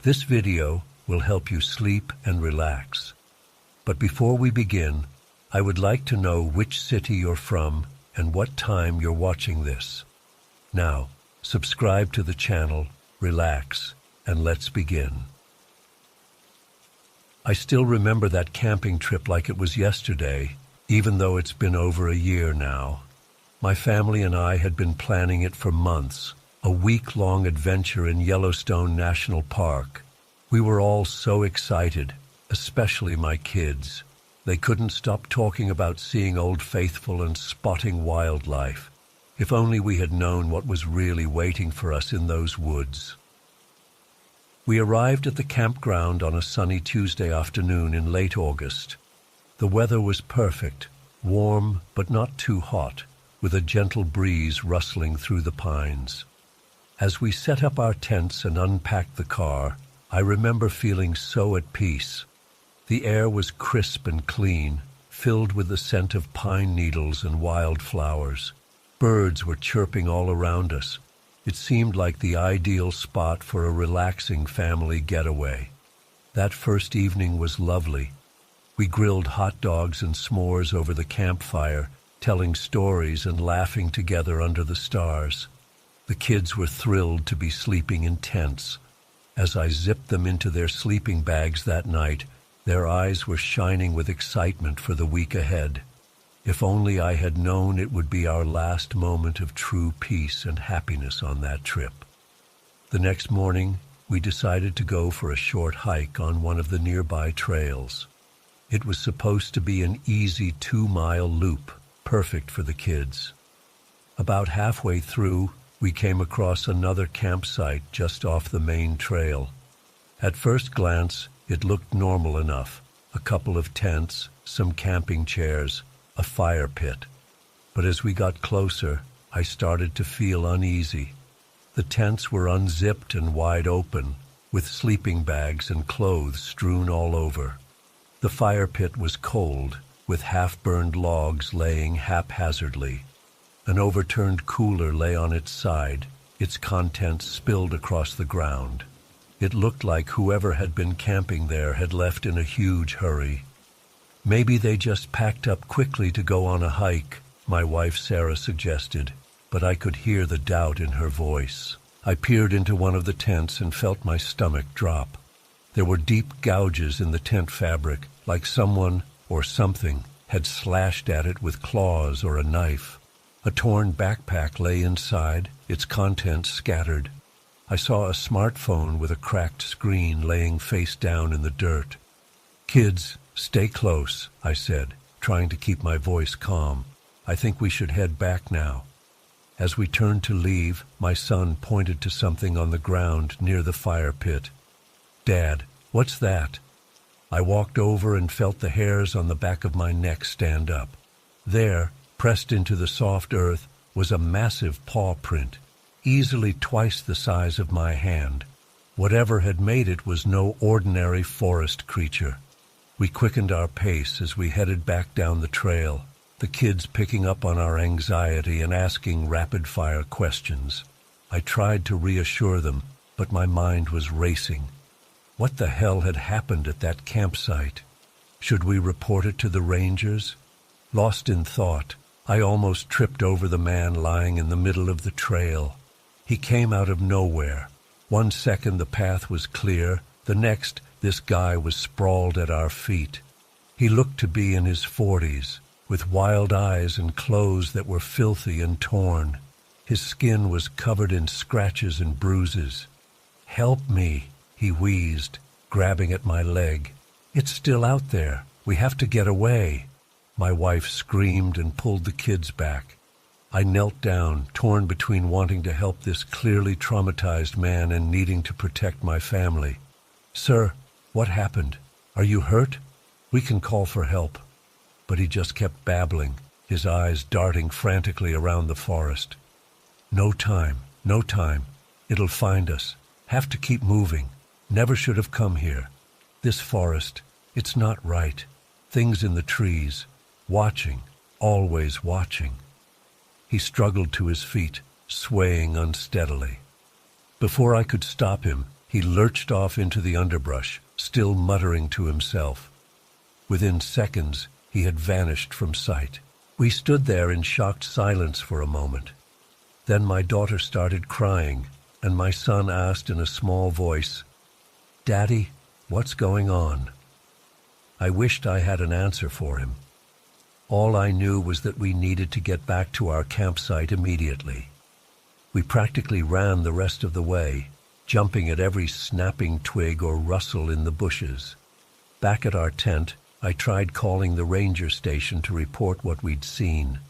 This video will help you sleep and relax. But before we begin, I would like to know which city you're from and what time you're watching this. Now, subscribe to the channel, relax, and let's begin. I still remember that camping trip like it was yesterday, even though it's been over a year now. My family and I had been planning it for months, a week-long adventure in Yellowstone National Park. We were all so excited, especially my kids. They couldn't stop talking about seeing Old Faithful and spotting wildlife. If only we had known what was really waiting for us in those woods. We arrived at the campground on a sunny Tuesday afternoon in late August. The weather was perfect, warm but not too hot, with a gentle breeze rustling through the pines. As we set up our tents and unpacked the car, I remember feeling so at peace. The air was crisp and clean, filled with the scent of pine needles and wildflowers. Birds were chirping all around us. It seemed like the ideal spot for a relaxing family getaway. That first evening was lovely. We grilled hot dogs and s'mores over the campfire, telling stories and laughing together under the stars. The kids were thrilled to be sleeping in tents. As I zipped them into their sleeping bags that night, their eyes were shining with excitement for the week ahead. If only I had known it would be our last moment of true peace and happiness on that trip. The next morning, we decided to go for a short hike on one of the nearby trails. It was supposed to be an easy 2-mile loop, perfect for the kids. About halfway through, we came across another campsite just off the main trail. At first glance, it looked normal enough. A couple of tents, some camping chairs, a fire pit. But as we got closer, I started to feel uneasy. The tents were unzipped and wide open, with sleeping bags and clothes strewn all over. The fire pit was cold, with half-burned logs laying haphazardly. An overturned cooler lay on its side, its contents spilled across the ground. It looked like whoever had been camping there had left in a huge hurry. Maybe they just packed up quickly to go on a hike, my wife Sarah suggested, but I could hear the doubt in her voice. I peered into one of the tents and felt my stomach drop. There were deep gouges in the tent fabric, like someone or something had slashed at it with claws or a knife. A torn backpack lay inside, its contents scattered. I saw a smartphone with a cracked screen laying face down in the dirt. "Kids, stay close," I said, trying to keep my voice calm. "I think we should head back now." As we turned to leave, my son pointed to something on the ground near the fire pit. "Dad, what's that?" I walked over and felt the hairs on the back of my neck stand up. There, pressed into the soft earth, was a massive paw print, easily twice the size of my hand. Whatever had made it was no ordinary forest creature. We quickened our pace as we headed back down the trail, the kids picking up on our anxiety and asking rapid-fire questions. I tried to reassure them, but my mind was racing. What the hell had happened at that campsite? Should we report it to the rangers? Lost in thought, I almost tripped over the man lying in the middle of the trail. He came out of nowhere. One second the path was clear, the next this guy was sprawled at our feet. He looked to be in his 40s, with wild eyes and clothes that were filthy and torn. His skin was covered in scratches and bruises. "Help me," he wheezed, grabbing at my leg. "It's still out there. We have to get away." My wife screamed and pulled the kids back. I knelt down, torn between wanting to help this clearly traumatized man and needing to protect my family. "Sir, what happened? Are you hurt? We can call for help." But he just kept babbling, his eyes darting frantically around the forest. "No time, no time. It'll find us. Have to keep moving. Never should have come here. This forest, it's not right. Things in the trees. Watching, always watching." He struggled to his feet, swaying unsteadily. Before I could stop him, He lurched off into the underbrush, still muttering to himself. Within seconds, he had vanished from sight. We stood there in shocked silence for a moment. Then my daughter started crying, and my son asked in a small voice, "Daddy, what's going on?" I wished I had an answer for him. All I knew was that we needed to get back to our campsite immediately. We practically ran the rest of the way, jumping at every snapping twig or rustle in the bushes. Back at our tent, I tried calling the ranger station to report what we'd seen,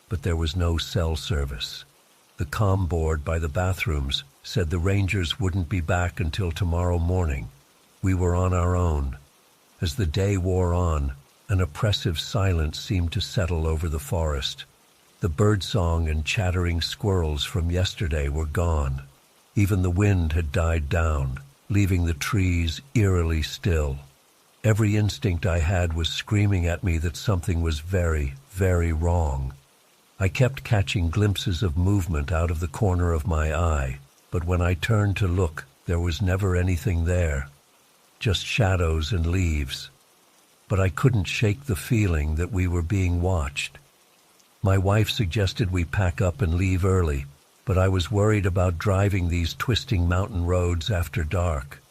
but there was no cell service. The comm board by the bathrooms said the rangers wouldn't be back until tomorrow morning. We were on our own. As the day wore on, an oppressive silence seemed to settle over the forest. The birdsong and chattering squirrels from yesterday were gone. Even the wind had died down, leaving the trees eerily still. Every instinct I had was screaming at me that something was very, very wrong. I kept catching glimpses of movement out of the corner of my eye, but when I turned to look, there was never anything there. Just shadows and leaves. But I couldn't shake the feeling that we were being watched. My wife suggested we pack up and leave early, but I was worried about driving these twisting mountain roads after dark.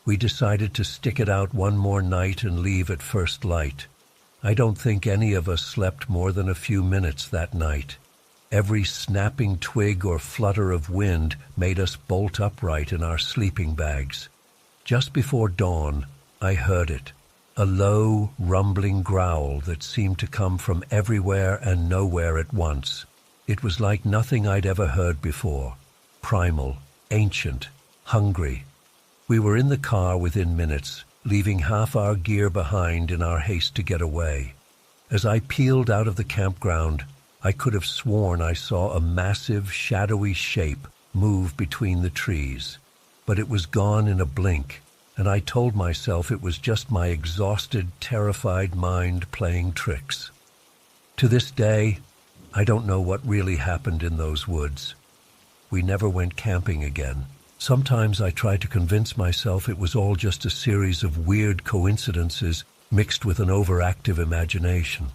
We decided to stick it out one more night and leave at first light. I don't think any of us slept more than a few minutes that night. Every snapping twig or flutter of wind made us bolt upright in our sleeping bags. Just before dawn, I heard it, a low, rumbling growl that seemed to come from everywhere and nowhere at once. It was like nothing I'd ever heard before, primal, ancient, hungry. We were in the car within minutes, leaving half our gear behind in our haste to get away. As I peeled out of the campground, I could have sworn I saw a massive, shadowy shape move between the trees. But it was gone in a blink, and I told myself it was just my exhausted, terrified mind playing tricks. To this day, I don't know what really happened in those woods. We never went camping again. Sometimes I try to convince myself it was all just a series of weird coincidences mixed with an overactive imagination.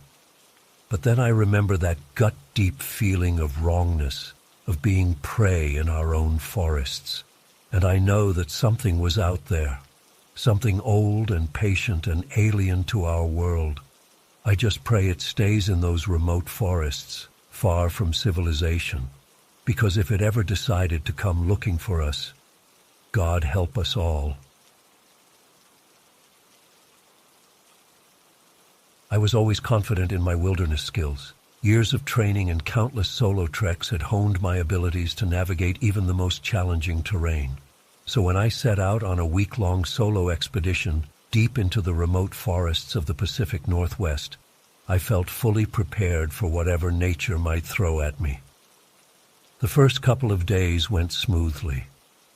But then I remember that gut-deep feeling of wrongness, of being prey in our own forests. And I know that something was out there, something old and patient and alien to our world. I just pray it stays in those remote forests, far from civilization. Because if it ever decided to come looking for us, God help us all. I was always confident in my wilderness skills. Years of training and countless solo treks had honed my abilities to navigate even the most challenging terrain. So when I set out on a week-long solo expedition deep into the remote forests of the Pacific Northwest, I felt fully prepared for whatever nature might throw at me. The first couple of days went smoothly.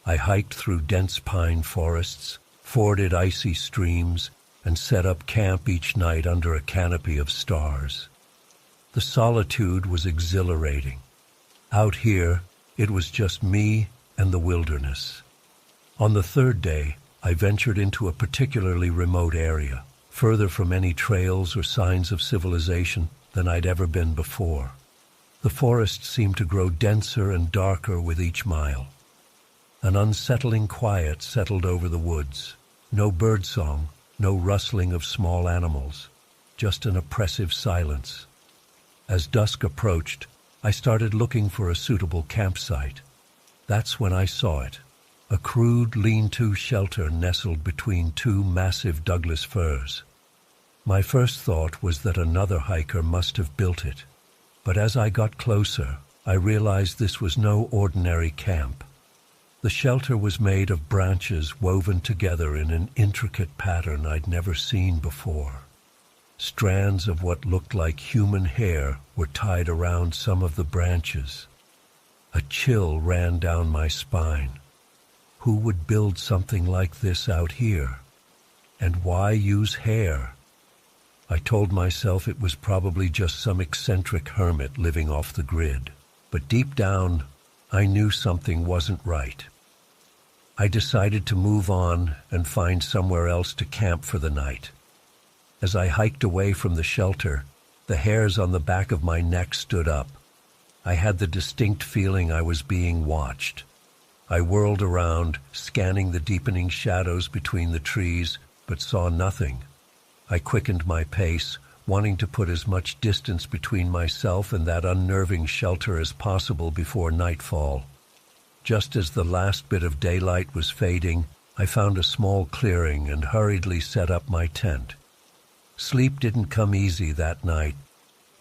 I hiked through dense pine forests, forded icy streams, and set up camp each night under a canopy of stars. The solitude was exhilarating. Out here, it was just me and the wilderness. On the third day, I ventured into a particularly remote area, further from any trails or signs of civilization than I'd ever been before. The forest seemed to grow denser and darker with each mile. An unsettling quiet settled over the woods. No birdsong, no rustling of small animals, just an oppressive silence. As dusk approached, I started looking for a suitable campsite. That's when I saw it. A crude lean-to shelter nestled between two massive Douglas firs. My first thought was that another hiker must have built it. But as I got closer, I realized this was no ordinary camp. The shelter was made of branches woven together in an intricate pattern I'd never seen before. Strands of what looked like human hair were tied around some of the branches. A chill ran down my spine. Who would build something like this out here? And why use hair? I told myself it was probably just some eccentric hermit living off the grid. But deep down, I knew something wasn't right. I decided to move on and find somewhere else to camp for the night. As I hiked away from the shelter, the hairs on the back of my neck stood up. I had the distinct feeling I was being watched. I whirled around, scanning the deepening shadows between the trees, but saw nothing. I quickened my pace, wanting to put as much distance between myself and that unnerving shelter as possible before nightfall. Just as the last bit of daylight was fading, I found a small clearing and hurriedly set up my tent. Sleep didn't come easy that night.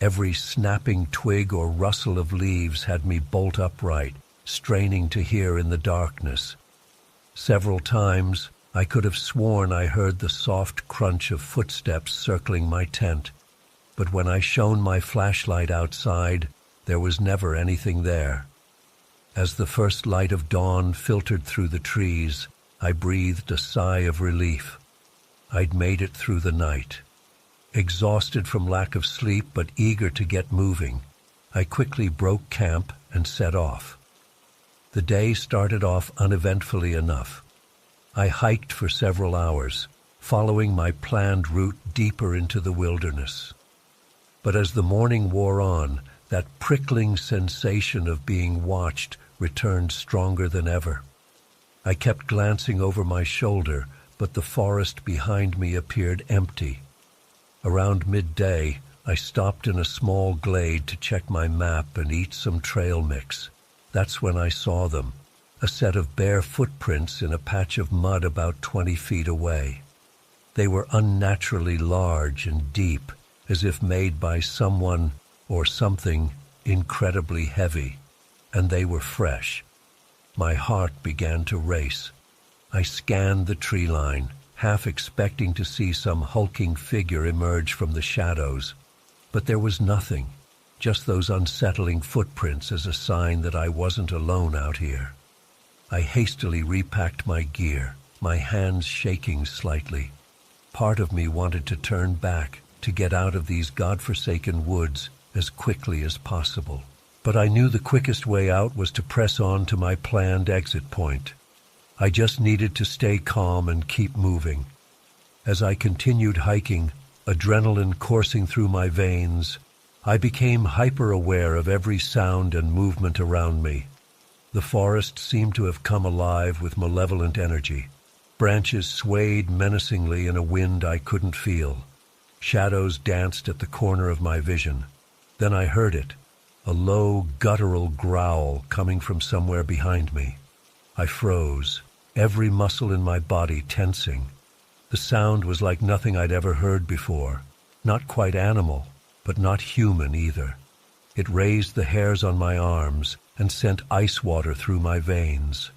Every snapping twig or rustle of leaves had me bolt upright, straining to hear in the darkness. Several times, I could have sworn I heard the soft crunch of footsteps circling my tent, but when I shone my flashlight outside, there was never anything there. As the first light of dawn filtered through the trees, I breathed a sigh of relief. I'd made it through the night. Exhausted from lack of sleep but eager to get moving, I quickly broke camp and set off. The day started off uneventfully enough. I hiked for several hours, following my planned route deeper into the wilderness. But as the morning wore on, that prickling sensation of being watched returned stronger than ever. I kept glancing over my shoulder, but the forest behind me appeared empty. Around midday, I stopped in a small glade to check my map and eat some trail mix. That's when I saw them, a set of bare footprints in a patch of mud about 20 feet away. They were unnaturally large and deep, as if made by someone or something incredibly heavy, and they were fresh. My heart began to race. I scanned the tree line, half expecting to see some hulking figure emerge from the shadows, but there was nothing, just those unsettling footprints as a sign that I wasn't alone out here. I hastily repacked my gear, my hands shaking slightly. Part of me wanted to turn back, to get out of these godforsaken woods as quickly as possible. But I knew the quickest way out was to press on to my planned exit point. I just needed to stay calm and keep moving. As I continued hiking, adrenaline coursing through my veins, I became hyper-aware of every sound and movement around me. The forest seemed to have come alive with malevolent energy. Branches swayed menacingly in a wind I couldn't feel. Shadows danced at the corner of my vision. Then I heard it, a low, guttural growl coming from somewhere behind me. I froze, every muscle in my body tensing. The sound was like nothing I'd ever heard before. Not quite animal, but not human either. It raised the hairs on my arms and sent ice water through my veins.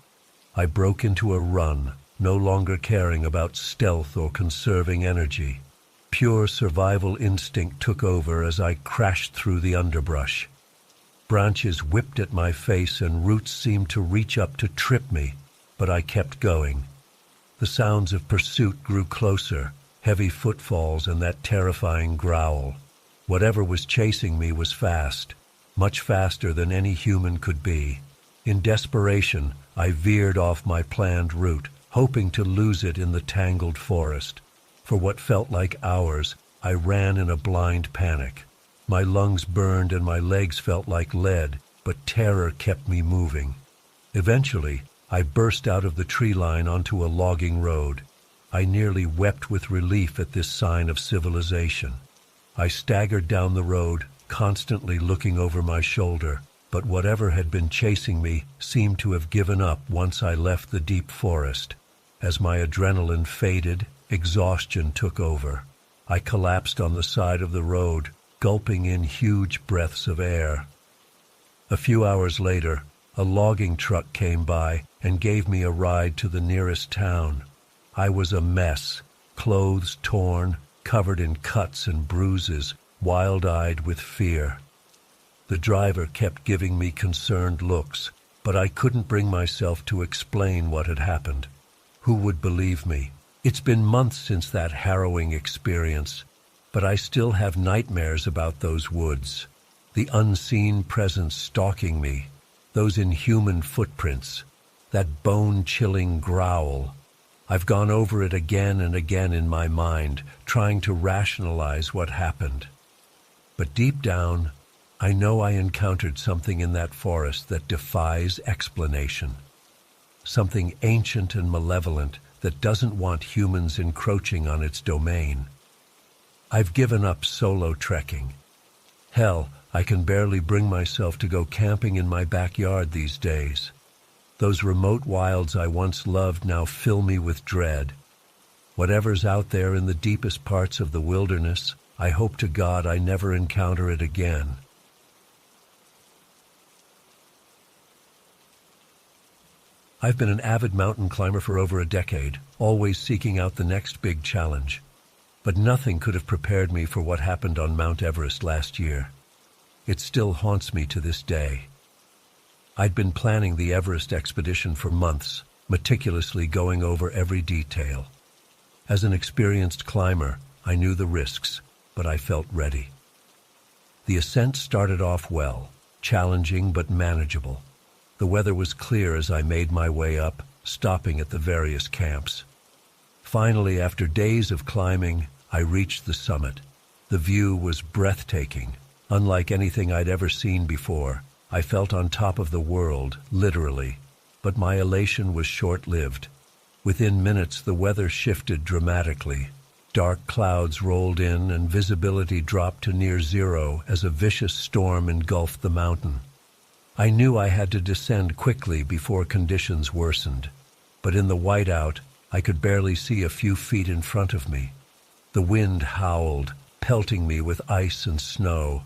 I broke into a run, no longer caring about stealth or conserving energy. Pure survival instinct took over as I crashed through the underbrush. Branches whipped at my face and roots seemed to reach up to trip me, but I kept going. The sounds of pursuit grew closer, heavy footfalls and that terrifying growl. Whatever was chasing me was fast, much faster than any human could be. In desperation, I veered off my planned route, hoping to lose it in the tangled forest. For what felt like hours, I ran in a blind panic. My lungs burned and my legs felt like lead, but terror kept me moving. Eventually, I burst out of the tree line onto a logging road. I nearly wept with relief at this sign of civilization. I staggered down the road, constantly looking over my shoulder, but whatever had been chasing me seemed to have given up once I left the deep forest. As my adrenaline faded, exhaustion took over. I collapsed on the side of the road, gulping in huge breaths of air. A few hours later, a logging truck came by and gave me a ride to the nearest town. I was a mess, clothes torn, covered in cuts and bruises, wild-eyed with fear. The driver kept giving me concerned looks, but I couldn't bring myself to explain what had happened. Who would believe me? It's been months since that harrowing experience, but I still have nightmares about those woods. The unseen presence stalking me, those inhuman footprints. that bone-chilling growl. I've gone over it again and again in my mind, trying to rationalize what happened. But deep down, I know I encountered something in that forest that defies explanation. Something ancient and malevolent that doesn't want humans encroaching on its domain. I've given up solo trekking. Hell, I can barely bring myself to go camping in my backyard these days. Those remote wilds I once loved now fill me with dread. Whatever's out there in the deepest parts of the wilderness, I hope to God I never encounter it again. I've been an avid mountain climber for over a decade, always seeking out the next big challenge. But nothing could have prepared me for what happened on Mount Everest last year. It still haunts me to this day. I'd been planning the Everest expedition for months, meticulously going over every detail. As an experienced climber, I knew the risks, but I felt ready. The ascent started off well, challenging but manageable. The weather was clear as I made my way up, stopping at the various camps. Finally, after days of climbing, I reached the summit. The view was breathtaking, unlike anything I'd ever seen before. I felt on top of the world, literally, but my elation was short-lived. Within minutes, the weather shifted dramatically. Dark clouds rolled in and visibility dropped to near zero as a vicious storm engulfed the mountain. I knew I had to descend quickly before conditions worsened, but in the whiteout, I could barely see a few feet in front of me. The wind howled, pelting me with ice and snow.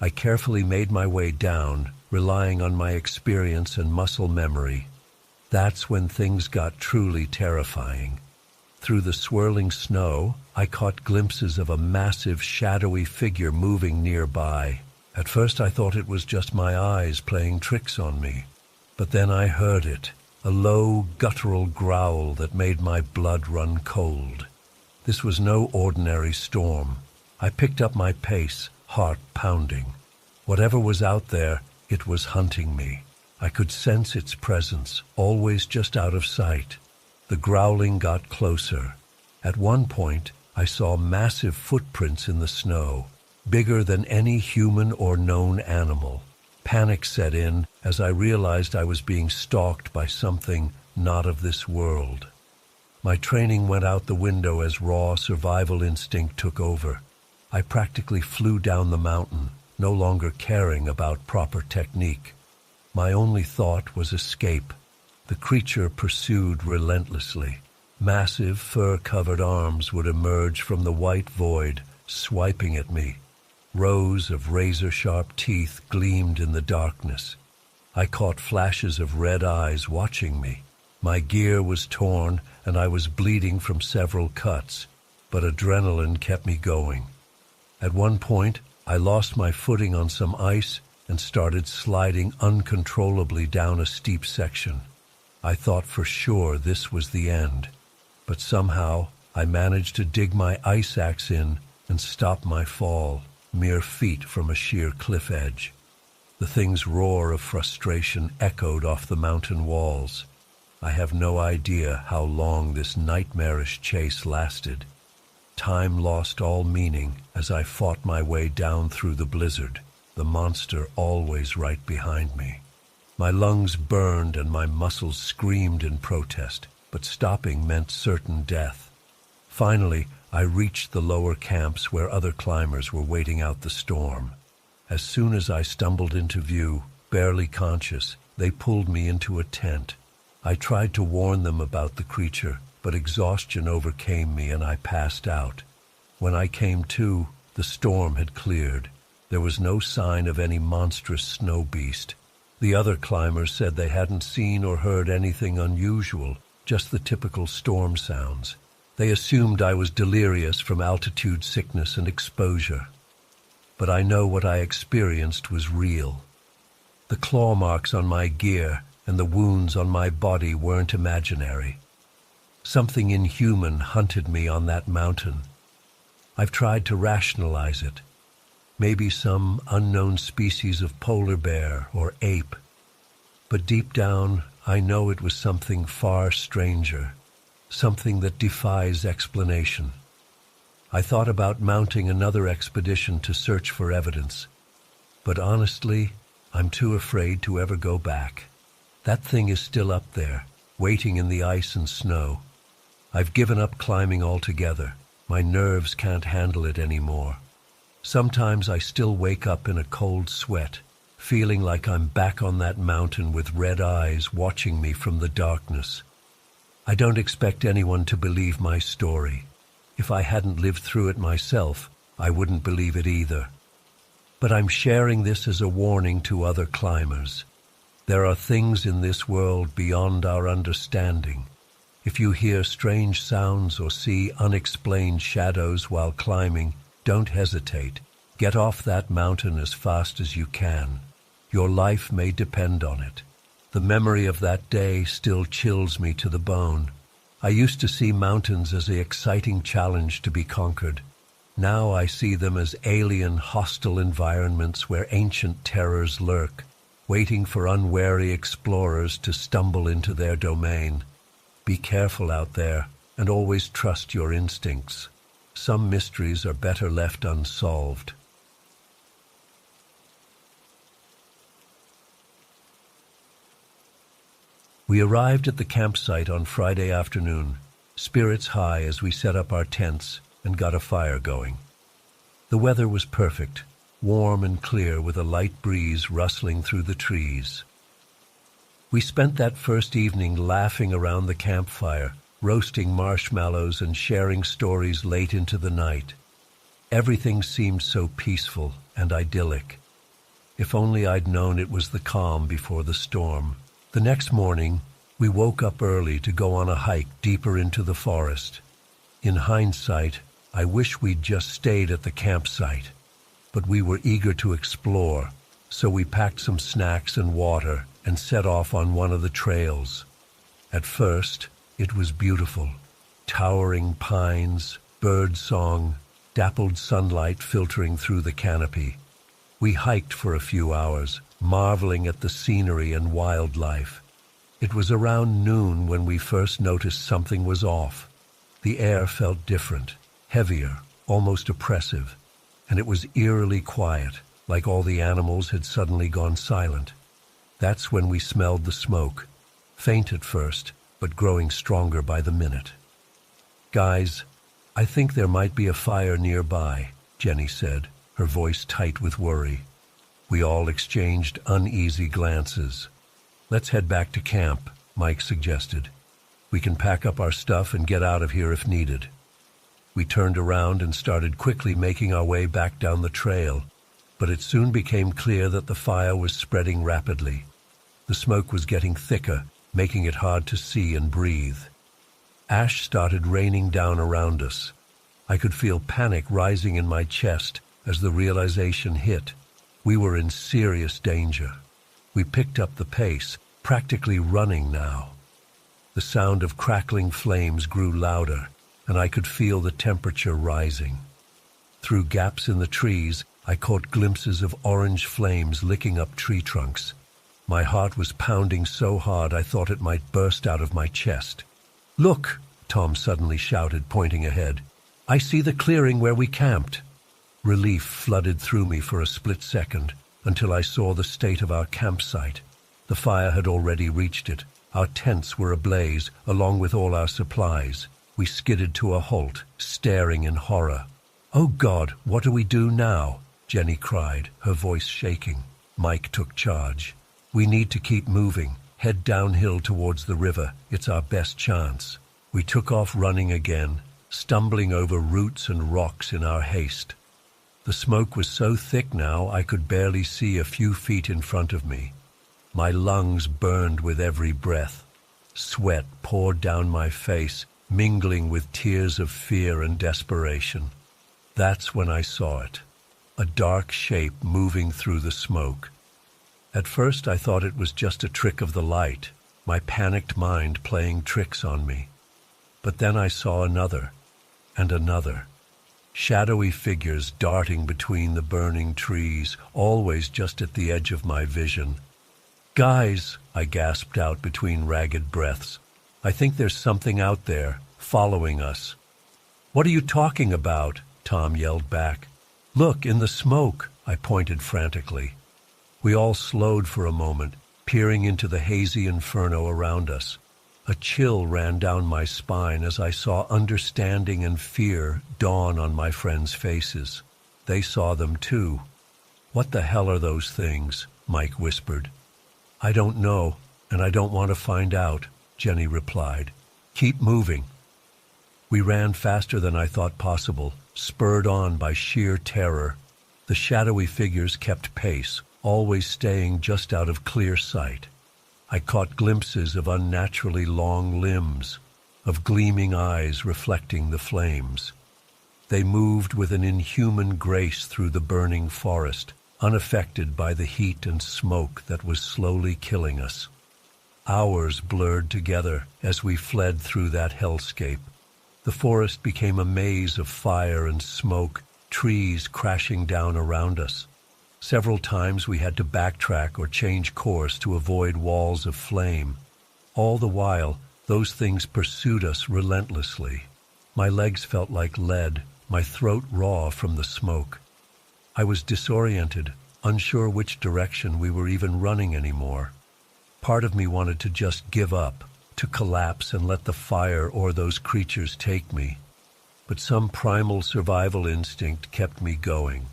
I carefully made my way down, relying on my experience and muscle memory. That's when things got truly terrifying. Through the swirling snow, I caught glimpses of a massive, shadowy figure moving nearby. At first I thought it was just my eyes playing tricks on me. But then I heard it, a low, guttural growl that made my blood run cold. This was no ordinary storm. I picked up my pace, heart pounding. Whatever was out there, it was hunting me. I could sense its presence, always just out of sight. The growling got closer. At one point, I saw massive footprints in the snow, bigger than any human or known animal. Panic set in as I realized I was being stalked by something not of this world. My training went out the window as raw survival instinct took over. I practically flew down the mountain, no longer caring about proper technique. My only thought was escape. The creature pursued relentlessly. Massive, fur-covered arms would emerge from the white void, swiping at me. Rows of razor-sharp teeth gleamed in the darkness. I caught flashes of red eyes watching me. My gear was torn, and I was bleeding from several cuts, but adrenaline kept me going. At one point, I lost my footing on some ice and started sliding uncontrollably down a steep section. I thought for sure this was the end, but somehow I managed to dig my ice axe in and stop my fall, mere feet from a sheer cliff edge. The thing's roar of frustration echoed off the mountain walls. I have no idea how long this nightmarish chase lasted. Time lost all meaning as I fought my way down through the blizzard, the monster always right behind me. My lungs burned and my muscles screamed in protest, but stopping meant certain death. Finally, I reached the lower camps where other climbers were waiting out the storm. As soon as I stumbled into view, barely conscious, they pulled me into a tent. I tried to warn them about the creature, but exhaustion overcame me and I passed out. When I came to, the storm had cleared. There was no sign of any monstrous snow beast. The other climbers said they hadn't seen or heard anything unusual, just the typical storm sounds. They assumed I was delirious from altitude sickness and exposure. But I know what I experienced was real. The claw marks on my gear and the wounds on my body weren't imaginary. Something inhuman hunted me on that mountain. I've tried to rationalize it. Maybe some unknown species of polar bear or ape. But deep down, I know it was something far stranger, something that defies explanation. I thought about mounting another expedition to search for evidence, but honestly, I'm too afraid to ever go back. That thing is still up there, waiting in the ice and snow. I've given up climbing altogether. My nerves can't handle it anymore. Sometimes I still wake up in a cold sweat, feeling like I'm back on that mountain with red eyes watching me from the darkness. I don't expect anyone to believe my story. If I hadn't lived through it myself, I wouldn't believe it either. But I'm sharing this as a warning to other climbers. There are things in this world beyond our understanding. If you hear strange sounds or see unexplained shadows while climbing, don't hesitate. Get off that mountain as fast as you can. Your life may depend on it. The memory of that day still chills me to the bone. I used to see mountains as an exciting challenge to be conquered. Now I see them as alien, hostile environments where ancient terrors lurk, waiting for unwary explorers to stumble into their domain. Be careful out there, and always trust your instincts. Some mysteries are better left unsolved. We arrived at the campsite on Friday afternoon, spirits high as we set up our tents and got a fire going. The weather was perfect, warm and clear with a light breeze rustling through the trees. We spent that first evening laughing around the campfire, roasting marshmallows and sharing stories late into the night. Everything seemed so peaceful and idyllic. If only I'd known it was the calm before the storm. The next morning, we woke up early to go on a hike deeper into the forest. In hindsight, I wish we'd just stayed at the campsite, but we were eager to explore, so we packed some snacks and water and set off on one of the trails. At first, it was beautiful. Towering pines, bird song, dappled sunlight filtering through the canopy. We hiked for a few hours, marveling at the scenery and wildlife. It was around noon when we first noticed something was off. The air felt different, heavier, almost oppressive, and it was eerily quiet, like all the animals had suddenly gone silent. That's when we smelled the smoke, faint at first, but growing stronger by the minute. "Guys, I think there might be a fire nearby," Jenny said, her voice tight with worry. We all exchanged uneasy glances. "Let's head back to camp," Mike suggested. "We can pack up our stuff and get out of here if needed." We turned around and started quickly making our way back down the trail, but it soon became clear that the fire was spreading rapidly. The smoke was getting thicker, making it hard to see and breathe. Ash started raining down around us. I could feel panic rising in my chest as the realization hit. We were in serious danger. We picked up the pace, practically running now. The sound of crackling flames grew louder, and I could feel the temperature rising. Through gaps in the trees, I caught glimpses of orange flames licking up tree trunks. My heart was pounding so hard I thought it might burst out of my chest. "Look!" Tom suddenly shouted, pointing ahead. "I see the clearing where we camped." Relief flooded through me for a split second, until I saw the state of our campsite. The fire had already reached it. Our tents were ablaze, along with all our supplies. We skidded to a halt, staring in horror. "Oh God, what do we do now?" Jenny cried, her voice shaking. Mike took charge. "We need to keep moving. Head downhill towards the river. It's our best chance." We took off running again, stumbling over roots and rocks in our haste. The smoke was so thick now I could barely see a few feet in front of me. My lungs burned with every breath. Sweat poured down my face, mingling with tears of fear and desperation. That's when I saw it, a dark shape moving through the smoke. At first I thought it was just a trick of the light, my panicked mind playing tricks on me. But then I saw another, and another. Shadowy figures darting between the burning trees, always just at the edge of my vision. "Guys," I gasped out between ragged breaths. "I think there's something out there, following us." "What are you talking about?" Tom yelled back. "Look, in the smoke," I pointed frantically. We all slowed for a moment, peering into the hazy inferno around us. A chill ran down my spine as I saw understanding and fear dawn on my friends' faces. They saw them too. "What the hell are those things?" Mike whispered. "I don't know, and I don't want to find out," Jenny replied. "Keep moving." We ran faster than I thought possible, spurred on by sheer terror. The shadowy figures kept pace, always staying just out of clear sight. I caught glimpses of unnaturally long limbs, of gleaming eyes reflecting the flames. They moved with an inhuman grace through the burning forest, unaffected by the heat and smoke that was slowly killing us. Hours blurred together as we fled through that hellscape. The forest became a maze of fire and smoke, trees crashing down around us. Several times we had to backtrack or change course to avoid walls of flame. All the while, those things pursued us relentlessly. My legs felt like lead, my throat raw from the smoke. I was disoriented, unsure which direction we were even running anymore. Part of me wanted to just give up, to collapse and let the fire or those creatures take me. But some primal survival instinct kept me going.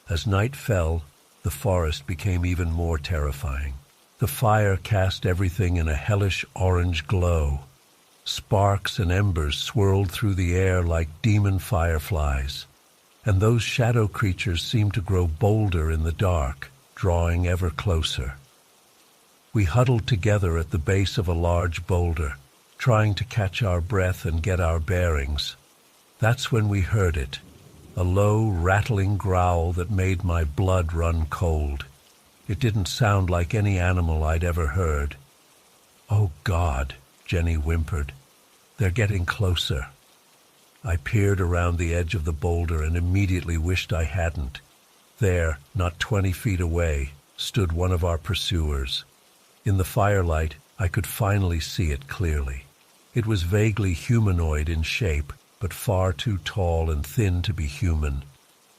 As night fell, the forest became even more terrifying. The fire cast everything in a hellish orange glow. Sparks and embers swirled through the air like demon fireflies, and those shadow creatures seemed to grow bolder in the dark, drawing ever closer. We huddled together at the base of a large boulder, trying to catch our breath and get our bearings. That's when we heard it, a low, rattling growl that made my blood run cold. It didn't sound like any animal I'd ever heard. "Oh, God," Jenny whimpered. "They're getting closer." I peered around the edge of the boulder and immediately wished I hadn't. There, not 20 feet away, stood one of our pursuers. In the firelight, I could finally see it clearly. It was vaguely humanoid in shape, but far too tall and thin to be human.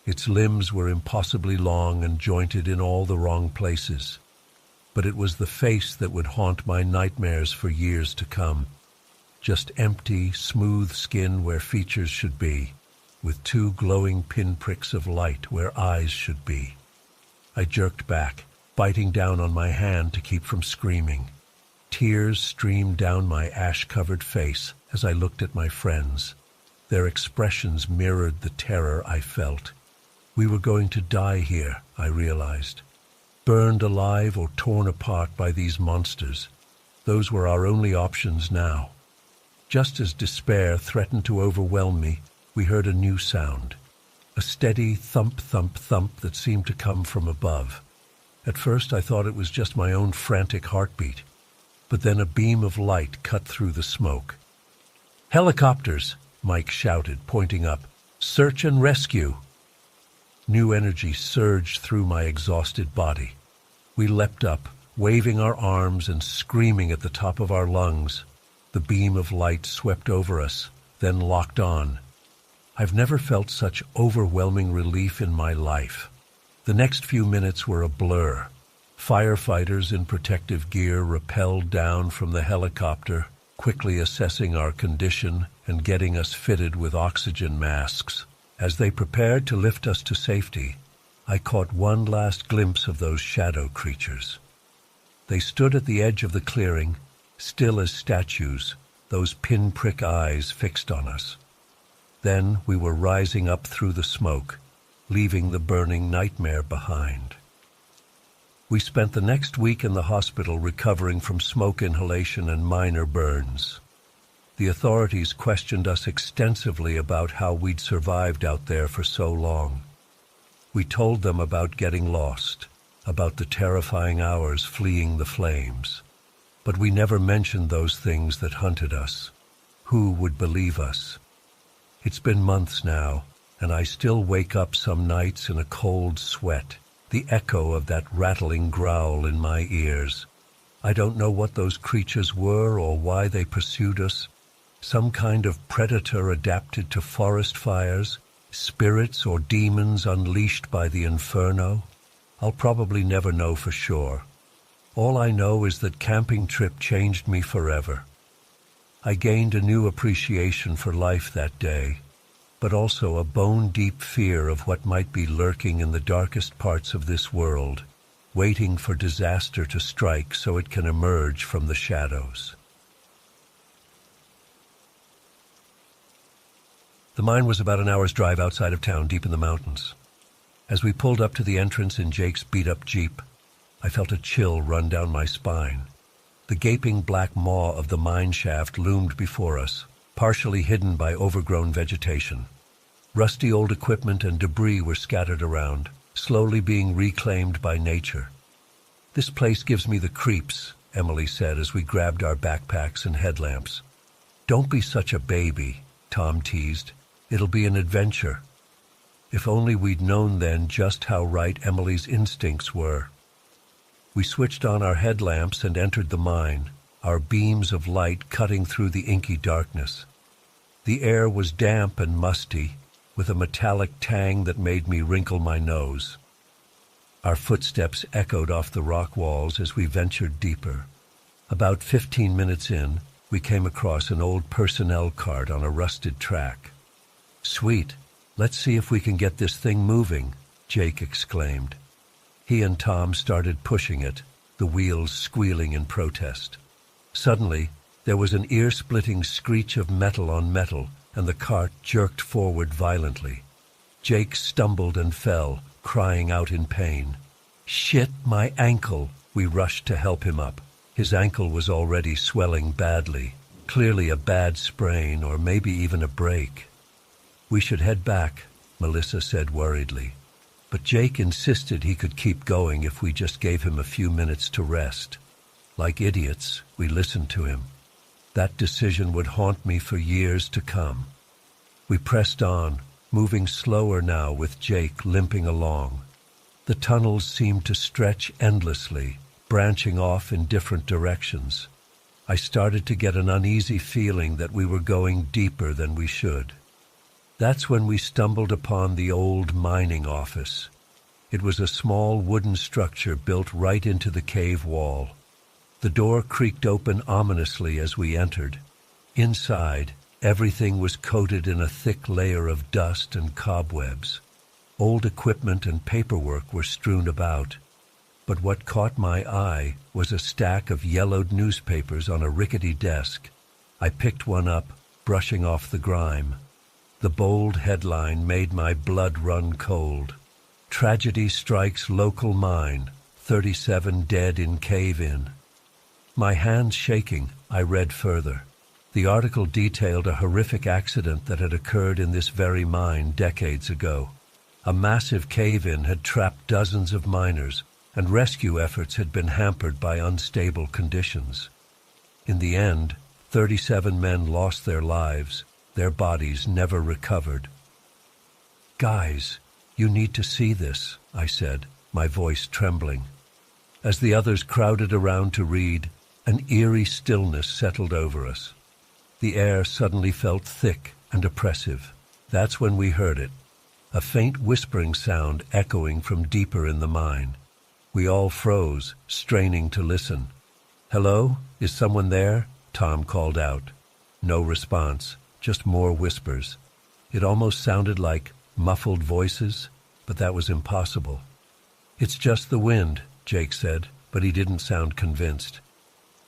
Its limbs were impossibly long and jointed in all the wrong places. But it was the face that would haunt my nightmares for years to come. Just empty, smooth skin where features should be, with two glowing pinpricks of light where eyes should be. I jerked back, biting down on my hand to keep from screaming. Tears streamed down my ash-covered face as I looked at my friends. Their expressions mirrored the terror I felt. We were going to die here, I realized. Burned alive or torn apart by these monsters. Those were our only options now. Just as despair threatened to overwhelm me, we heard a new sound. A steady thump, thump, thump that seemed to come from above. At first I thought it was just my own frantic heartbeat. But then a beam of light cut through the smoke. "Helicopters!" Mike shouted, pointing up. "Search and rescue!" New energy surged through my exhausted body. We leapt up, waving our arms and screaming at the top of our lungs. The beam of light swept over us, then locked on. I've never felt such overwhelming relief in my life. The next few minutes were a blur. Firefighters in protective gear rappelled down from the helicopter, quickly assessing our condition and getting us fitted with oxygen masks. As they prepared to lift us to safety, I caught one last glimpse of those shadow creatures. They stood at the edge of the clearing, still as statues, those pinprick eyes fixed on us. Then we were rising up through the smoke, leaving the burning nightmare behind. We spent the next week in the hospital recovering from smoke inhalation and minor burns. The authorities questioned us extensively about how we'd survived out there for so long. We told them about getting lost, about the terrifying hours fleeing the flames. But we never mentioned those things that hunted us. Who would believe us? It's been months now, and I still wake up some nights in a cold sweat, the echo of that rattling growl in my ears. I don't know what those creatures were or why they pursued us. Some kind of predator adapted to forest fires, spirits or demons unleashed by the inferno. I'll probably never know for sure. All I know is that camping trip changed me forever. I gained a new appreciation for life that day, but also a bone-deep fear of what might be lurking in the darkest parts of this world, waiting for disaster to strike so it can emerge from the shadows. The mine was about an hour's drive outside of town, deep in the mountains. As we pulled up to the entrance in Jake's beat-up Jeep, I felt a chill run down my spine. The gaping black maw of the mine shaft loomed before us, partially hidden by overgrown vegetation. Rusty old equipment and debris were scattered around, slowly being reclaimed by nature. "This place gives me the creeps," Emily said as we grabbed our backpacks and headlamps. "Don't be such a baby," Tom teased. "It'll be an adventure." If only we'd known then just how right Emily's instincts were. We switched on our headlamps and entered the mine, our beams of light cutting through the inky darkness. The air was damp and musty, with a metallic tang that made me wrinkle my nose. Our footsteps echoed off the rock walls as we ventured deeper. About 15 minutes in, we came across an old personnel cart on a rusted track. "Sweet, let's see if we can get this thing moving," Jake exclaimed. He and Tom started pushing it, the wheels squealing in protest. Suddenly, there was an ear-splitting screech of metal on metal, and the cart jerked forward violently. Jake stumbled and fell, crying out in pain. "Shit, my ankle!" We rushed to help him up. His ankle was already swelling badly, clearly a bad sprain or maybe even a break. "We should head back," Melissa said worriedly. But Jake insisted he could keep going if we just gave him a few minutes to rest. Like idiots, we listened to him. That decision would haunt me for years to come. We pressed on, moving slower now with Jake limping along. The tunnels seemed to stretch endlessly, branching off in different directions. I started to get an uneasy feeling that we were going deeper than we should. That's when we stumbled upon the old mining office. It was a small wooden structure built right into the cave wall. The door creaked open ominously as we entered. Inside, everything was coated in a thick layer of dust and cobwebs. Old equipment and paperwork were strewn about. But what caught my eye was a stack of yellowed newspapers on a rickety desk. I picked one up, brushing off the grime. The bold headline made my blood run cold. "Tragedy strikes local mine, 37 dead in cave-in." My hands shaking, I read further. The article detailed a horrific accident that had occurred in this very mine decades ago. A massive cave-in had trapped dozens of miners, and rescue efforts had been hampered by unstable conditions. In the end, 37 men lost their lives. Their bodies never recovered. "Guys, you need to see this," I said, my voice trembling. As the others crowded around to read, an eerie stillness settled over us. The air suddenly felt thick and oppressive. That's when we heard it, a faint whispering sound echoing from deeper in the mine. We all froze, straining to listen. "Hello? Is someone there?" Tom called out. No response. Just more whispers. It almost sounded like muffled voices, but that was impossible. "It's just the wind," Jake said, but he didn't sound convinced.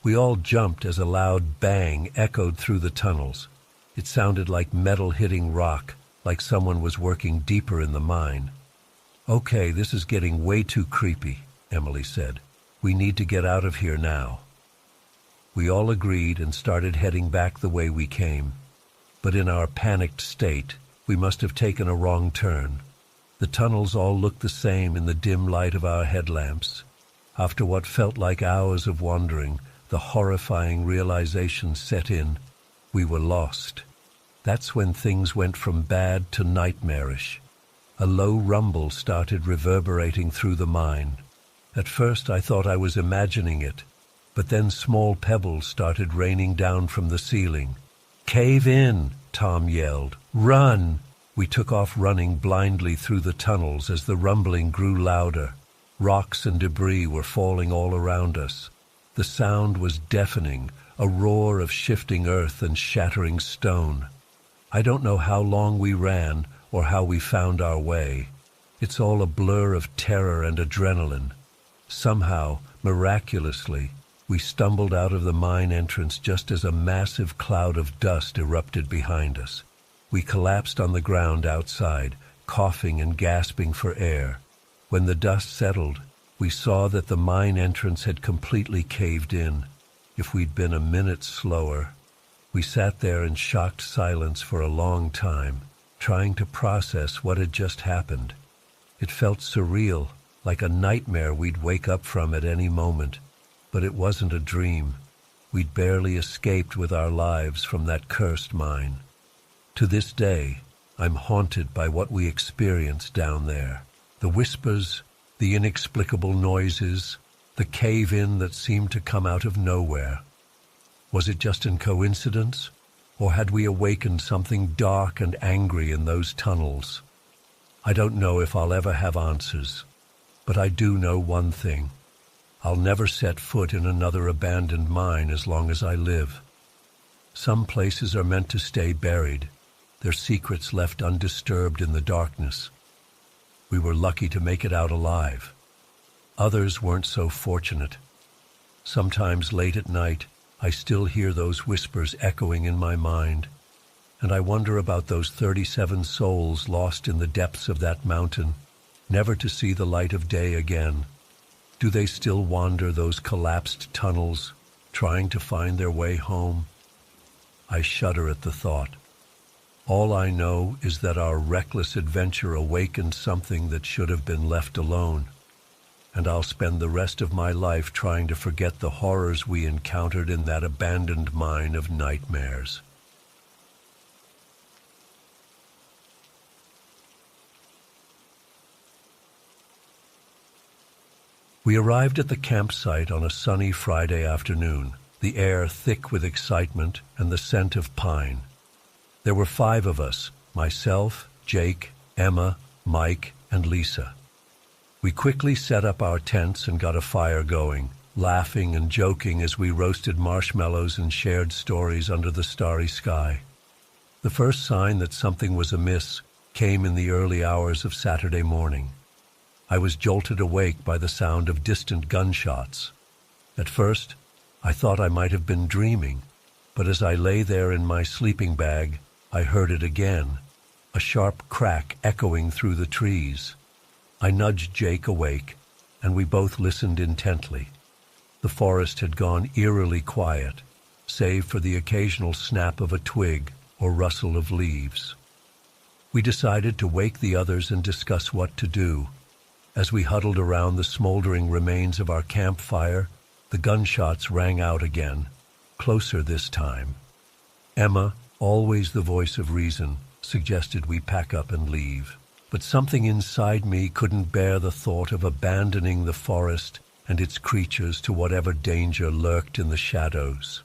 We all jumped as a loud bang echoed through the tunnels. It sounded like metal hitting rock, like someone was working deeper in the mine. "Okay, this is getting way too creepy," Emily said. "We need to get out of here now." We all agreed and started heading back the way we came. But in our panicked state, we must have taken a wrong turn. The tunnels all looked the same in the dim light of our headlamps. After what felt like hours of wandering, the horrifying realization set in. We were lost. That's when things went from bad to nightmarish. A low rumble started reverberating through the mine. At first I thought I was imagining it, But then small pebbles started raining down from the ceiling. "Cave in!" Tom yelled. "Run!" We took off running blindly through the tunnels as the rumbling grew louder. Rocks and debris were falling all around us. The sound was deafening, a roar of shifting earth and shattering stone. I don't know how long we ran or how we found our way. It's all a blur of terror and adrenaline. Somehow, miraculously, we stumbled out of the mine entrance just as a massive cloud of dust erupted behind us. We collapsed on the ground outside, coughing and gasping for air. When the dust settled, we saw that the mine entrance had completely caved in. If we'd been a minute slower. We sat there in shocked silence for a long time, trying to process what had just happened. It felt surreal, like a nightmare we'd wake up from at any moment. But it wasn't a dream. We'd barely escaped with our lives from that cursed mine. To this day, I'm haunted by what we experienced down there. The whispers, the inexplicable noises, the cave-in that seemed to come out of nowhere. Was it just a coincidence, or had we awakened something dark and angry in those tunnels? I don't know if I'll ever have answers, but I do know one thing. I'll never set foot in another abandoned mine as long as I live. Some places are meant to stay buried, their secrets left undisturbed in the darkness. We were lucky to make it out alive. Others weren't so fortunate. Sometimes late at night, I still hear those whispers echoing in my mind, and I wonder about those 37 souls lost in the depths of that mountain, never to see the light of day again. Do they still wander those collapsed tunnels, trying to find their way home? I shudder at the thought. All I know is that our reckless adventure awakened something that should have been left alone, and I'll spend the rest of my life trying to forget the horrors we encountered in that abandoned mine of nightmares. We arrived at the campsite on a sunny Friday afternoon, the air thick with excitement and the scent of pine. There were 5 of us, myself, Jake, Emma, Mike, and Lisa. We quickly set up our tents and got a fire going, laughing and joking as we roasted marshmallows and shared stories under the starry sky. The first sign that something was amiss came in the early hours of Saturday morning. I was jolted awake by the sound of distant gunshots. At first, I thought I might have been dreaming, but as I lay there in my sleeping bag, I heard it again, a sharp crack echoing through the trees. I nudged Jake awake, and we both listened intently. The forest had gone eerily quiet, save for the occasional snap of a twig or rustle of leaves. We decided to wake the others and discuss what to do. As we huddled around the smoldering remains of our campfire, the gunshots rang out again, closer this time. Emma, always the voice of reason, suggested we pack up and leave. But something inside me couldn't bear the thought of abandoning the forest and its creatures to whatever danger lurked in the shadows.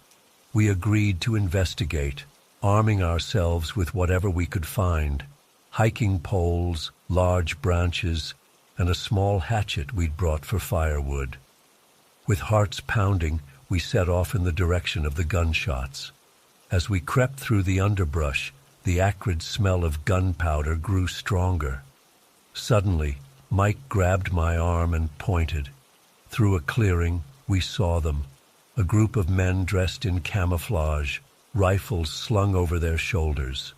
We agreed to investigate, arming ourselves with whatever we could find, hiking poles, large branches, and a small hatchet we'd brought for firewood. With hearts pounding, we set off in the direction of the gunshots. As we crept through the underbrush, the acrid smell of gunpowder grew stronger. Suddenly, Mike grabbed my arm and pointed. Through a clearing, we saw them, a group of men dressed in camouflage, rifles slung over their shoulders.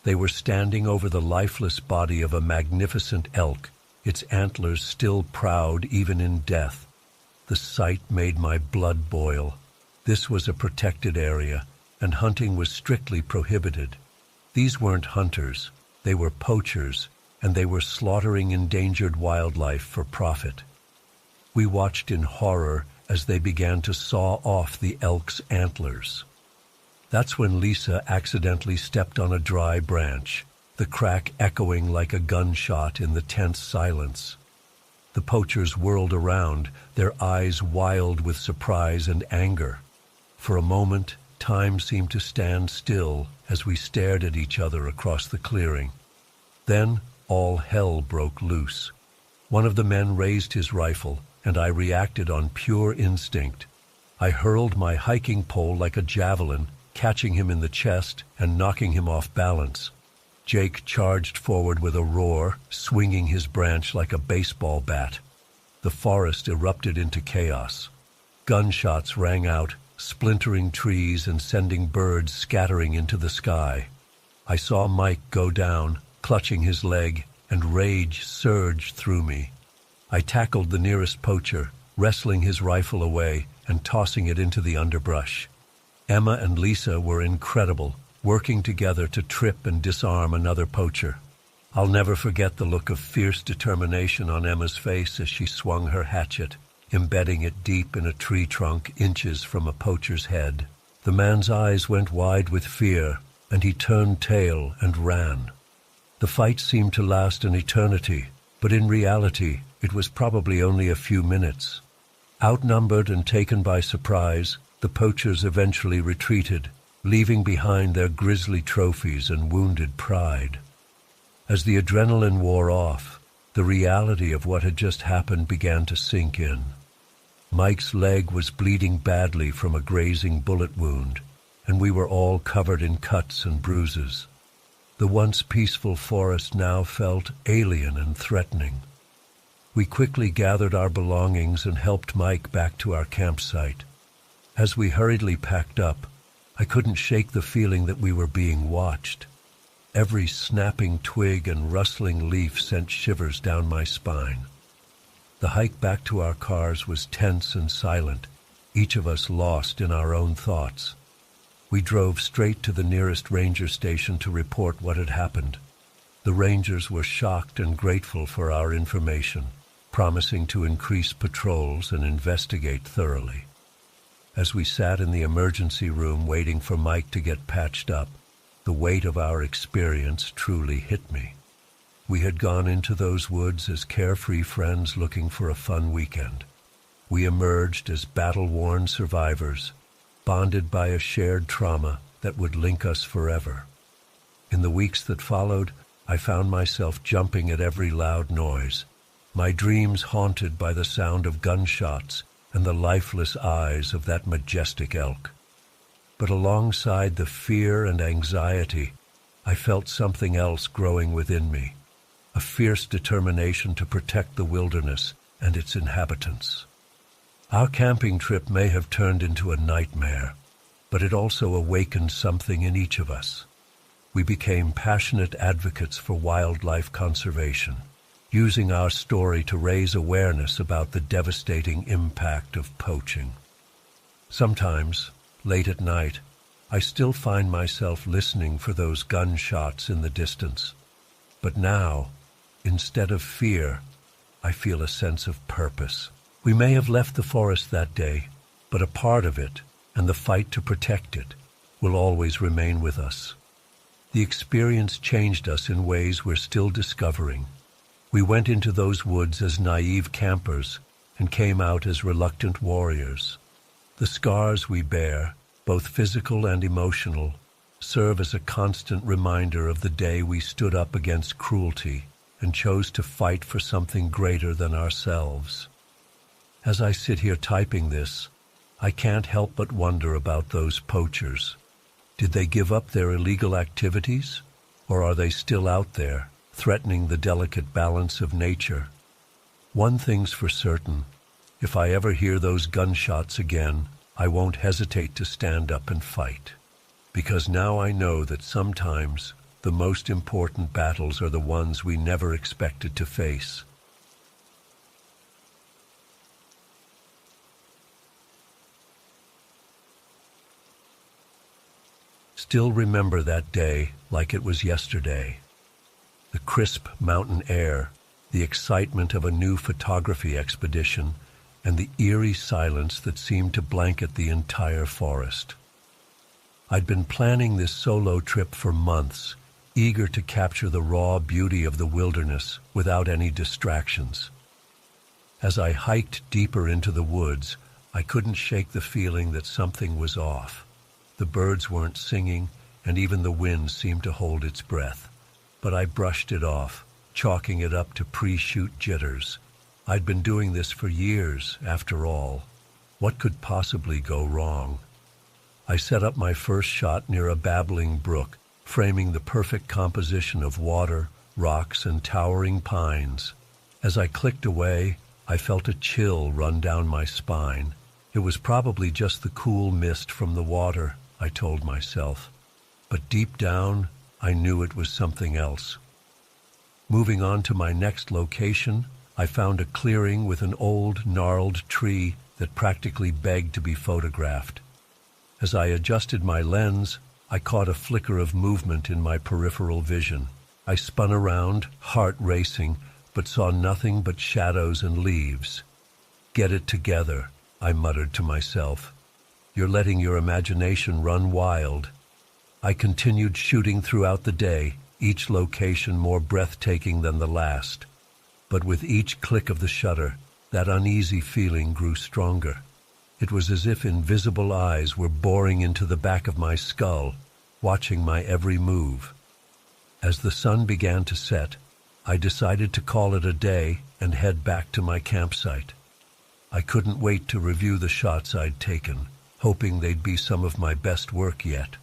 They were standing over the lifeless body of a magnificent elk, its antlers still proud even in death. The sight made my blood boil. This was a protected area, and hunting was strictly prohibited. These weren't hunters, they were poachers, and they were slaughtering endangered wildlife for profit. We watched in horror as they began to saw off the elk's antlers. That's when Lisa accidentally stepped on a dry branch, the crack echoing like a gunshot in the tense silence. The poachers whirled around, their eyes wild with surprise and anger. For a moment, time seemed to stand still as we stared at each other across the clearing. Then, all hell broke loose. One of the men raised his rifle, and I reacted on pure instinct. I hurled my hiking pole like a javelin, catching him in the chest and knocking him off balance. Jake charged forward with a roar, swinging his branch like a baseball bat. The forest erupted into chaos. Gunshots rang out, splintering trees and sending birds scattering into the sky. I saw Mike go down, clutching his leg, and rage surged through me. I tackled the nearest poacher, wrestling his rifle away and tossing it into the underbrush. Emma and Lisa were incredible, working together to trip and disarm another poacher. I'll never forget the look of fierce determination on Emma's face as she swung her hatchet, embedding it deep in a tree trunk inches from a poacher's head. The man's eyes went wide with fear, and he turned tail and ran. The fight seemed to last an eternity, but in reality, it was probably only a few minutes. Outnumbered and taken by surprise, the poachers eventually retreated, leaving behind their grisly trophies and wounded pride. As the adrenaline wore off, the reality of what had just happened began to sink in. Mike's leg was bleeding badly from a grazing bullet wound, and we were all covered in cuts and bruises. The once peaceful forest now felt alien and threatening. We quickly gathered our belongings and helped Mike back to our campsite. As we hurriedly packed up, I couldn't shake the feeling that we were being watched. Every snapping twig and rustling leaf sent shivers down my spine. The hike back to our cars was tense and silent, each of us lost in our own thoughts. We drove straight to the nearest ranger station to report what had happened. The rangers were shocked and grateful for our information, promising to increase patrols and investigate thoroughly. As we sat in the emergency room waiting for Mike to get patched up, the weight of our experience truly hit me. We had gone into those woods as carefree friends looking for a fun weekend. We emerged as battle-worn survivors, bonded by a shared trauma that would link us forever. In the weeks that followed, I found myself jumping at every loud noise, my dreams haunted by the sound of gunshots and the lifeless eyes of that majestic elk. But alongside the fear and anxiety, I felt something else growing within me, a fierce determination to protect the wilderness and its inhabitants. Our camping trip may have turned into a nightmare, but it also awakened something in each of us. We became passionate advocates for wildlife conservation, using our story to raise awareness about the devastating impact of poaching. Sometimes, late at night, I still find myself listening for those gunshots in the distance. But now, instead of fear, I feel a sense of purpose. We may have left the forest that day, but a part of it, and the fight to protect it, will always remain with us. The experience changed us in ways we're still discovering. We went into those woods as naive campers and came out as reluctant warriors. The scars we bear, both physical and emotional, serve as a constant reminder of the day we stood up against cruelty and chose to fight for something greater than ourselves. As I sit here typing this, I can't help but wonder about those poachers. Did they give up their illegal activities, or are they still out there, threatening the delicate balance of nature? One thing's for certain, if I ever hear those gunshots again, I won't hesitate to stand up and fight. Because now I know that sometimes the most important battles are the ones we never expected to face. Still remember that day like it was yesterday. The crisp mountain air, the excitement of a new photography expedition, and the eerie silence that seemed to blanket the entire forest. I'd been planning this solo trip for months, eager to capture the raw beauty of the wilderness without any distractions. As I hiked deeper into the woods, I couldn't shake the feeling that something was off. The birds weren't singing, and even the wind seemed to hold its breath. But I brushed it off, chalking it up to pre-shoot jitters. I'd been doing this for years, after all. What could possibly go wrong? I set up my first shot near a babbling brook, framing the perfect composition of water, rocks, and towering pines. As I clicked away, I felt a chill run down my spine. It was probably just the cool mist from the water, I told myself. But deep down, I knew it was something else. Moving on to my next location, I found a clearing with an old, gnarled tree that practically begged to be photographed. As I adjusted my lens, I caught a flicker of movement in my peripheral vision. I spun around, heart racing, but saw nothing but shadows and leaves. "Get it together," I muttered to myself. "You're letting your imagination run wild." I continued shooting throughout the day, each location more breathtaking than the last. But with each click of the shutter, that uneasy feeling grew stronger. It was as if invisible eyes were boring into the back of my skull, watching my every move. As the sun began to set, I decided to call it a day and head back to my campsite. I couldn't wait to review the shots I'd taken, hoping they'd be some of my best work yet.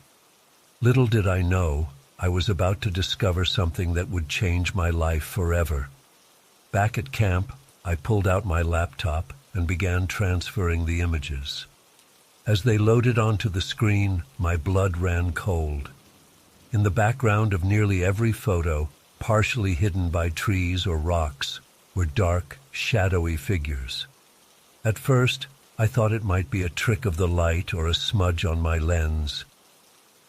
Little did I know, I was about to discover something that would change my life forever. Back at camp, I pulled out my laptop and began transferring the images. As they loaded onto the screen, my blood ran cold. In the background of nearly every photo, partially hidden by trees or rocks, were dark, shadowy figures. At first, I thought it might be a trick of the light or a smudge on my lens.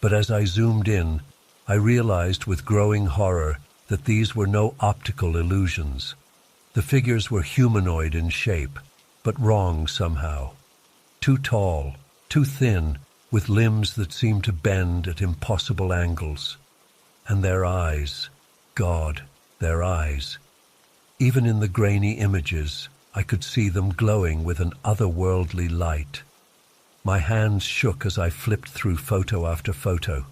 But as I zoomed in, I realized with growing horror that these were no optical illusions. The figures were humanoid in shape, but wrong somehow. Too tall, too thin, with limbs that seemed to bend at impossible angles. And their eyes, God, their eyes. Even in the grainy images, I could see them glowing with an otherworldly light. My hands shook as I flipped through photo after photo.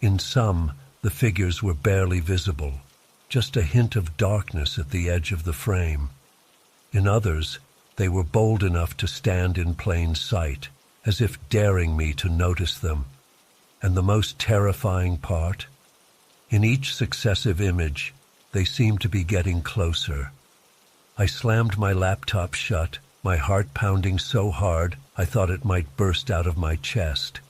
In some, the figures were barely visible, just a hint of darkness at the edge of the frame. In others, they were bold enough to stand in plain sight, as if daring me to notice them. And the most terrifying part? In each successive image, they seemed to be getting closer. I slammed my laptop shut, my heart pounding so hard I thought it might burst out of my chest.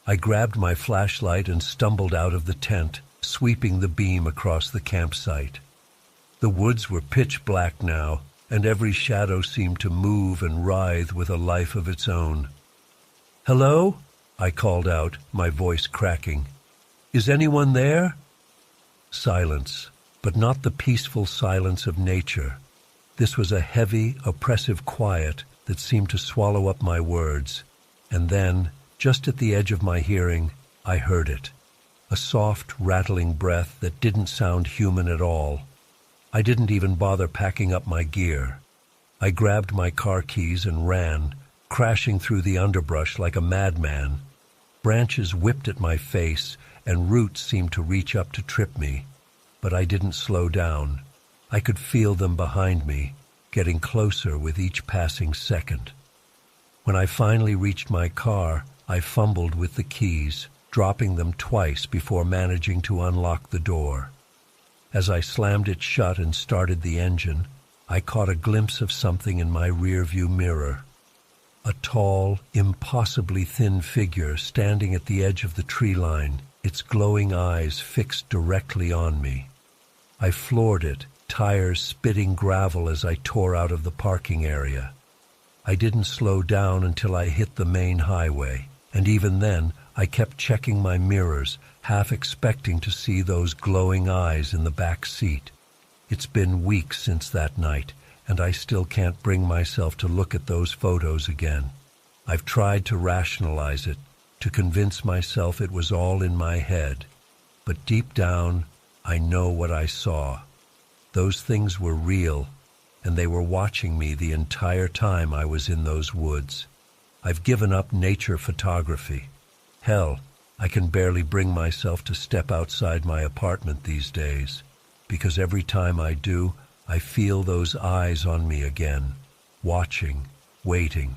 I grabbed my flashlight and stumbled out of the tent, sweeping the beam across the campsite. The woods were pitch black now, and every shadow seemed to move and writhe with a life of its own. "Hello?" I called out, my voice cracking. "Is anyone there?" Silence, but not the peaceful silence of nature. This was a heavy, oppressive quiet that seemed to swallow up my words. And then, just at the edge of my hearing, I heard it. A soft, rattling breath that didn't sound human at all. I didn't even bother packing up my gear. I grabbed my car keys and ran, crashing through the underbrush like a madman. Branches whipped at my face, and roots seemed to reach up to trip me. But I didn't slow down. I could feel them behind me, getting closer with each passing second. When I finally reached my car, I fumbled with the keys, dropping them twice before managing to unlock the door. As I slammed it shut and started the engine, I caught a glimpse of something in my rearview mirror. A tall, impossibly thin figure standing at the edge of the tree line, its glowing eyes fixed directly on me. I floored it, tires spitting gravel as I tore out of the parking area. I didn't slow down until I hit the main highway, and even then I kept checking my mirrors, half expecting to see those glowing eyes in the back seat. It's been weeks since that night, and I still can't bring myself to look at those photos again. I've tried to rationalize it, to convince myself it was all in my head, but deep down, I know what I saw. Those things were real, and they were watching me the entire time I was in those woods. I've given up nature photography. Hell, I can barely bring myself to step outside my apartment these days, because every time I do, I feel those eyes on me again, watching, waiting,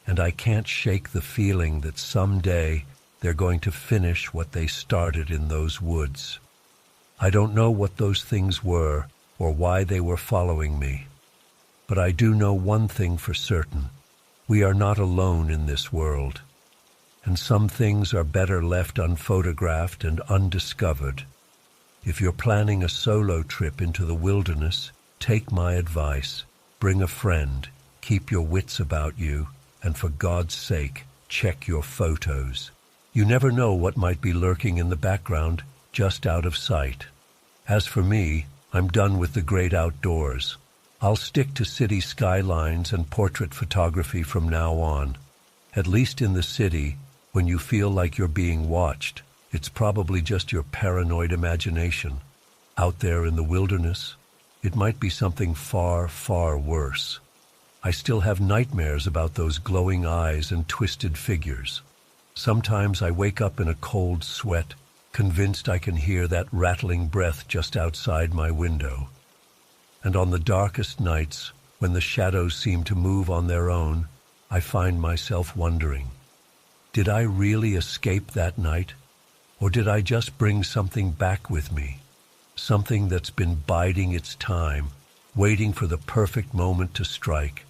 and I can't shake the feeling that someday they're going to finish what they started in those woods. I don't know what those things were or why they were following me, but I do know one thing for certain. We are not alone in this world, and some things are better left unphotographed and undiscovered. If you're planning a solo trip into the wilderness, take my advice. Bring a friend, keep your wits about you, and for God's sake, check your photos. You never know what might be lurking in the background, just out of sight. As for me, I'm done with the great outdoors. I'll stick to city skylines and portrait photography from now on. At least in the city, when you feel like you're being watched, it's probably just your paranoid imagination. Out there in the wilderness, it might be something far, far worse. I still have nightmares about those glowing eyes and twisted figures. Sometimes I wake up in a cold sweat, convinced I can hear that rattling breath just outside my window. And on the darkest nights, when the shadows seem to move on their own, I find myself wondering, did I really escape that night? Or did I just bring something back with me? Something that's been biding its time, waiting for the perfect moment to strike.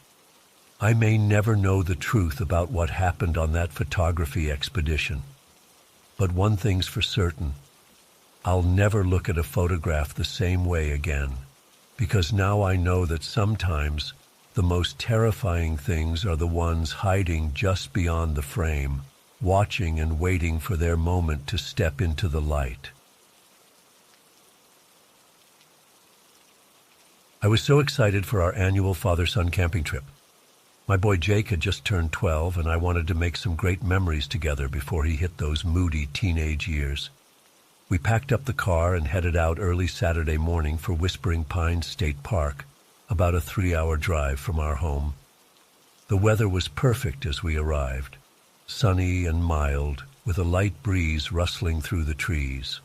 I may never know the truth about what happened on that photography expedition. But one thing's for certain, I'll never look at a photograph the same way again, because now I know that sometimes the most terrifying things are the ones hiding just beyond the frame, watching and waiting for their moment to step into the light. I was so excited for our annual father-son camping trip. My boy Jake had just turned 12, and I wanted to make some great memories together before he hit those moody teenage years. We packed up the car and headed out early Saturday morning for Whispering Pines State Park, about a 3-hour drive from our home. The weather was perfect as we arrived, sunny and mild, with a light breeze rustling through the trees.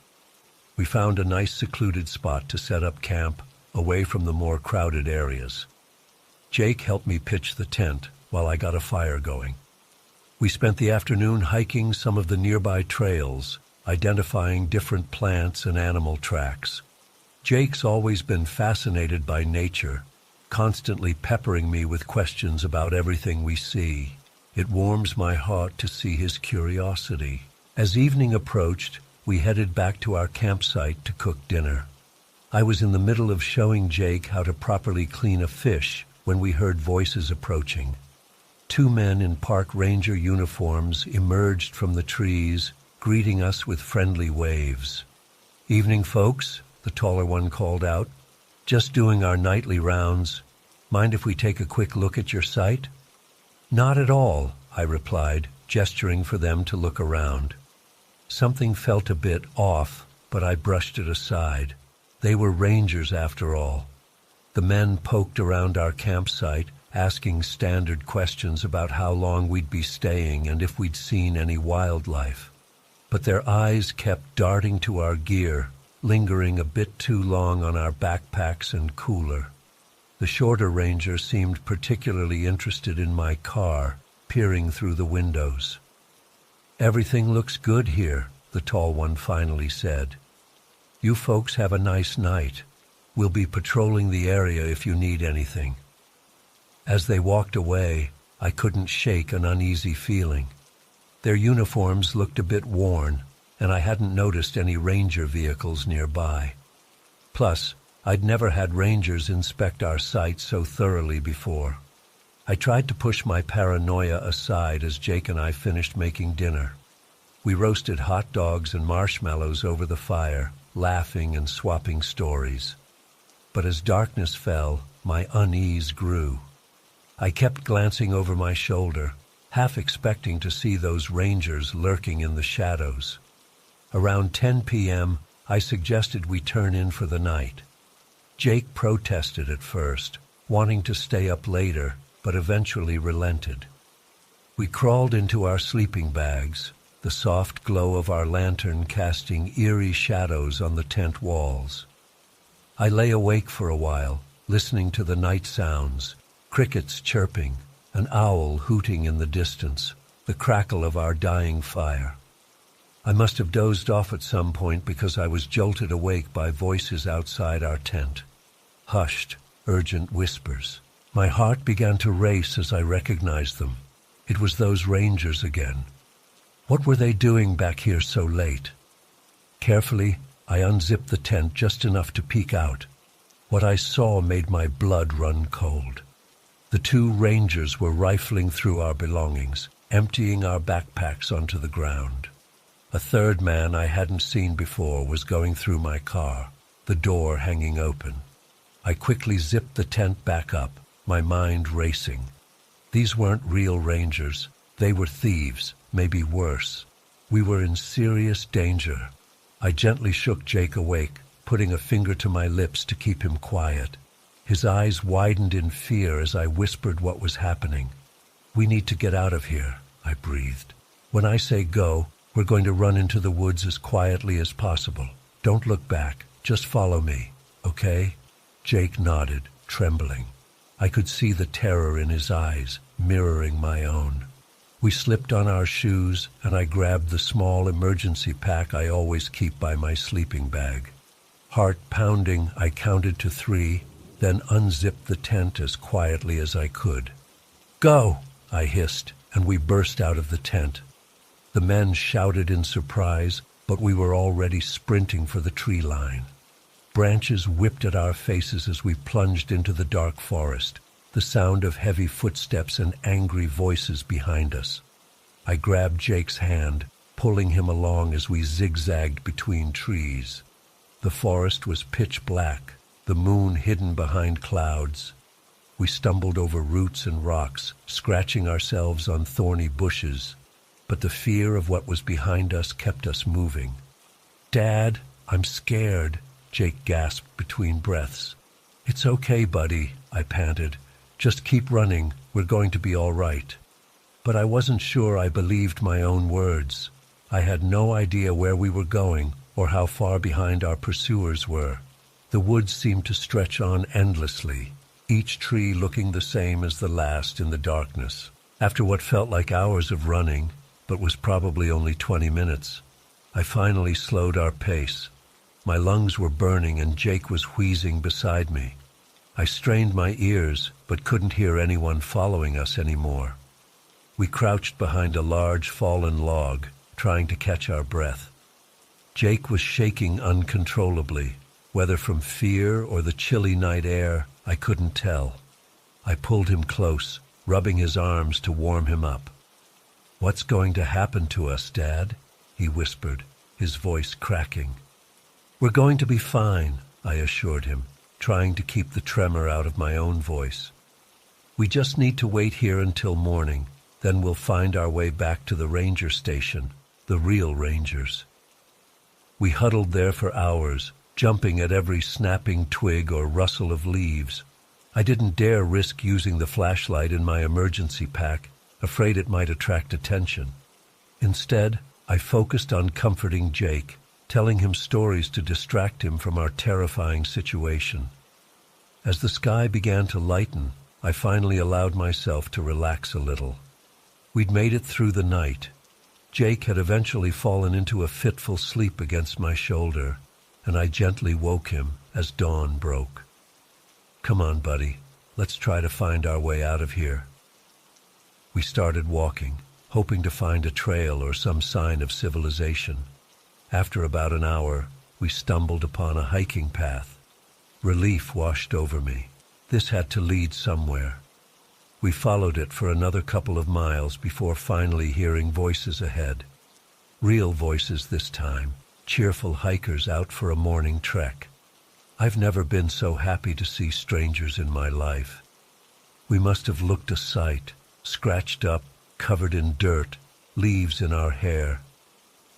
We found a nice secluded spot to set up camp, away from the more crowded areas. Jake helped me pitch the tent while I got a fire going. We spent the afternoon hiking some of the nearby trails, identifying different plants and animal tracks. Jake's always been fascinated by nature, constantly peppering me with questions about everything we see. It warms my heart to see his curiosity. As evening approached, we headed back to our campsite to cook dinner. I was in the middle of showing Jake how to properly clean a fish when we heard voices approaching. 2 men in park ranger uniforms emerged from the trees, greeting us with friendly waves. "Evening, folks," the taller one called out. "Just doing our nightly rounds. Mind if we take a quick look at your site?" "Not at all," I replied, gesturing for them to look around. Something felt a bit off, but I brushed it aside. They were rangers after all. The men poked around our campsite, asking standard questions about how long we'd be staying and if we'd seen any wildlife. But their eyes kept darting to our gear, lingering a bit too long on our backpacks and cooler. The shorter ranger seemed particularly interested in my car, peering through the windows. "Everything looks good here," the tall one finally said. "You folks have a nice night. We'll be patrolling the area if you need anything." As they walked away, I couldn't shake an uneasy feeling. Their uniforms looked a bit worn, and I hadn't noticed any ranger vehicles nearby. Plus, I'd never had rangers inspect our site so thoroughly before. I tried to push my paranoia aside as Jake and I finished making dinner. We roasted hot dogs and marshmallows over the fire, laughing and swapping stories. But as darkness fell, my unease grew. I kept glancing over my shoulder, half expecting to see those rangers lurking in the shadows. Around 10 p.m., I suggested we turn in for the night. Jake protested at first, wanting to stay up later, but eventually relented. We crawled into our sleeping bags, the soft glow of our lantern casting eerie shadows on the tent walls. I lay awake for a while, listening to the night sounds, crickets chirping, an owl hooting in the distance, the crackle of our dying fire. I must have dozed off at some point because I was jolted awake by voices outside our tent. Hushed, urgent whispers. My heart began to race as I recognized them. It was those rangers again. What were they doing back here so late? Carefully, I unzipped the tent just enough to peek out. What I saw made my blood run cold. The two rangers were rifling through our belongings, emptying our backpacks onto the ground. A third man I hadn't seen before was going through my car, the door hanging open. I quickly zipped the tent back up, my mind racing. These weren't real rangers. They were thieves, maybe worse. We were in serious danger. I gently shook Jake awake, putting a finger to my lips to keep him quiet. His eyes widened in fear as I whispered what was happening. "We need to get out of here," I breathed. "When I say go, we're going to run into the woods as quietly as possible. Don't look back. Just follow me, okay?" Jake nodded, trembling. I could see the terror in his eyes, mirroring my own. We slipped on our shoes, and I grabbed the small emergency pack I always keep by my sleeping bag. Heart pounding, I counted to 3, then unzipped the tent as quietly as I could. "Go!" I hissed, and we burst out of the tent. The men shouted in surprise, but we were already sprinting for the tree line. Branches whipped at our faces as we plunged into the dark forest, the sound of heavy footsteps and angry voices behind us. I grabbed Jake's hand, pulling him along as we zigzagged between trees. The forest was pitch black, the moon hidden behind clouds. We stumbled over roots and rocks, scratching ourselves on thorny bushes, but the fear of what was behind us kept us moving. "Dad, I'm scared," Jake gasped between breaths. "It's okay, buddy," I panted. "Just keep running. We're going to be all right." But I wasn't sure I believed my own words. I had no idea where we were going or how far behind our pursuers were. The woods seemed to stretch on endlessly, each tree looking the same as the last in the darkness. After what felt like hours of running, but was probably only 20 minutes, I finally slowed our pace. My lungs were burning and Jake was wheezing beside me. I strained my ears, but couldn't hear anyone following us anymore. We crouched behind a large fallen log, trying to catch our breath. Jake was shaking uncontrollably. Whether from fear or the chilly night air, I couldn't tell. I pulled him close, rubbing his arms to warm him up. "What's going to happen to us, Dad?" he whispered, his voice cracking. "We're going to be fine," I assured him, trying to keep the tremor out of my own voice. "We just need to wait here until morning, then we'll find our way back to the ranger station, the real rangers." We huddled there for hours, jumping at every snapping twig or rustle of leaves. I didn't dare risk using the flashlight in my emergency pack, afraid it might attract attention. Instead, I focused on comforting Jake, telling him stories to distract him from our terrifying situation. As the sky began to lighten, I finally allowed myself to relax a little. We'd made it through the night. Jake had eventually fallen into a fitful sleep against my shoulder, and I gently woke him as dawn broke. "Come on, buddy. Let's try to find our way out of here." We started walking, hoping to find a trail or some sign of civilization. After about an hour, we stumbled upon a hiking path. Relief washed over me. This had to lead somewhere. We followed it for another couple of miles before finally hearing voices ahead. Real voices this time, cheerful hikers out for a morning trek. I've never been so happy to see strangers in my life. We must have looked a sight, scratched up, covered in dirt, leaves in our hair.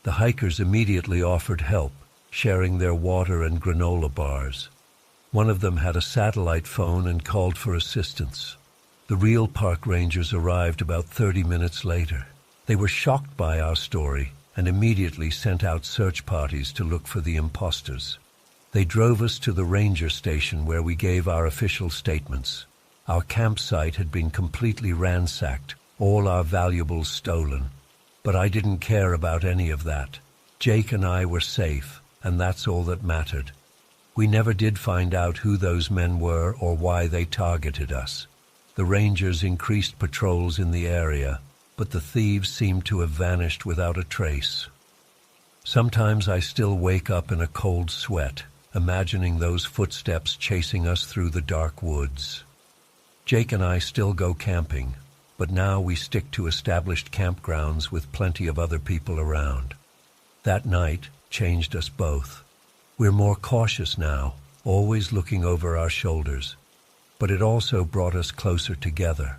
The hikers immediately offered help, sharing their water and granola bars. One of them had a satellite phone and called for assistance. The real park rangers arrived about 30 minutes later. They were shocked by our story and immediately sent out search parties to look for the imposters. They drove us to the ranger station where we gave our official statements. Our campsite had been completely ransacked, all our valuables stolen. But I didn't care about any of that. Jake and I were safe, and that's all that mattered. We never did find out who those men were or why they targeted us. The rangers increased patrols in the area, but the thieves seemed to have vanished without a trace. Sometimes I still wake up in a cold sweat, imagining those footsteps chasing us through the dark woods. Jake and I still go camping, but now we stick to established campgrounds with plenty of other people around. That night changed us both. We're more cautious now, always looking over our shoulders, but it also brought us closer together.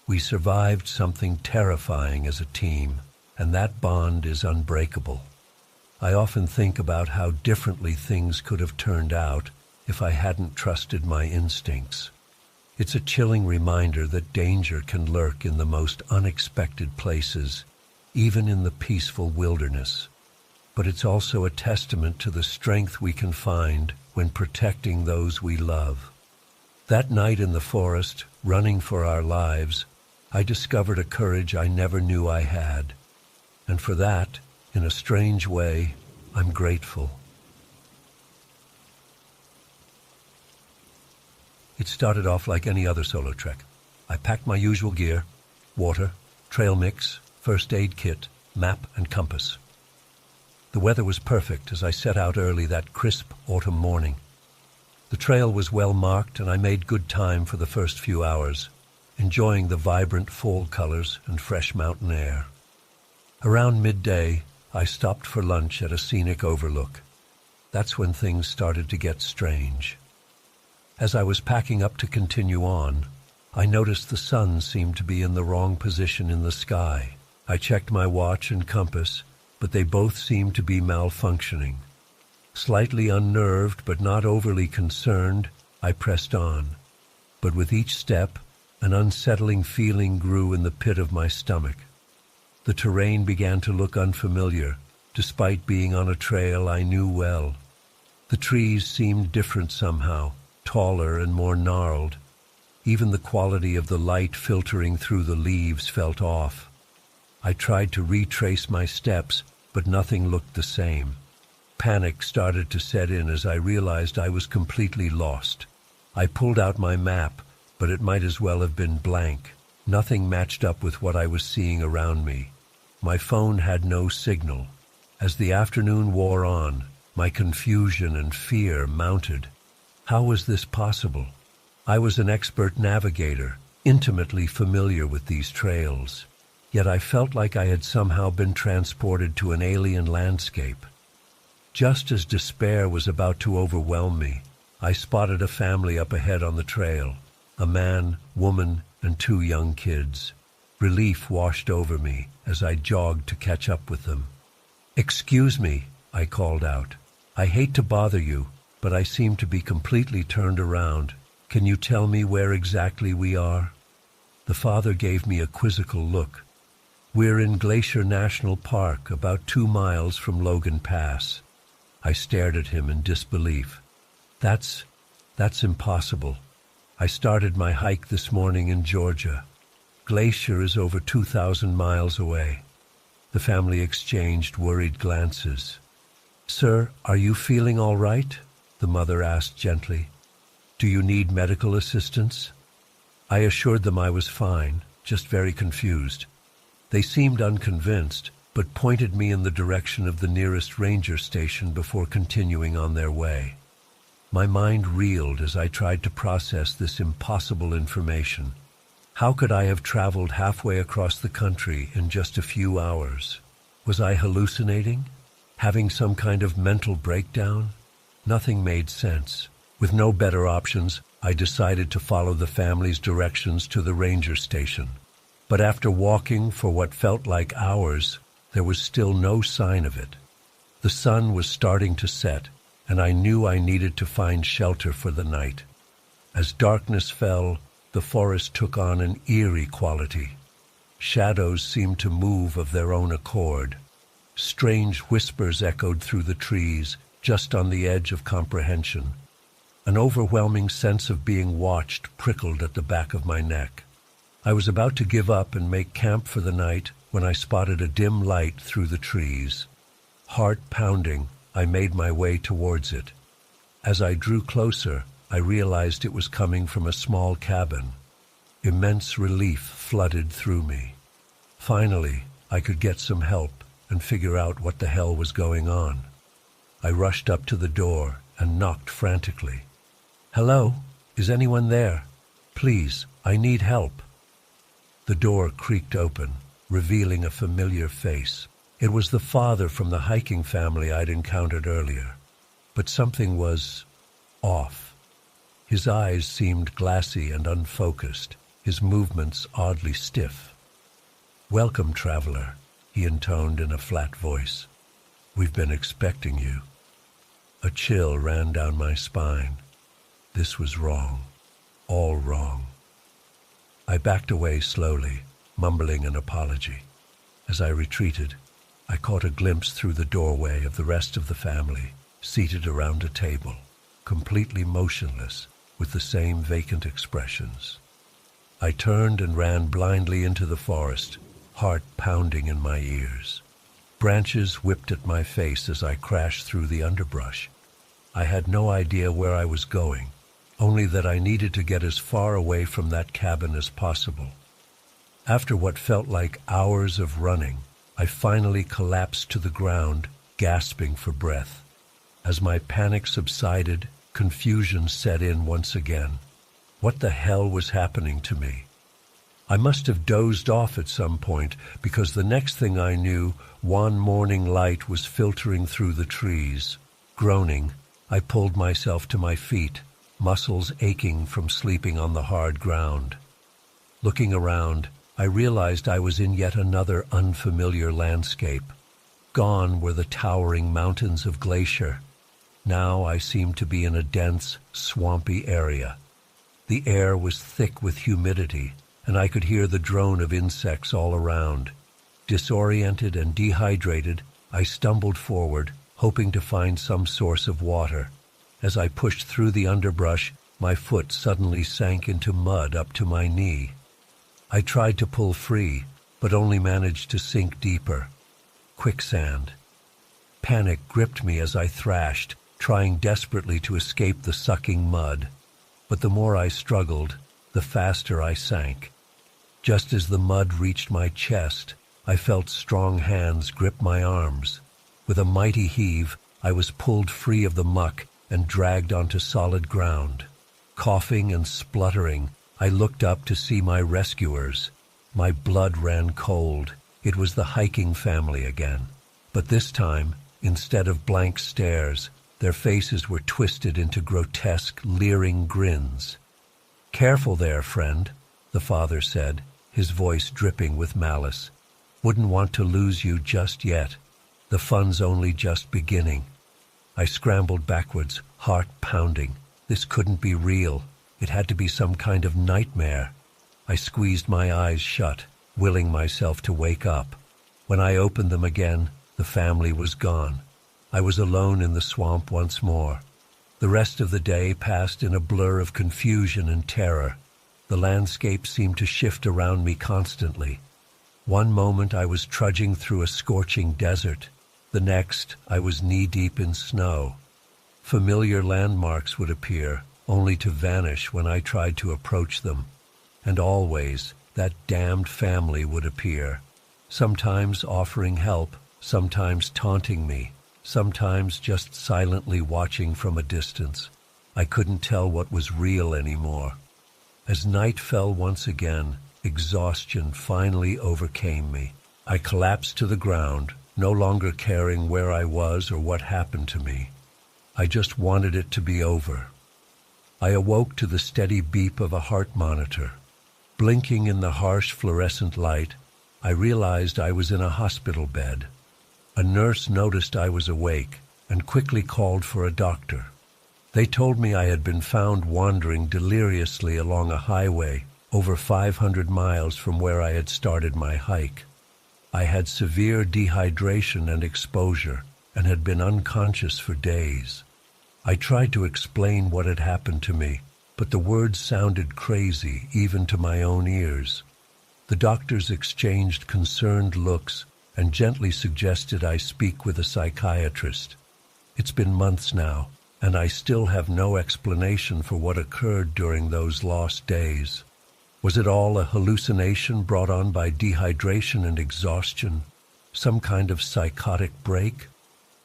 We survived something terrifying as a team, and that bond is unbreakable. I often think about how differently things could have turned out if I hadn't trusted my instincts. It's a chilling reminder that danger can lurk in the most unexpected places, even in the peaceful wilderness. But it's also a testament to the strength we can find when protecting those we love. That night in the forest, running for our lives, I discovered a courage I never knew I had. And for that, in a strange way, I'm grateful. It started off like any other solo trek. I packed my usual gear: water, trail mix, first aid kit, map and compass. The weather was perfect as I set out early that crisp autumn morning. The trail was well marked and I made good time for the first few hours, enjoying the vibrant fall colors and fresh mountain air. Around midday, I stopped for lunch at a scenic overlook. That's when things started to get strange. As I was packing up to continue on, I noticed the sun seemed to be in the wrong position in the sky. I checked my watch and compass, but they both seemed to be malfunctioning. Slightly unnerved but not overly concerned, I pressed on. But with each step, an unsettling feeling grew in the pit of my stomach. The terrain began to look unfamiliar, despite being on a trail I knew well. The trees seemed different somehow, taller and more gnarled. Even the quality of the light filtering through the leaves felt off. I tried to retrace my steps, but nothing looked the same. Panic started to set in as I realized I was completely lost. I pulled out my map, but it might as well have been blank. Nothing matched up with what I was seeing around me. My phone had no signal. As the afternoon wore on, my confusion and fear mounted. How was this possible? I was an expert navigator, intimately familiar with these trails. Yet I felt like I had somehow been transported to an alien landscape. Just as despair was about to overwhelm me, I spotted a family up ahead on the trail. A man, woman, and 2 young kids. Relief washed over me as I jogged to catch up with them. "Excuse me," I called out. "I hate to bother you, but I seem to be completely turned around. Can you tell me where exactly we are?" The father gave me a quizzical look. "We're in Glacier National Park, about 2 miles from Logan Pass." I stared at him in disbelief. That's impossible. I started my hike this morning in Georgia. Glacier is over 2,000 miles away." The family exchanged worried glances. "Sir, are you feeling all right?" the mother asked gently. "Do you need medical assistance?" I assured them I was fine, just very confused. They seemed unconvinced, but pointed me in the direction of the nearest ranger station before continuing on their way. My mind reeled as I tried to process this impossible information. How could I have traveled halfway across the country in just a few hours? Was I hallucinating? Having some kind of mental breakdown? Nothing made sense. With no better options, I decided to follow the family's directions to the ranger station. But after walking for what felt like hours, there was still no sign of it. The sun was starting to set, and I knew I needed to find shelter for the night. As darkness fell, the forest took on an eerie quality. Shadows seemed to move of their own accord. Strange whispers echoed through the trees, just on the edge of comprehension. An overwhelming sense of being watched prickled at the back of my neck. I was about to give up and make camp for the night when I spotted a dim light through the trees. Heart pounding, I made my way towards it. As I drew closer, I realized it was coming from a small cabin. Immense relief flooded through me. Finally, I could get some help and figure out what the hell was going on. I rushed up to the door and knocked frantically. "Hello? Is anyone there? Please, I need help." The door creaked open, revealing a familiar face. It was the father from the hiking family I'd encountered earlier. But something was off. His eyes seemed glassy and unfocused, his movements oddly stiff. "Welcome, traveler," he intoned in a flat voice. "We've been expecting you." A chill ran down my spine. This was wrong. All wrong. I backed away slowly, mumbling an apology. As I retreated, I caught a glimpse through the doorway of the rest of the family, seated around a table, completely motionless, with the same vacant expressions. I turned and ran blindly into the forest, heart pounding in my ears. Branches whipped at my face as I crashed through the underbrush. I had no idea where I was going, only that I needed to get as far away from that cabin as possible. After what felt like hours of running, I finally collapsed to the ground, gasping for breath. As my panic subsided, confusion set in once again. What the hell was happening to me? I must have dozed off at some point, because the next thing I knew, wan morning light was filtering through the trees. Groaning, I pulled myself to my feet, muscles aching from sleeping on the hard ground. Looking around, I realized I was in yet another unfamiliar landscape. Gone were the towering mountains of glacier. Now I seemed to be in a dense, swampy area. The air was thick with humidity, and I could hear the drone of insects all around. Disoriented and dehydrated, I stumbled forward, hoping to find some source of water. As I pushed through the underbrush, my foot suddenly sank into mud up to my knee. I tried to pull free, but only managed to sink deeper. Quicksand. Panic gripped me as I thrashed, trying desperately to escape the sucking mud. But the more I struggled, the faster I sank. Just as the mud reached my chest, I felt strong hands grip my arms. With a mighty heave, I was pulled free of the muck and dragged onto solid ground. Coughing and spluttering, I looked up to see my rescuers. My blood ran cold. It was the hiking family again. But this time, instead of blank stares, their faces were twisted into grotesque, leering grins. "Careful there, friend," the father said, his voice dripping with malice. "Wouldn't want to lose you just yet. The fun's only just beginning." I scrambled backwards, heart pounding. This couldn't be real. It had to be some kind of nightmare. I squeezed my eyes shut, willing myself to wake up. When I opened them again, the family was gone. I was alone in the swamp once more. The rest of the day passed in a blur of confusion and terror. The landscape seemed to shift around me constantly. One moment I was trudging through a scorching desert. The next, I was knee-deep in snow. Familiar landmarks would appear, only to vanish when I tried to approach them. And always, that damned family would appear, sometimes offering help, sometimes taunting me, sometimes just silently watching from a distance. I couldn't tell what was real anymore. As night fell once again, exhaustion finally overcame me. I collapsed to the ground, no longer caring where I was or what happened to me. I just wanted it to be over. I awoke to the steady beep of a heart monitor. Blinking in the harsh fluorescent light, I realized I was in a hospital bed. A nurse noticed I was awake, and quickly called for a doctor. They told me I had been found wandering deliriously along a highway over 500 miles from where I had started my hike. I had severe dehydration and exposure and had been unconscious for days. I tried to explain what had happened to me, but the words sounded crazy even to my own ears. The doctors exchanged concerned looks and gently suggested I speak with a psychiatrist. It's been months now, and I still have no explanation for what occurred during those lost days. Was it all a hallucination brought on by dehydration and exhaustion, some kind of psychotic break?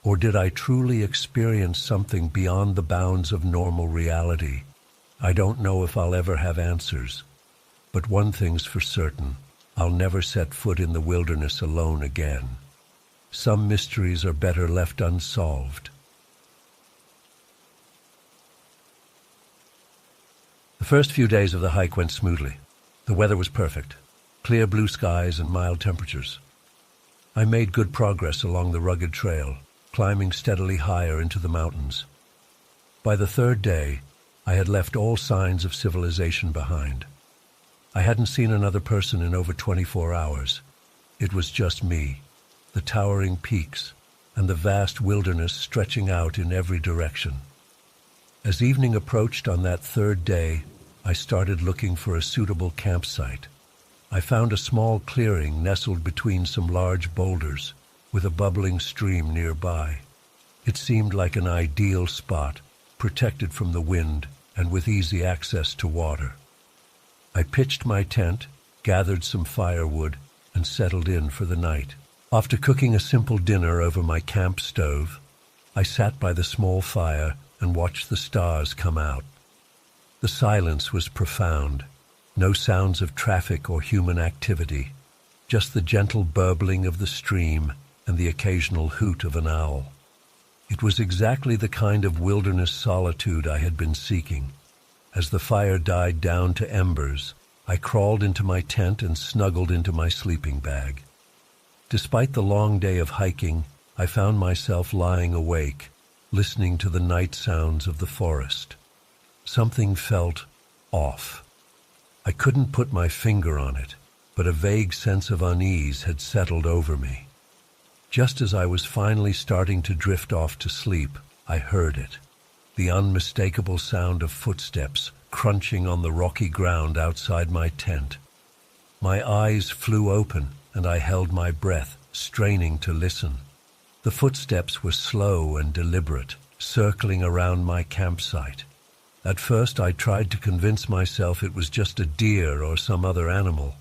Or did I truly experience something beyond the bounds of normal reality? I don't know if I'll ever have answers. But one thing's for certain, I'll never set foot in the wilderness alone again. Some mysteries are better left unsolved. The first few days of the hike went smoothly. The weather was perfect, clear blue skies and mild temperatures. I made good progress along the rugged trail, climbing steadily higher into the mountains. By the third day, I had left all signs of civilization behind. I hadn't seen another person in over 24 hours. It was just me, the towering peaks, and the vast wilderness stretching out in every direction. As evening approached on that third day, I started looking for a suitable campsite. I found a small clearing nestled between some large boulders, with a bubbling stream nearby. It seemed like an ideal spot, protected from the wind and with easy access to water. I pitched my tent, gathered some firewood, and settled in for the night. After cooking a simple dinner over my camp stove, I sat by the small fire and watched the stars come out. The silence was profound. No sounds of traffic or human activity, just the gentle burbling of the stream and the occasional hoot of an owl. It was exactly the kind of wilderness solitude I had been seeking. As the fire died down to embers, I crawled into my tent and snuggled into my sleeping bag. Despite the long day of hiking, I found myself lying awake, listening to the night sounds of the forest. Something felt off. I couldn't put my finger on it, but a vague sense of unease had settled over me. Just as I was finally starting to drift off to sleep, I heard it. The unmistakable sound of footsteps crunching on the rocky ground outside my tent. My eyes flew open, and I held my breath, straining to listen. The footsteps were slow and deliberate, circling around my campsite. At first I tried to convince myself it was just a deer or some other animal,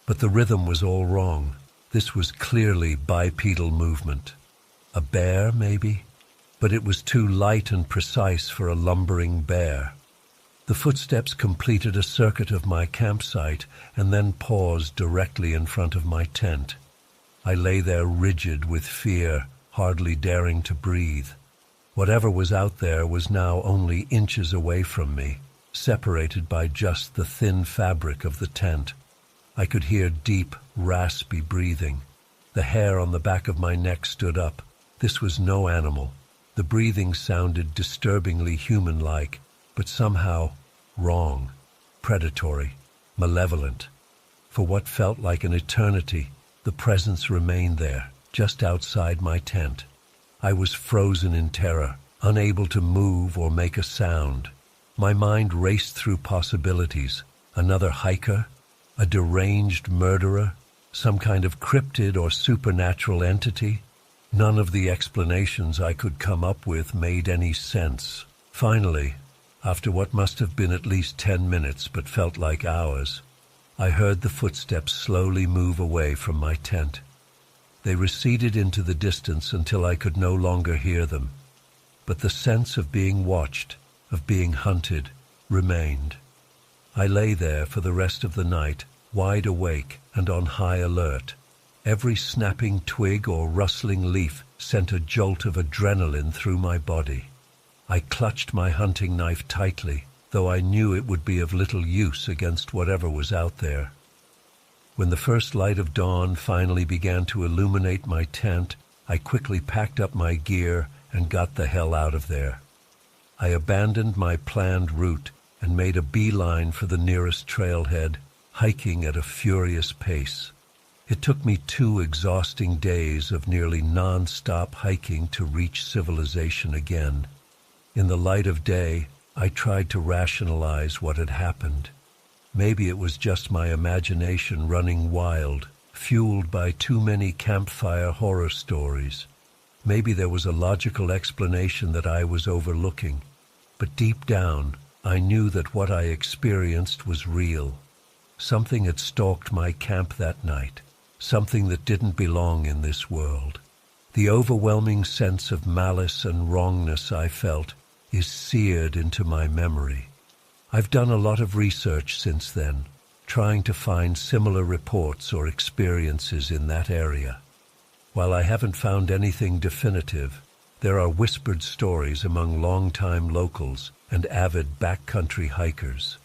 but the rhythm was all wrong. This was clearly bipedal movement. A bear, maybe? But it was too light and precise for a lumbering bear. The footsteps completed a circuit of my campsite and then paused directly in front of my tent. I lay there rigid with fear, hardly daring to breathe. Whatever was out there was now only inches away from me, separated by just the thin fabric of the tent. I could hear deep, raspy breathing. The hair on the back of my neck stood up. This was no animal. The breathing sounded disturbingly human-like, but somehow wrong, predatory, malevolent. For what felt like an eternity, the presence remained there, just outside my tent. I was frozen in terror, unable to move or make a sound. My mind raced through possibilities. Another hiker? A deranged murderer? Some kind of cryptid or supernatural entity? None of the explanations I could come up with made any sense. Finally, after what must have been at least 10 minutes but felt like hours, I heard the footsteps slowly move away from my tent. They receded into the distance until I could no longer hear them. But the sense of being watched, of being hunted, remained. I lay there for the rest of the night, wide awake and on high alert. Every snapping twig or rustling leaf sent a jolt of adrenaline through my body. I clutched my hunting knife tightly, though I knew it would be of little use against whatever was out there. When the first light of dawn finally began to illuminate my tent, I quickly packed up my gear, and got the hell out of there. I abandoned my planned route and made a beeline for the nearest trailhead, hiking at a furious pace. It took me 2 exhausting days of nearly non-stop hiking to reach civilization again. In the light of day, I tried to rationalize what had happened. Maybe it was just my imagination running wild, fueled by too many campfire horror stories. Maybe there was a logical explanation that I was overlooking. But deep down, I knew that what I experienced was real. Something had stalked my camp that night, something that didn't belong in this world. The overwhelming sense of malice and wrongness I felt is seared into my memory. I've done a lot of research since then, trying to find similar reports or experiences in that area. While I haven't found anything definitive, there are whispered stories among longtime locals and avid backcountry hikers.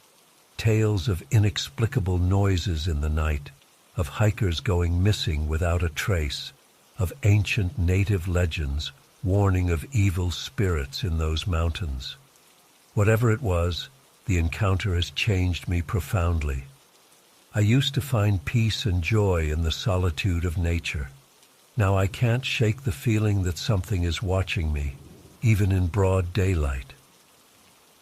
Tales of inexplicable noises in the night, of hikers going missing without a trace, of ancient native legends warning of evil spirits in those mountains. Whatever it was, the encounter has changed me profoundly. I used to find peace and joy in the solitude of nature. Now I can't shake the feeling that something is watching me, even in broad daylight.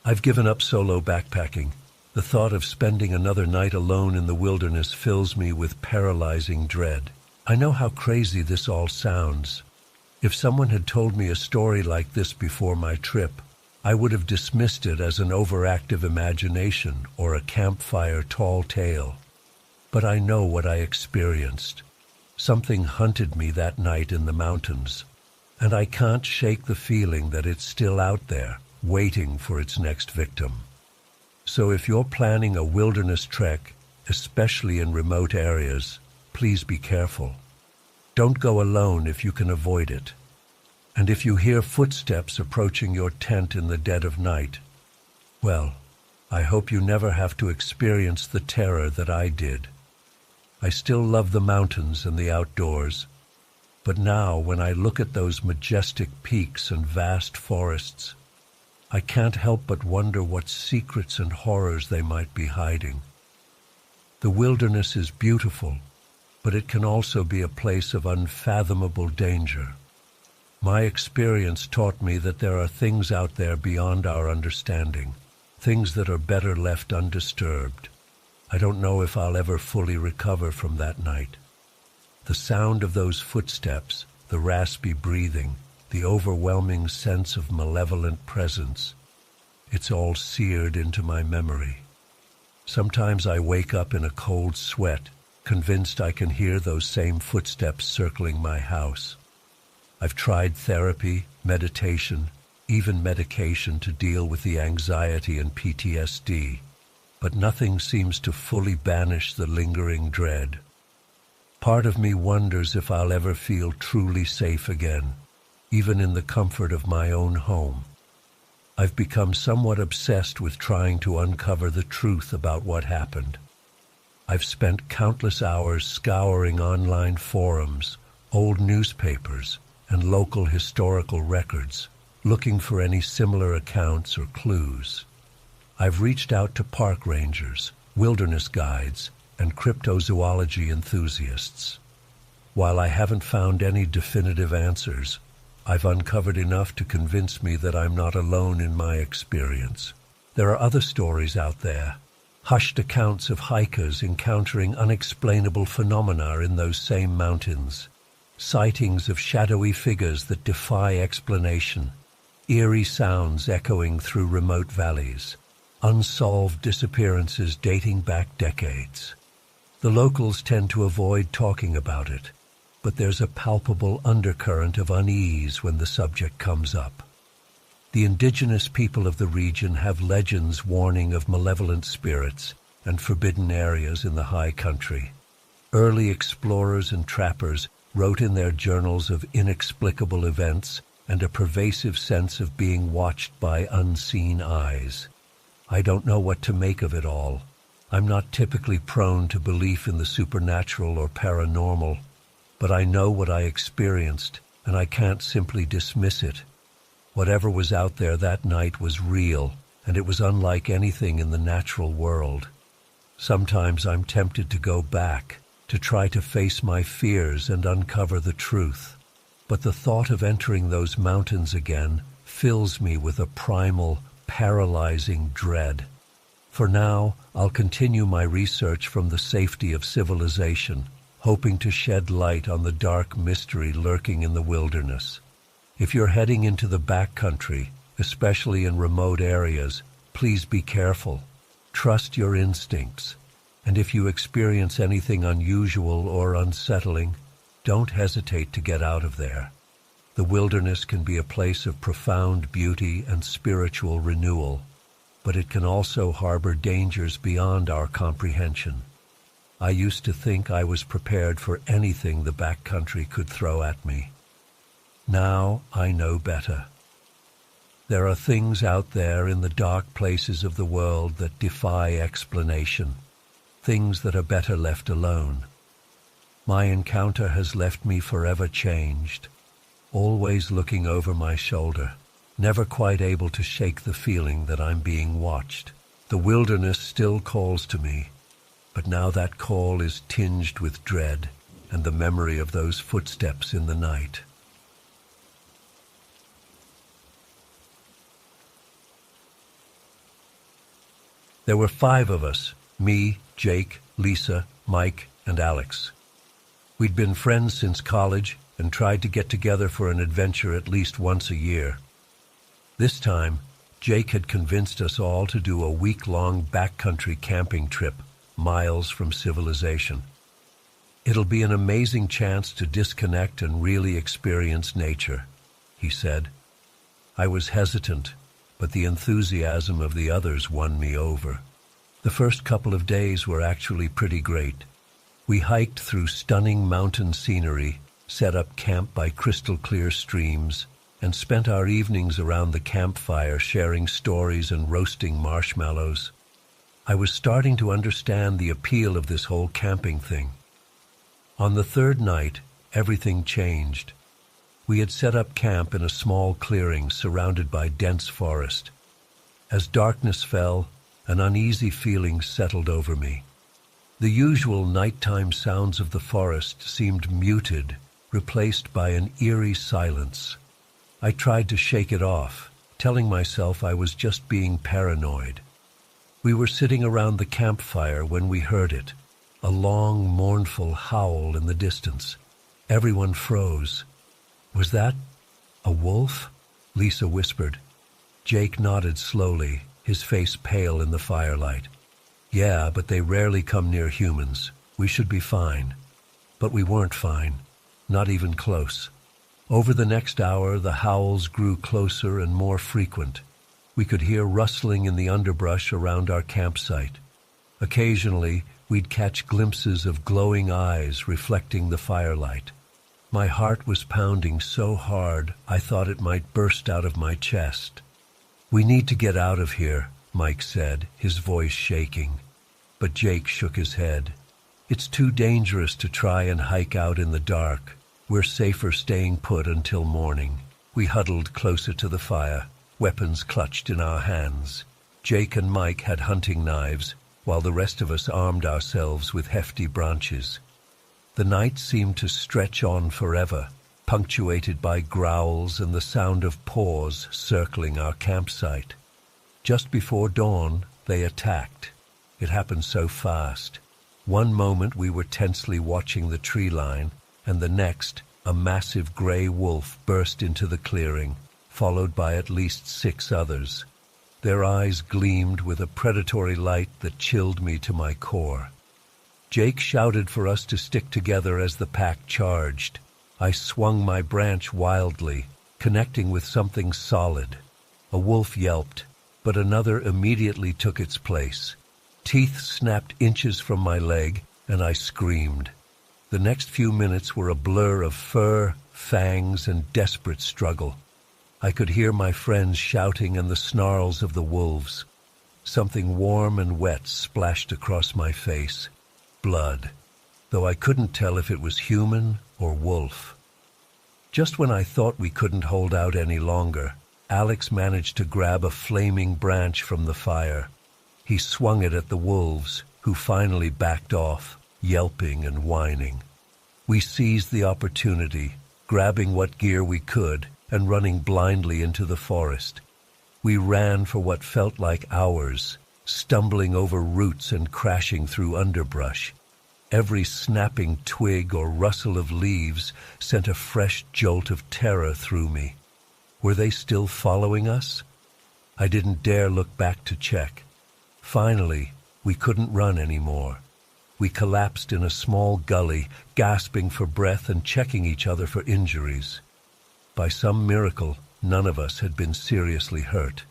I've given up solo backpacking. The thought of spending another night alone in the wilderness fills me with paralyzing dread. I know how crazy this all sounds. If someone had told me a story like this before my trip, I would have dismissed it as an overactive imagination or a campfire tall tale. But I know what I experienced. Something hunted me that night in the mountains, and I can't shake the feeling that it's still out there, waiting for its next victim. So if you're planning a wilderness trek, especially in remote areas, please be careful. Don't go alone if you can avoid it. And if you hear footsteps approaching your tent in the dead of night, well, I hope you never have to experience the terror that I did. I still love the mountains and the outdoors, but now when I look at those majestic peaks and vast forests, I can't help but wonder what secrets and horrors they might be hiding. The wilderness is beautiful, but it can also be a place of unfathomable danger. My experience taught me that there are things out there beyond our understanding, things that are better left undisturbed. I don't know if I'll ever fully recover from that night. The sound of those footsteps, the raspy breathing, the overwhelming sense of malevolent presence, it's all seared into my memory. Sometimes I wake up in a cold sweat, convinced I can hear those same footsteps circling my house. I've tried therapy, meditation, even medication to deal with the anxiety and PTSD, but nothing seems to fully banish the lingering dread. Part of me wonders if I'll ever feel truly safe again, even in the comfort of my own home. I've become somewhat obsessed with trying to uncover the truth about what happened. I've spent countless hours scouring online forums, old newspapers, and local historical records, looking for any similar accounts or clues. I've reached out to park rangers, wilderness guides, and cryptozoology enthusiasts. While I haven't found any definitive answers, I've uncovered enough to convince me that I'm not alone in my experience. There are other stories out there, hushed accounts of hikers encountering unexplainable phenomena in those same mountains, sightings of shadowy figures that defy explanation, eerie sounds echoing through remote valleys, unsolved disappearances dating back decades. The locals tend to avoid talking about it, but there's a palpable undercurrent of unease when the subject comes up. The indigenous people of the region have legends warning of malevolent spirits and forbidden areas in the high country. Early explorers and trappers wrote in their journals of inexplicable events and a pervasive sense of being watched by unseen eyes. I don't know what to make of it all. I'm not typically prone to belief in the supernatural or paranormal, but I know what I experienced, and I can't simply dismiss it, Whatever was out there that night was real, and it was unlike anything in the natural world. Sometimes I'm tempted to go back, to try to face my fears and uncover the truth. But the thought of entering those mountains again fills me with a primal, paralyzing dread. For now, I'll continue my research from the safety of civilization, hoping to shed light on the dark mystery lurking in the wilderness. If you're heading into the backcountry, especially in remote areas, please be careful. Trust your instincts. And if you experience anything unusual or unsettling, don't hesitate to get out of there. The wilderness can be a place of profound beauty and spiritual renewal, but it can also harbor dangers beyond our comprehension. I used to think I was prepared for anything the backcountry could throw at me. Now I know better. There are things out there in the dark places of the world that defy explanation, things that are better left alone. My encounter has left me forever changed, always looking over my shoulder, never quite able to shake the feeling that I'm being watched. The wilderness still calls to me, but now that call is tinged with dread and the memory of those footsteps in the night. There were 5 of us, me, Jake, Lisa, Mike, and Alex. We'd been friends since college and tried to get together for an adventure at least once a year. This time, Jake had convinced us all to do a week-long backcountry camping trip, miles from civilization. "It'll be an amazing chance to disconnect and really experience nature," he said. I was hesitant, but the enthusiasm of the others won me over. The first couple of days were actually pretty great. We hiked through stunning mountain scenery, set up camp by crystal-clear streams, and spent our evenings around the campfire sharing stories and roasting marshmallows. I was starting to understand the appeal of this whole camping thing. On the 3rd night, everything changed. We had set up camp in a small clearing surrounded by dense forest. As darkness fell, an uneasy feeling settled over me. The usual nighttime sounds of the forest seemed muted, replaced by an eerie silence. I tried to shake it off, telling myself I was just being paranoid. We were sitting around the campfire when we heard it, a long, mournful howl in the distance. Everyone froze. "Was that a wolf?" Lisa whispered. Jake nodded slowly, his face pale in the firelight. "Yeah, but they rarely come near humans. We should be fine." But we weren't fine, not even close. Over the next hour, the howls grew closer and more frequent. We could hear rustling in the underbrush around our campsite. Occasionally, we'd catch glimpses of glowing eyes reflecting the firelight. My heart was pounding so hard I thought it might burst out of my chest. "We need to get out of here," Mike said, his voice shaking. But Jake shook his head. "It's too dangerous to try and hike out in the dark. We're safer staying put until morning." We huddled closer to the fire, weapons clutched in our hands. Jake and Mike had hunting knives, while the rest of us armed ourselves with hefty branches. The night seemed to stretch on forever, punctuated by growls and the sound of paws circling our campsite. Just before dawn, they attacked. It happened so fast. One moment we were tensely watching the tree line, and the next, a massive gray wolf burst into the clearing, followed by at least 6 others. Their eyes gleamed with a predatory light that chilled me to my core. Jake shouted for us to stick together as the pack charged. I swung my branch wildly, connecting with something solid. A wolf yelped, but another immediately took its place. Teeth snapped inches from my leg, and I screamed. The next few minutes were a blur of fur, fangs, and desperate struggle. I could hear my friends shouting and the snarls of the wolves. Something warm and wet splashed across my face. Blood, though I couldn't tell if it was human or wolf. Just when I thought we couldn't hold out any longer, Alex managed to grab a flaming branch from the fire. He swung it at the wolves, who finally backed off, yelping and whining. We seized the opportunity, grabbing what gear we could and running blindly into the forest. We ran for what felt like hours, stumbling over roots and crashing through underbrush. Every snapping twig or rustle of leaves sent a fresh jolt of terror through me. Were they still following us? I didn't dare look back to check. Finally, we couldn't run anymore. We collapsed in a small gully, gasping for breath and checking each other for injuries. By some miracle, none of us had been seriously hurt.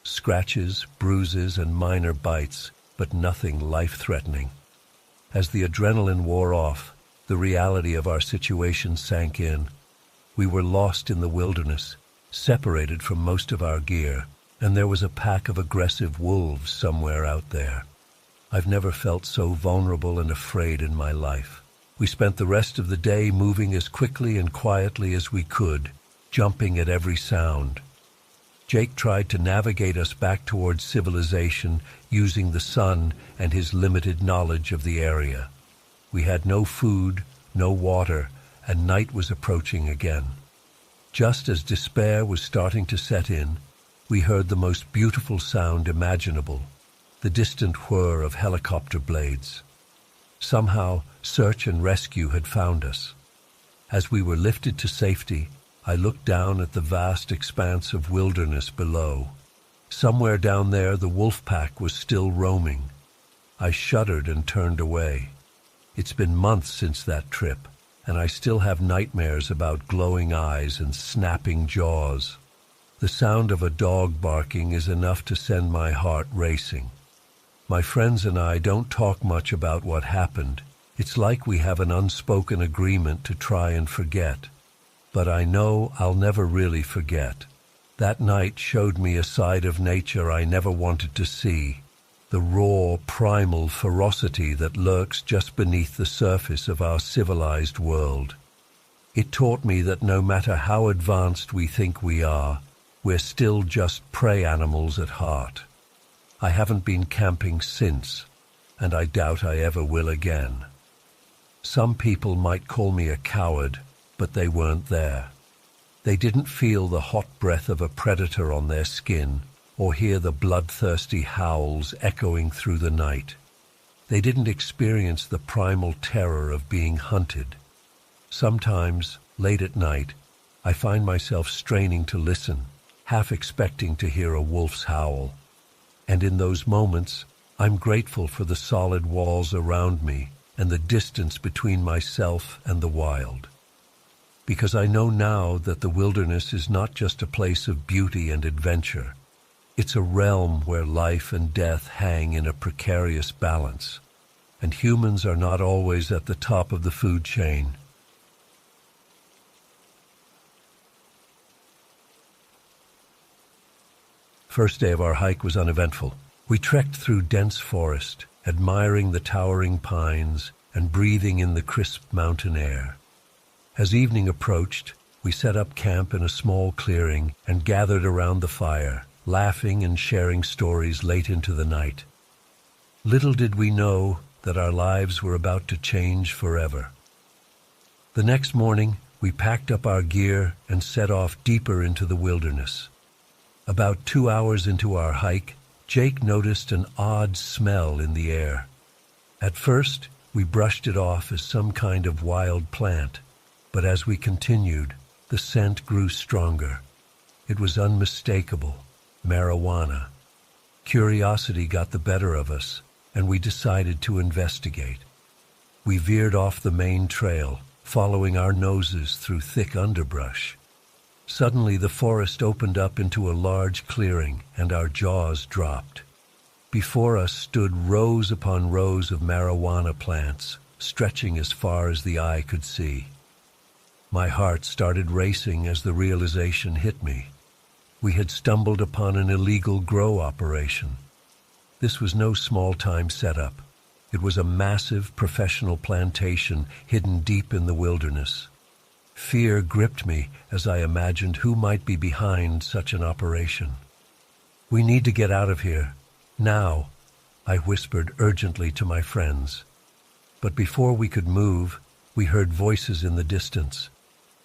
Scratches, bruises, and minor bites, but nothing life-threatening. As the adrenaline wore off, the reality of our situation sank in. We were lost in the wilderness, separated from most of our gear, and there was a pack of aggressive wolves somewhere out there. I've never felt so vulnerable and afraid in my life. We spent the rest of the day moving as quickly and quietly as we could, jumping at every sound. Jake tried to navigate us back towards civilization using the sun and his limited knowledge of the area. We had no food, no water, and night was approaching again. Just as despair was starting to set in, we heard the most beautiful sound imaginable, the distant whir of helicopter blades. Somehow, search and rescue had found us. As we were lifted to safety, I looked down at the vast expanse of wilderness below. Somewhere down there, the wolf pack was still roaming. I shuddered and turned away. It's been months since that trip, and I still have nightmares about glowing eyes and snapping jaws. The sound of a dog barking is enough to send my heart racing. My friends and I don't talk much about what happened. It's like we have an unspoken agreement to try and forget. But I know I'll never really forget. That night showed me a side of nature I never wanted to see, the raw, primal ferocity that lurks just beneath the surface of our civilized world. It taught me that no matter how advanced we think we are, we're still just prey animals at heart. I haven't been camping since, and I doubt I ever will again. Some people might call me a coward, but they weren't there. They didn't feel the hot breath of a predator on their skin or hear the bloodthirsty howls echoing through the night. They didn't experience the primal terror of being hunted. Sometimes, late at night, I find myself straining to listen, half expecting to hear a wolf's howl. And in those moments, I'm grateful for the solid walls around me and the distance between myself and the wild. Because I know now that the wilderness is not just a place of beauty and adventure. It's a realm where life and death hang in a precarious balance, and humans are not always at the top of the food chain. First day of our hike was uneventful. We trekked through dense forest, admiring the towering pines and breathing in the crisp mountain air. As evening approached, we set up camp in a small clearing and gathered around the fire, laughing and sharing stories late into the night. Little did we know that our lives were about to change forever. The next morning, we packed up our gear and set off deeper into the wilderness. About 2 hours into our hike, Jake noticed an odd smell in the air. At first, we brushed it off as some kind of wild plant. But as we continued, the scent grew stronger. It was unmistakable, marijuana. Curiosity got the better of us, and we decided to investigate. We veered off the main trail, following our noses through thick underbrush. Suddenly, the forest opened up into a large clearing, and our jaws dropped. Before us stood rows upon rows of marijuana plants, stretching as far as the eye could see. My heart started racing as the realization hit me. We had stumbled upon an illegal grow operation. This was no small-time setup. It was a massive professional plantation hidden deep in the wilderness. Fear gripped me as I imagined who might be behind such an operation. "We need to get out of here. Now," I whispered urgently to my friends. But before we could move, we heard voices in the distance.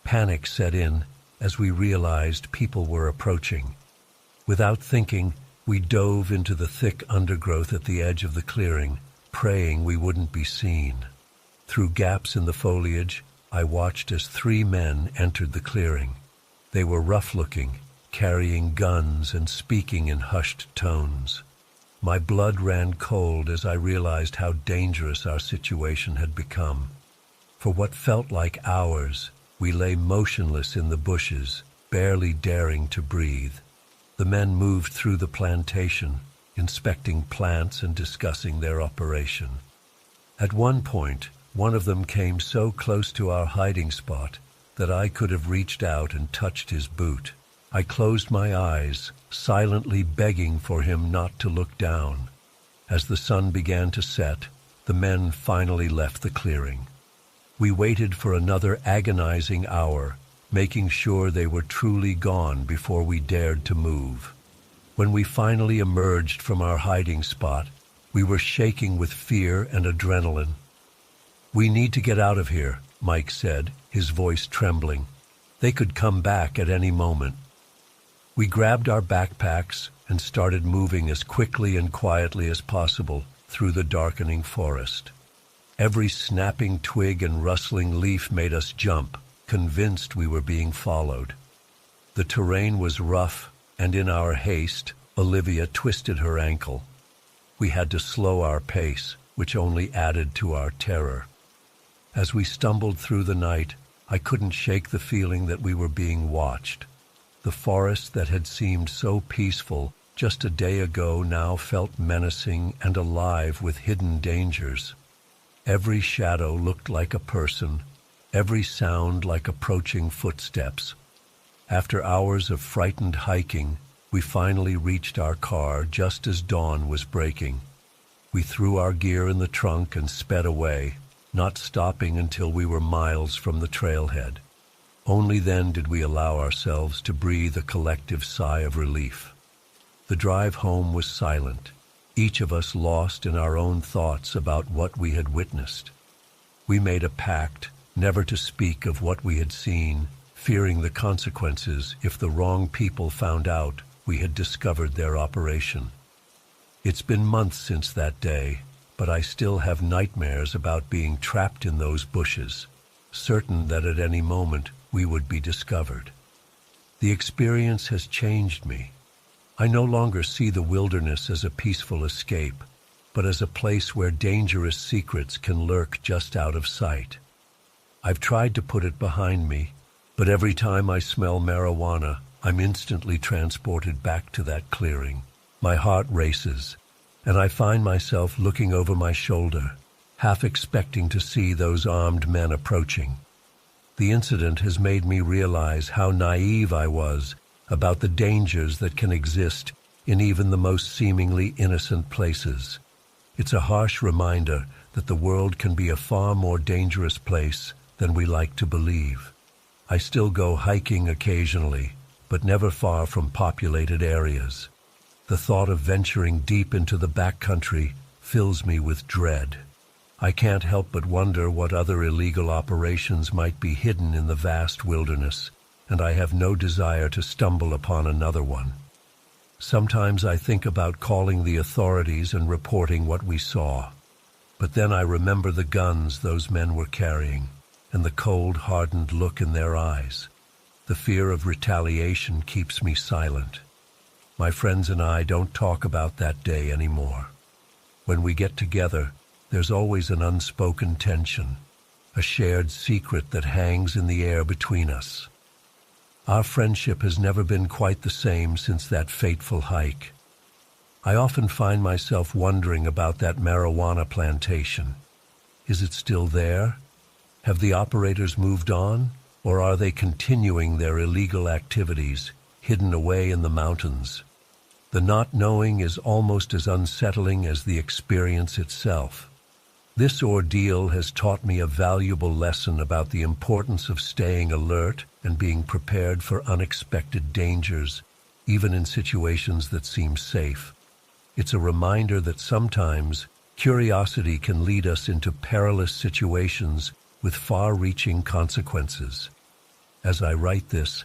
Panic set in as we realized people were approaching. Without thinking, we dove into the thick undergrowth at the edge of the clearing, praying we wouldn't be seen. Through gaps in the foliage, I watched as 3 men entered the clearing. They were rough-looking, carrying guns and speaking in hushed tones. My blood ran cold as I realized how dangerous our situation had become. For what felt like hours, we lay motionless in the bushes, barely daring to breathe. The men moved through the plantation, inspecting plants and discussing their operation. At one point, one of them came so close to our hiding spot that I could have reached out and touched his boot. I closed my eyes, silently begging for him not to look down. As the sun began to set, the men finally left the clearing. We waited for another agonizing hour, making sure they were truly gone before we dared to move. When we finally emerged from our hiding spot, we were shaking with fear and adrenaline. "We need to get out of here," Mike said, his voice trembling. "They could come back at any moment." We grabbed our backpacks and started moving as quickly and quietly as possible through the darkening forest. Every snapping twig and rustling leaf made us jump, convinced we were being followed. The terrain was rough, and in our haste, Olivia twisted her ankle. We had to slow our pace, which only added to our terror. As we stumbled through the night, I couldn't shake the feeling that we were being watched. The forest that had seemed so peaceful just a day ago now felt menacing and alive with hidden dangers. Every shadow looked like a person, every sound like approaching footsteps. After hours of frightened hiking, we finally reached our car just as dawn was breaking. We threw our gear in the trunk and sped away, not stopping until we were miles from the trailhead. Only then did we allow ourselves to breathe a collective sigh of relief. The drive home was silent, each of us lost in our own thoughts about what we had witnessed. We made a pact never to speak of what we had seen, fearing the consequences if the wrong people found out we had discovered their operation. It's been months since that day, but I still have nightmares about being trapped in those bushes, certain that at any moment we would be discovered. The experience has changed me. I no longer see the wilderness as a peaceful escape, but as a place where dangerous secrets can lurk just out of sight. I've tried to put it behind me, but every time I smell marijuana, I'm instantly transported back to that clearing. My heart races, and I find myself looking over my shoulder, half expecting to see those armed men approaching. The incident has made me realize how naive I was about the dangers that can exist in even the most seemingly innocent places. It's a harsh reminder that the world can be a far more dangerous place than we like to believe. I still go hiking occasionally, but never far from populated areas. The thought of venturing deep into the backcountry fills me with dread. I can't help but wonder what other illegal operations might be hidden in the vast wilderness, and I have no desire to stumble upon another one. Sometimes I think about calling the authorities and reporting what we saw, but then I remember the guns those men were carrying and the cold, hardened look in their eyes. The fear of retaliation keeps me silent. My friends and I don't talk about that day anymore. When we get together, there's always an unspoken tension, a shared secret that hangs in the air between us. Our friendship has never been quite the same since that fateful hike. I often find myself wondering about that marijuana plantation. Is it still there? Have the operators moved on, or are they continuing their illegal activities, hidden away in the mountains? The not knowing is almost as unsettling as the experience itself. This ordeal has taught me a valuable lesson about the importance of staying alert and being prepared for unexpected dangers, even in situations that seem safe. It's a reminder that sometimes curiosity can lead us into perilous situations with far-reaching consequences. As I write this,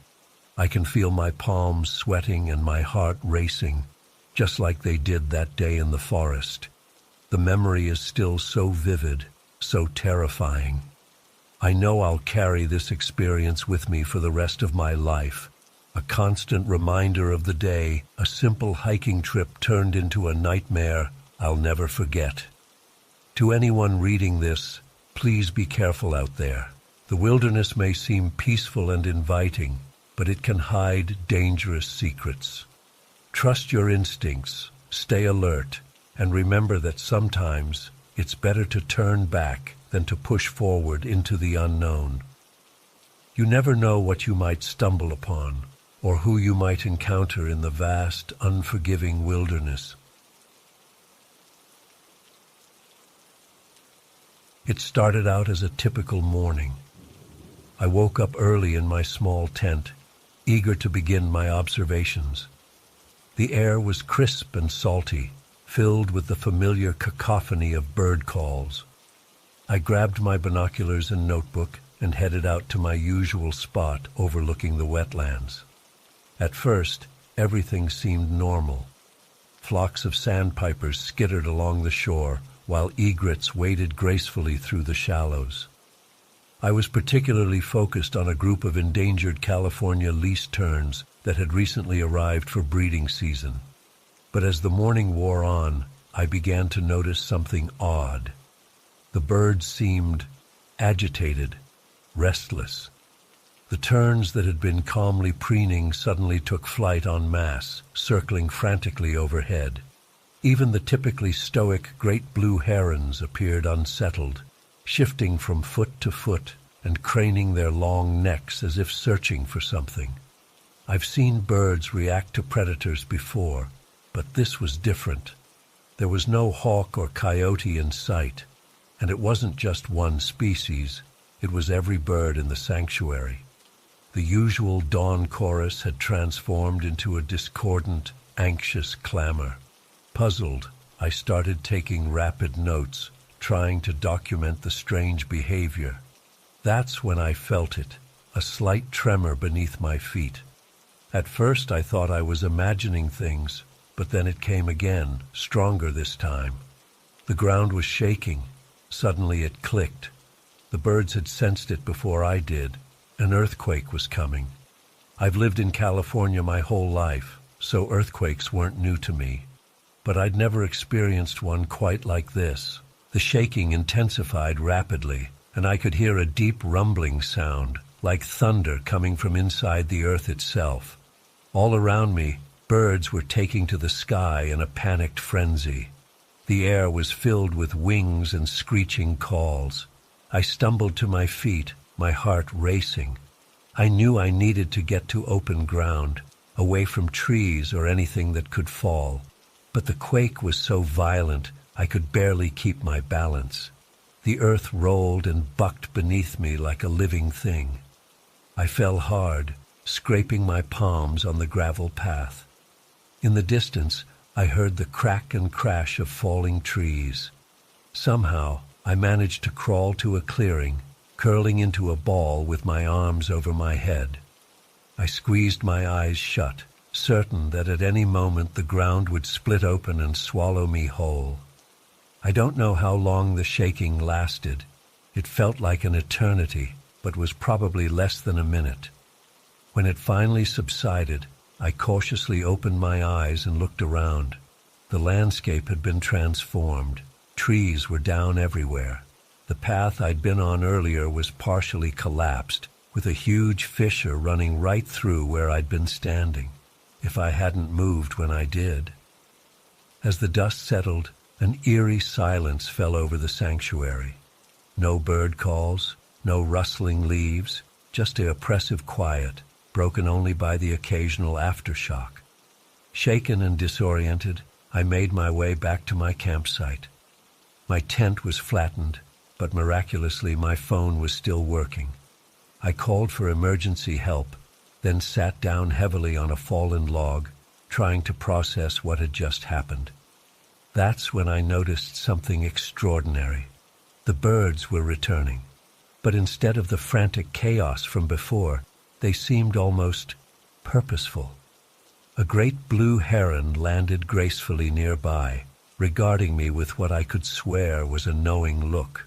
I can feel my palms sweating and my heart racing, just like they did that day in the forest. The memory is still so vivid, so terrifying. I know I'll carry this experience with me for the rest of my life, a constant reminder of the day a simple hiking trip turned into a nightmare I'll never forget. To anyone reading this, please be careful out there. The wilderness may seem peaceful and inviting, but it can hide dangerous secrets. Trust your instincts, stay alert, and remember that sometimes it's better to turn back than to push forward into the unknown. You never know what you might stumble upon, or who you might encounter in the vast, unforgiving wilderness. It started out as a typical morning. I woke up early in my small tent, eager to begin my observations. The air was crisp and salty, filled with the familiar cacophony of bird calls. I grabbed my binoculars and notebook and headed out to my usual spot overlooking the wetlands. At first, everything seemed normal. Flocks of sandpipers skittered along the shore, while egrets waded gracefully through the shallows. I was particularly focused on a group of endangered California least terns that had recently arrived for breeding season. But as the morning wore on, I began to notice something odd. The birds seemed agitated, restless. The terns that had been calmly preening suddenly took flight en masse, circling frantically overhead. Even the typically stoic great blue herons appeared unsettled, shifting from foot to foot and craning their long necks as if searching for something. I've seen birds react to predators before, but this was different. There was no hawk or coyote in sight, and it wasn't just one species, it was every bird in the sanctuary. The usual dawn chorus had transformed into a discordant, anxious clamor. Puzzled, I started taking rapid notes, trying to document the strange behavior. That's when I felt it, a slight tremor beneath my feet. At first I thought I was imagining things, but then it came again, stronger this time. The ground was shaking. Suddenly it clicked. The birds had sensed it before I did. An earthquake was coming. I've lived in California my whole life, so earthquakes weren't new to me. But I'd never experienced one quite like this. The shaking intensified rapidly, and I could hear a deep rumbling sound, like thunder coming from inside the earth itself. All around me, birds were taking to the sky in a panicked frenzy. The air was filled with wings and screeching calls. I stumbled to my feet, my heart racing. I knew I needed to get to open ground, away from trees or anything that could fall. But the quake was so violent, I could barely keep my balance. The earth rolled and bucked beneath me like a living thing. I fell hard, scraping my palms on the gravel path. In the distance, I heard the crack and crash of falling trees. Somehow, I managed to crawl to a clearing, curling into a ball with my arms over my head. I squeezed my eyes shut, certain that at any moment the ground would split open and swallow me whole. I don't know how long the shaking lasted. It felt like an eternity, but was probably less than a minute. When it finally subsided, I cautiously opened my eyes and looked around. The landscape had been transformed. Trees were down everywhere. The path I'd been on earlier was partially collapsed, with a huge fissure running right through where I'd been standing, if I hadn't moved when I did. As the dust settled, an eerie silence fell over the sanctuary. No bird calls, no rustling leaves, just an oppressive quiet, broken only by the occasional aftershock. Shaken and disoriented, I made my way back to my campsite. My tent was flattened, but miraculously my phone was still working. I called for emergency help, then sat down heavily on a fallen log, trying to process what had just happened. That's when I noticed something extraordinary. The birds were returning, but instead of the frantic chaos from before, they seemed almost purposeful. A great blue heron landed gracefully nearby, regarding me with what I could swear was a knowing look.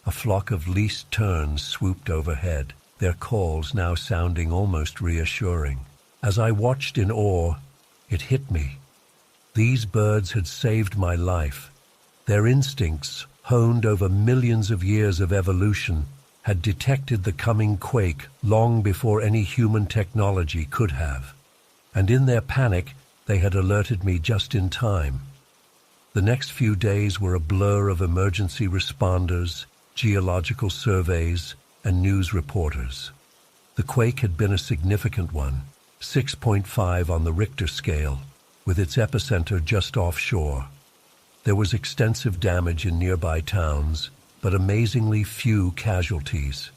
A flock of least terns swooped overhead, their calls now sounding almost reassuring. As I watched in awe, it hit me. These birds had saved my life. Their instincts, honed over millions of years of evolution, had detected the coming quake long before any human technology could have. And in their panic, they had alerted me just in time. The next few days were a blur of emergency responders, geological surveys, and news reporters. The quake had been a significant one, 6.5 on the Richter scale, with its epicenter just offshore. There was extensive damage in nearby towns, but amazingly few casualties.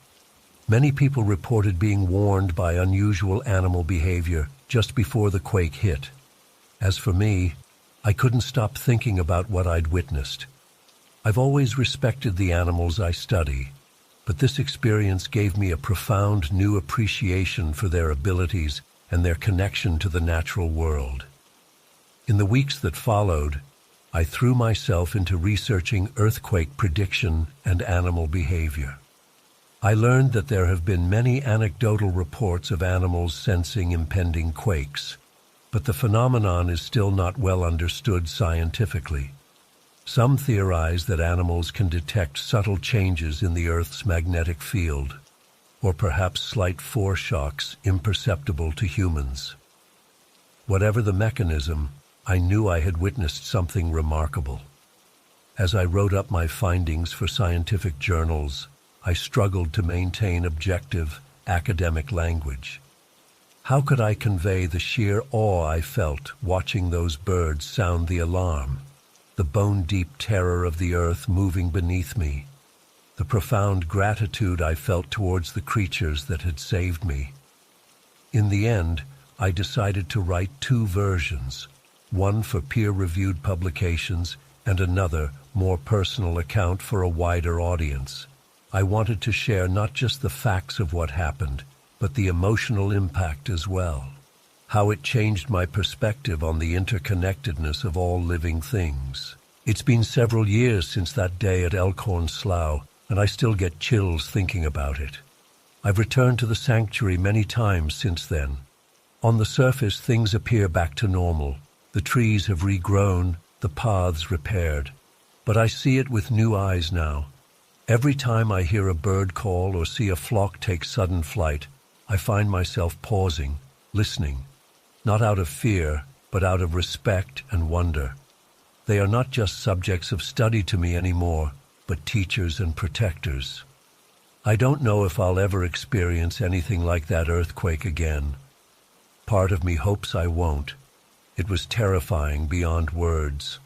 Many people reported being warned by unusual animal behavior just before the quake hit. As for me, I couldn't stop thinking about what I'd witnessed. I've always respected the animals I study, but this experience gave me a profound new appreciation for their abilities and their connection to the natural world. In the weeks that followed, I threw myself into researching earthquake prediction and animal behavior. I learned that there have been many anecdotal reports of animals sensing impending quakes, but the phenomenon is still not well understood scientifically. Some theorize that animals can detect subtle changes in the Earth's magnetic field, or perhaps slight foreshocks imperceptible to humans. Whatever the mechanism, I knew I had witnessed something remarkable. As I wrote up my findings for scientific journals, I struggled to maintain objective, academic language. How could I convey the sheer awe I felt watching those birds sound the alarm, the bone-deep terror of the earth moving beneath me, the profound gratitude I felt towards the creatures that had saved me? In the end, I decided to write two versions, one for peer-reviewed publications and another, more personal account for a wider audience. I wanted to share not just the facts of what happened, but the emotional impact as well. How it changed my perspective on the interconnectedness of all living things. It's been several years since that day at Elkhorn Slough, and I still get chills thinking about it. I've returned to the sanctuary many times since then. On the surface, things appear back to normal. The trees have regrown, the paths repaired. But I see it with new eyes now. Every time I hear a bird call or see a flock take sudden flight, I find myself pausing, listening, not out of fear, but out of respect and wonder. They are not just subjects of study to me anymore, but teachers and protectors. I don't know if I'll ever experience anything like that earthquake again. Part of me hopes I won't. It was terrifying beyond words.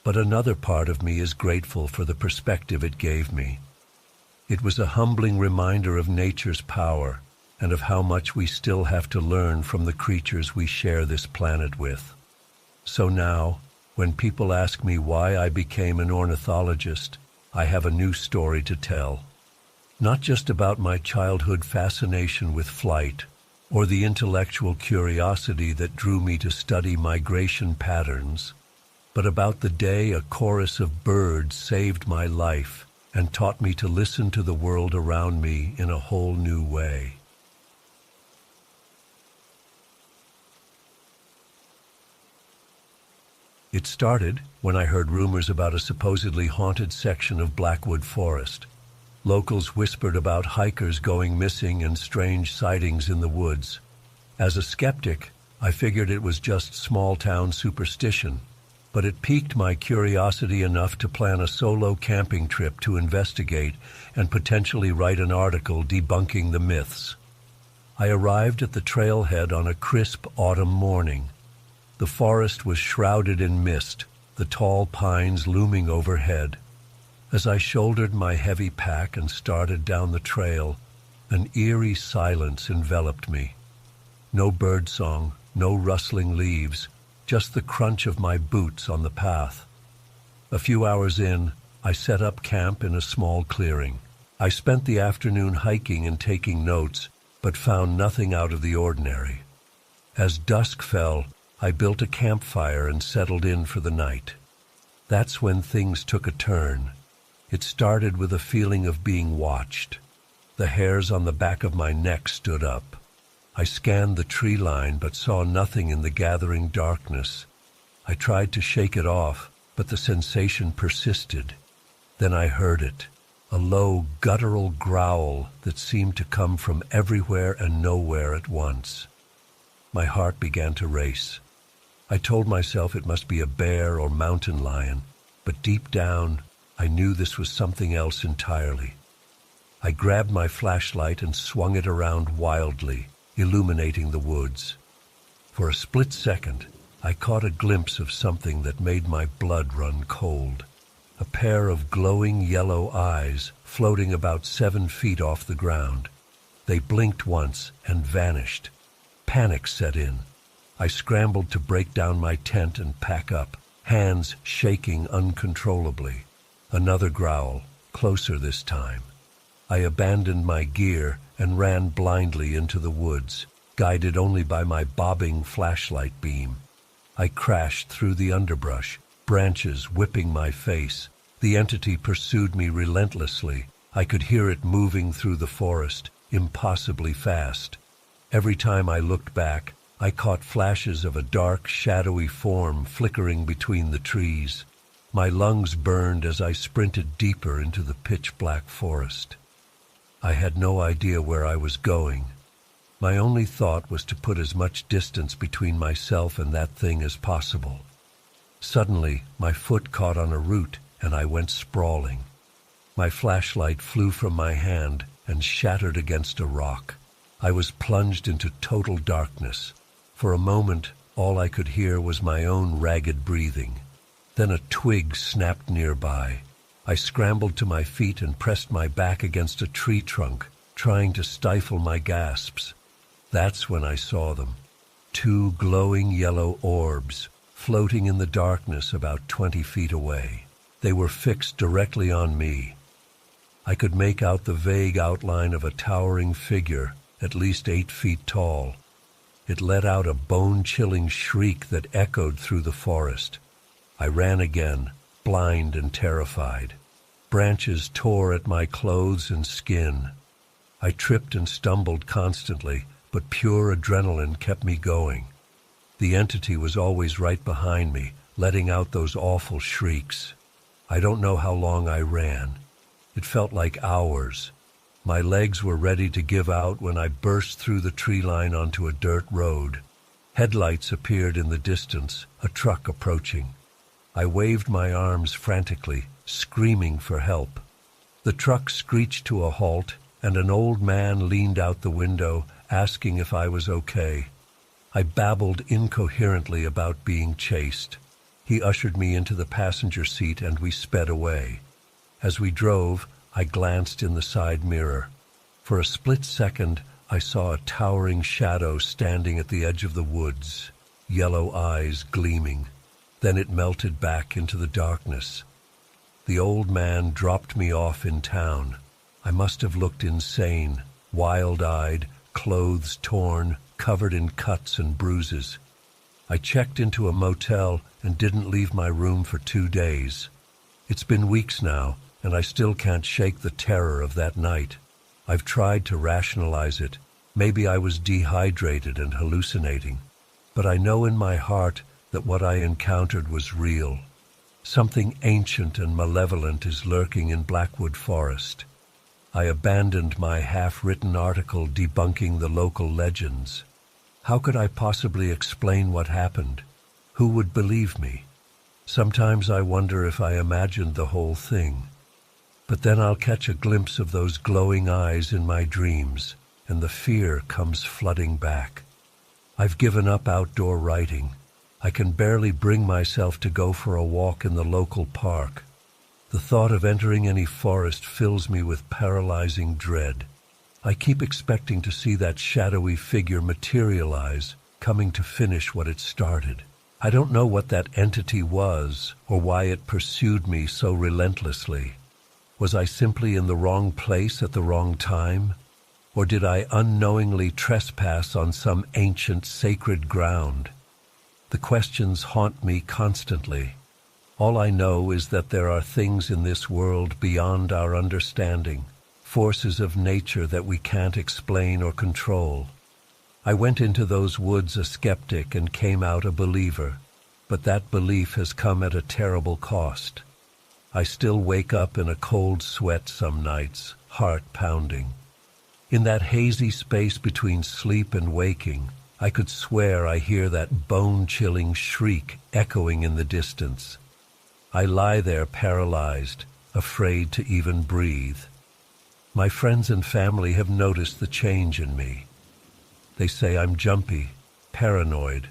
But another part of me is grateful for the perspective it gave me. It was a humbling reminder of nature's power and of how much we still have to learn from the creatures we share this planet with. So now, when people ask me why I became an ornithologist, I have a new story to tell. Not just about my childhood fascination with flight, or the intellectual curiosity that drew me to study migration patterns, but about the day a chorus of birds saved my life and taught me to listen to the world around me in a whole new way. It started when I heard rumors about a supposedly haunted section of Blackwood Forest. Locals whispered about hikers going missing and strange sightings in the woods. As a skeptic, I figured it was just small-town superstition, but it piqued my curiosity enough to plan a solo camping trip to investigate and potentially write an article debunking the myths. I arrived at the trailhead on a crisp autumn morning. The forest was shrouded in mist, the tall pines looming overhead. As I shouldered my heavy pack and started down the trail, an eerie silence enveloped me. No birdsong, no rustling leaves, just the crunch of my boots on the path. A few hours in, I set up camp in a small clearing. I spent the afternoon hiking and taking notes, but found nothing out of the ordinary. As dusk fell, I built a campfire and settled in for the night. That's when things took a turn. It started with a feeling of being watched. The hairs on the back of my neck stood up. I scanned the tree line but saw nothing in the gathering darkness. I tried to shake it off, but the sensation persisted. Then I heard it, a low, guttural growl that seemed to come from everywhere and nowhere at once. My heart began to race. I told myself it must be a bear or mountain lion, but deep down, I knew this was something else entirely. I grabbed my flashlight and swung it around wildly, illuminating the woods. For a split second, I caught a glimpse of something that made my blood run cold. A pair of glowing yellow eyes floating about 7 feet off the ground. They blinked once and vanished. Panic set in. I scrambled to break down my tent and pack up, hands shaking uncontrollably. Another growl, closer this time. I abandoned my gear and ran blindly into the woods, guided only by my bobbing flashlight beam. I crashed through the underbrush, branches whipping my face. The entity pursued me relentlessly. I could hear it moving through the forest, impossibly fast. Every time I looked back, I caught flashes of a dark, shadowy form flickering between the trees. My lungs burned as I sprinted deeper into the pitch-black forest. I had no idea where I was going. My only thought was to put as much distance between myself and that thing as possible. Suddenly, my foot caught on a root and I went sprawling. My flashlight flew from my hand and shattered against a rock. I was plunged into total darkness. For a moment, all I could hear was my own ragged breathing. Then a twig snapped nearby. I scrambled to my feet and pressed my back against a tree trunk, trying to stifle my gasps. That's when I saw them. 2 glowing yellow orbs, floating in the darkness about 20 feet away. They were fixed directly on me. I could make out the vague outline of a towering figure, at least 8 feet tall. It let out a bone-chilling shriek that echoed through the forest. I ran again, blind and terrified. Branches tore at my clothes and skin. I tripped and stumbled constantly, but pure adrenaline kept me going. The entity was always right behind me, letting out those awful shrieks. I don't know how long I ran. It felt like hours. My legs were ready to give out when I burst through the tree line onto a dirt road. Headlights appeared in the distance, a truck approaching. I waved my arms frantically, screaming for help. The truck screeched to a halt, and an old man leaned out the window, asking if I was okay. I babbled incoherently about being chased. He ushered me into the passenger seat and we sped away. As we drove, I glanced in the side mirror. For a split second, I saw a towering shadow standing at the edge of the woods, yellow eyes gleaming. Then it melted back into the darkness. The old man dropped me off in town. I must have looked insane, wild-eyed, clothes torn, covered in cuts and bruises. I checked into a motel and didn't leave my room for 2 days. It's been weeks now, and I still can't shake the terror of that night. I've tried to rationalize it. Maybe I was dehydrated and hallucinating. But I know in my heart that what I encountered was real. Something ancient and malevolent is lurking in Blackwood Forest. I abandoned my half-written article debunking the local legends. How could I possibly explain what happened? Who would believe me? Sometimes I wonder if I imagined the whole thing. But then I'll catch a glimpse of those glowing eyes in my dreams, and the fear comes flooding back. I've given up outdoor writing. I can barely bring myself to go for a walk in the local park. The thought of entering any forest fills me with paralyzing dread. I keep expecting to see that shadowy figure materialize, coming to finish what it started. I don't know what that entity was or why it pursued me so relentlessly. Was I simply in the wrong place at the wrong time? Or did I unknowingly trespass on some ancient sacred ground? The questions haunt me constantly. All I know is that there are things in this world beyond our understanding, forces of nature that we can't explain or control. I went into those woods a skeptic and came out a believer, but that belief has come at a terrible cost. I still wake up in a cold sweat some nights, heart pounding. In that hazy space between sleep and waking, I could swear I hear that bone-chilling shriek echoing in the distance. I lie there paralyzed, afraid to even breathe. My friends and family have noticed the change in me. They say I'm jumpy, paranoid.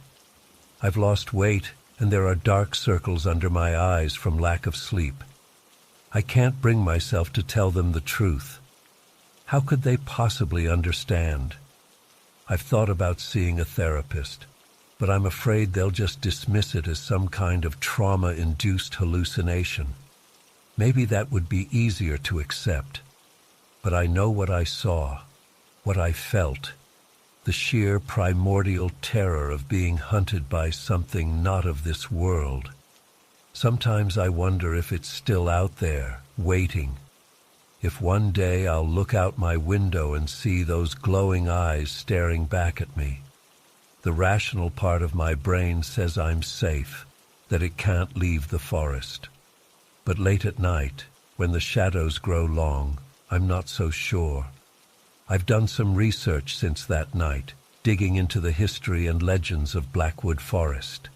I've lost weight, and there are dark circles under my eyes from lack of sleep. I can't bring myself to tell them the truth. How could they possibly understand? I've thought about seeing a therapist, but I'm afraid they'll just dismiss it as some kind of trauma-induced hallucination. Maybe that would be easier to accept. But I know what I saw, what I felt, the sheer primordial terror of being hunted by something not of this world. Sometimes I wonder if it's still out there, waiting. If one day I'll look out my window and see those glowing eyes staring back at me. The rational part of my brain says I'm safe, that it can't leave the forest. But late at night, when the shadows grow long, I'm not so sure. I've done some research since that night, digging into the history and legends of Blackwood Forest.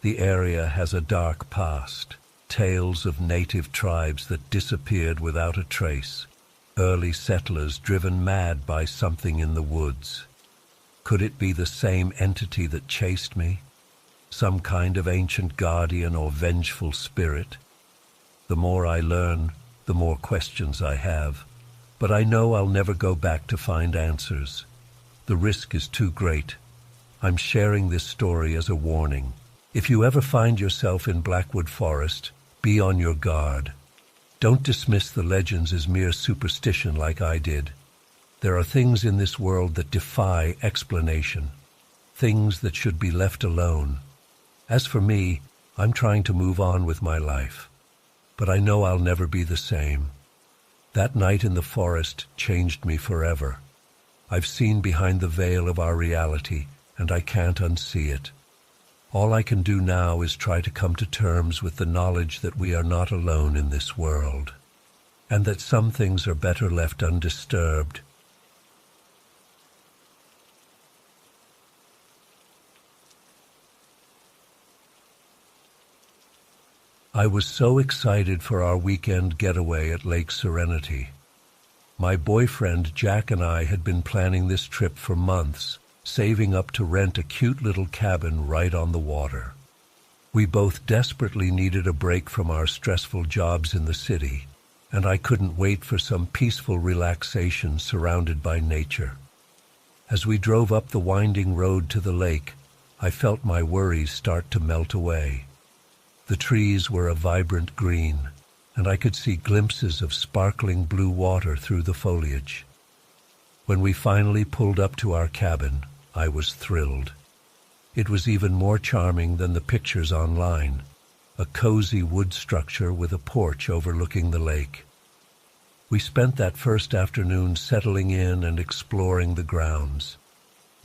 The area has a dark past, tales of native tribes that disappeared without a trace, early settlers driven mad by something in the woods. Could it be the same entity that chased me? Some kind of ancient guardian or vengeful spirit? The more I learn, the more questions I have. But I know I'll never go back to find answers. The risk is too great. I'm sharing this story as a warning. If you ever find yourself in Blackwood Forest, be on your guard. Don't dismiss the legends as mere superstition like I did. There are things in this world that defy explanation, things that should be left alone. As for me, I'm trying to move on with my life. But I know I'll never be the same. That night in the forest changed me forever. I've seen behind the veil of our reality, and I can't unsee it. All I can do now is try to come to terms with the knowledge that we are not alone in this world, and that some things are better left undisturbed. I was so excited for our weekend getaway at Lake Serenity. My boyfriend Jack and I had been planning this trip for months, saving up to rent a cute little cabin right on the water. We both desperately needed a break from our stressful jobs in the city, and I couldn't wait for some peaceful relaxation surrounded by nature. As we drove up the winding road to the lake, I felt my worries start to melt away. The trees were a vibrant green, and I could see glimpses of sparkling blue water through the foliage. When we finally pulled up to our cabin, I was thrilled. It was even more charming than the pictures online, a cozy wood structure with a porch overlooking the lake. We spent that first afternoon settling in and exploring the grounds.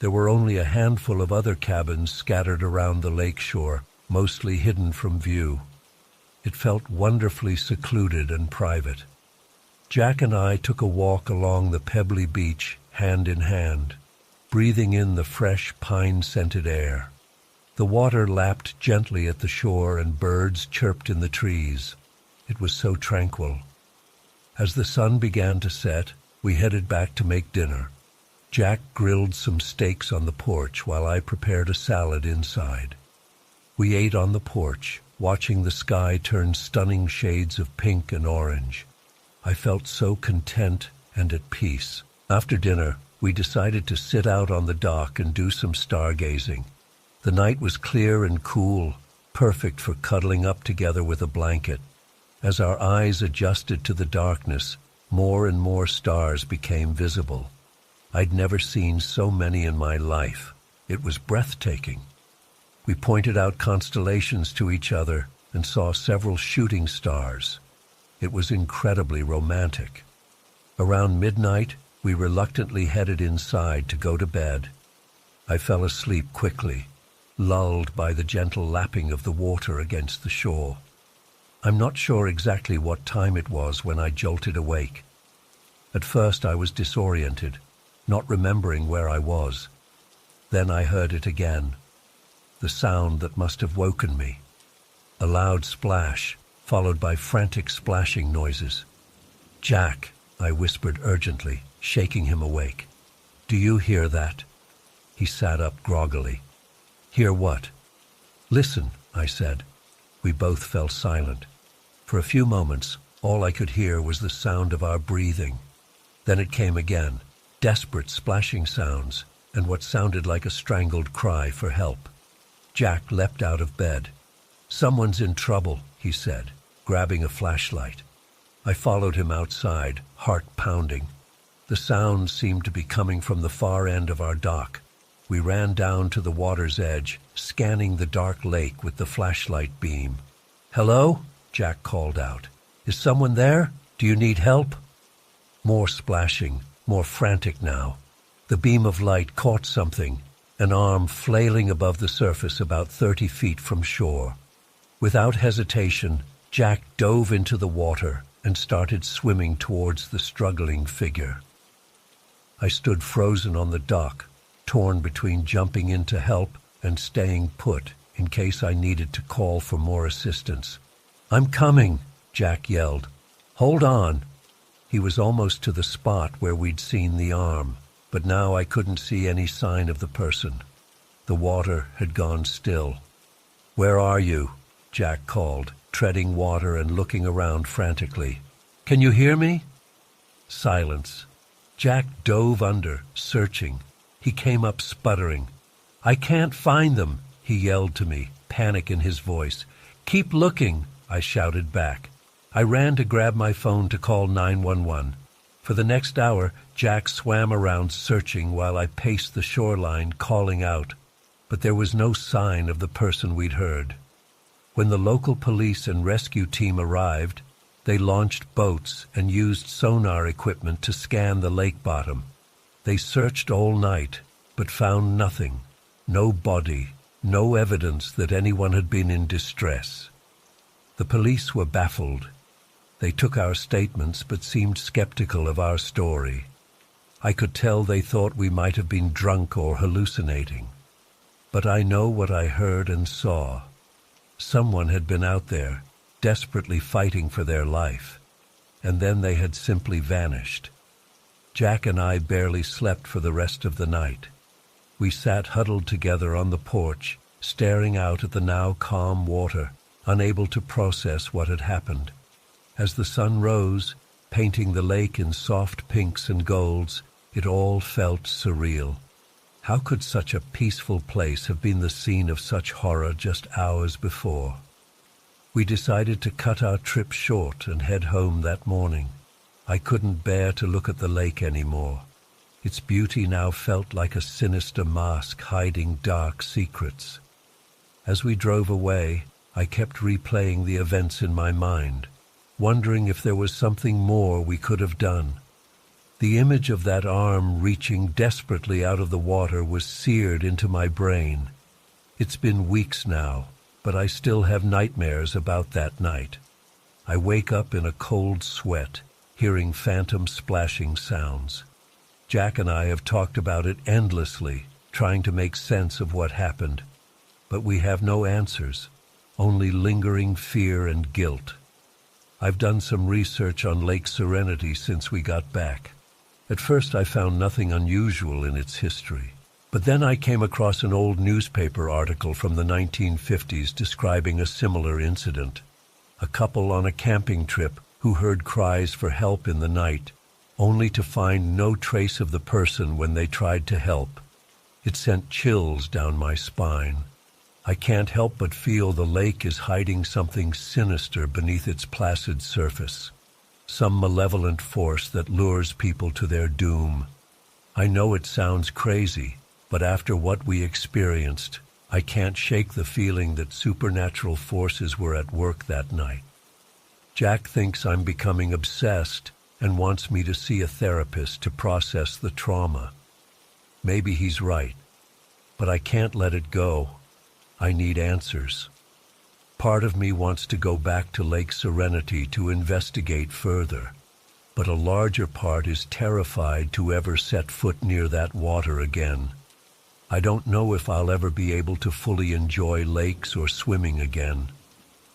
There were only a handful of other cabins scattered around the lake shore, mostly hidden from view. It felt wonderfully secluded and private. Jack and I took a walk along the pebbly beach, hand in hand, breathing in the fresh, pine-scented air. The water lapped gently at the shore and birds chirped in the trees. It was so tranquil. As the sun began to set, we headed back to make dinner. Jack grilled some steaks on the porch while I prepared a salad inside. We ate on the porch, watching the sky turn stunning shades of pink and orange. I felt so content and at peace. After dinner, we decided to sit out on the dock and do some stargazing. The night was clear and cool, perfect for cuddling up together with a blanket. As our eyes adjusted to the darkness, more and more stars became visible. I'd never seen so many in my life. It was breathtaking. We pointed out constellations to each other and saw several shooting stars. It was incredibly romantic. Around midnight, we reluctantly headed inside to go to bed. I fell asleep quickly, lulled by the gentle lapping of the water against the shore. I'm not sure exactly what time it was when I jolted awake. At first I was disoriented, not remembering where I was. Then I heard it again, the sound that must have woken me. A loud splash, followed by frantic splashing noises. "Jack," I whispered urgently, shaking him awake. "Do you hear that?" He sat up groggily. "Hear what?" "Listen," I said. We both fell silent. For a few moments, all I could hear was the sound of our breathing. Then it came again, desperate splashing sounds, and what sounded like a strangled cry for help. Jack leapt out of bed. "Someone's in trouble," he said, grabbing a flashlight. I followed him outside, heart pounding. The sounds seemed to be coming from the far end of our dock. We ran down to the water's edge, scanning the dark lake with the flashlight beam. "Hello?" Jack called out. "Is someone there? Do you need help?" More splashing, more frantic now. The beam of light caught something, an arm flailing above the surface about 30 feet from shore. Without hesitation, Jack dove into the water and started swimming towards the struggling figure. I stood frozen on the dock, torn between jumping in to help and staying put in case I needed to call for more assistance. "I'm coming," Jack yelled. "Hold on." He was almost to the spot where we'd seen the arm, but now I couldn't see any sign of the person. The water had gone still. "Where are you?" Jack called, treading water and looking around frantically. "Can you hear me?" Silence. Jack dove under, searching. He came up sputtering. "I can't find them," he yelled to me, panic in his voice. "Keep looking," I shouted back. I ran to grab my phone to call 911. For the next hour, Jack swam around searching while I paced the shoreline, calling out. But there was no sign of the person we'd heard. When the local police and rescue team arrived, they launched boats and used sonar equipment to scan the lake bottom. They searched all night, but found nothing. No body, no evidence that anyone had been in distress. The police were baffled. They took our statements but seemed skeptical of our story. I could tell they thought we might have been drunk or hallucinating. But I know what I heard and saw. Someone had been out there, desperately fighting for their life, and then they had simply vanished. Jack and I barely slept for the rest of the night. We sat huddled together on the porch, staring out at the now calm water, unable to process what had happened. As the sun rose, painting the lake in soft pinks and golds, it all felt surreal. How could such a peaceful place have been the scene of such horror just hours before? We decided to cut our trip short and head home that morning. I couldn't bear to look at the lake anymore. Its beauty now felt like a sinister mask hiding dark secrets. As we drove away, I kept replaying the events in my mind, wondering if there was something more we could have done. The image of that arm reaching desperately out of the water was seared into my brain. It's been weeks now, but I still have nightmares about that night. I wake up in a cold sweat, hearing phantom splashing sounds. Jack and I have talked about it endlessly, trying to make sense of what happened. But we have no answers, only lingering fear and guilt. I've done some research on Lake Serenity since we got back. At first I found nothing unusual in its history. But then I came across an old newspaper article from the 1950s describing a similar incident. A couple on a camping trip who heard cries for help in the night, only to find no trace of the person when they tried to help. It sent chills down my spine. I can't help but feel the lake is hiding something sinister beneath its placid surface, some malevolent force that lures people to their doom. I know it sounds crazy, but after what we experienced, I can't shake the feeling that supernatural forces were at work that night. Jack thinks I'm becoming obsessed and wants me to see a therapist to process the trauma. Maybe he's right, but I can't let it go. I need answers. Part of me wants to go back to Lake Serenity to investigate further, but a larger part is terrified to ever set foot near that water again. I don't know if I'll ever be able to fully enjoy lakes or swimming again.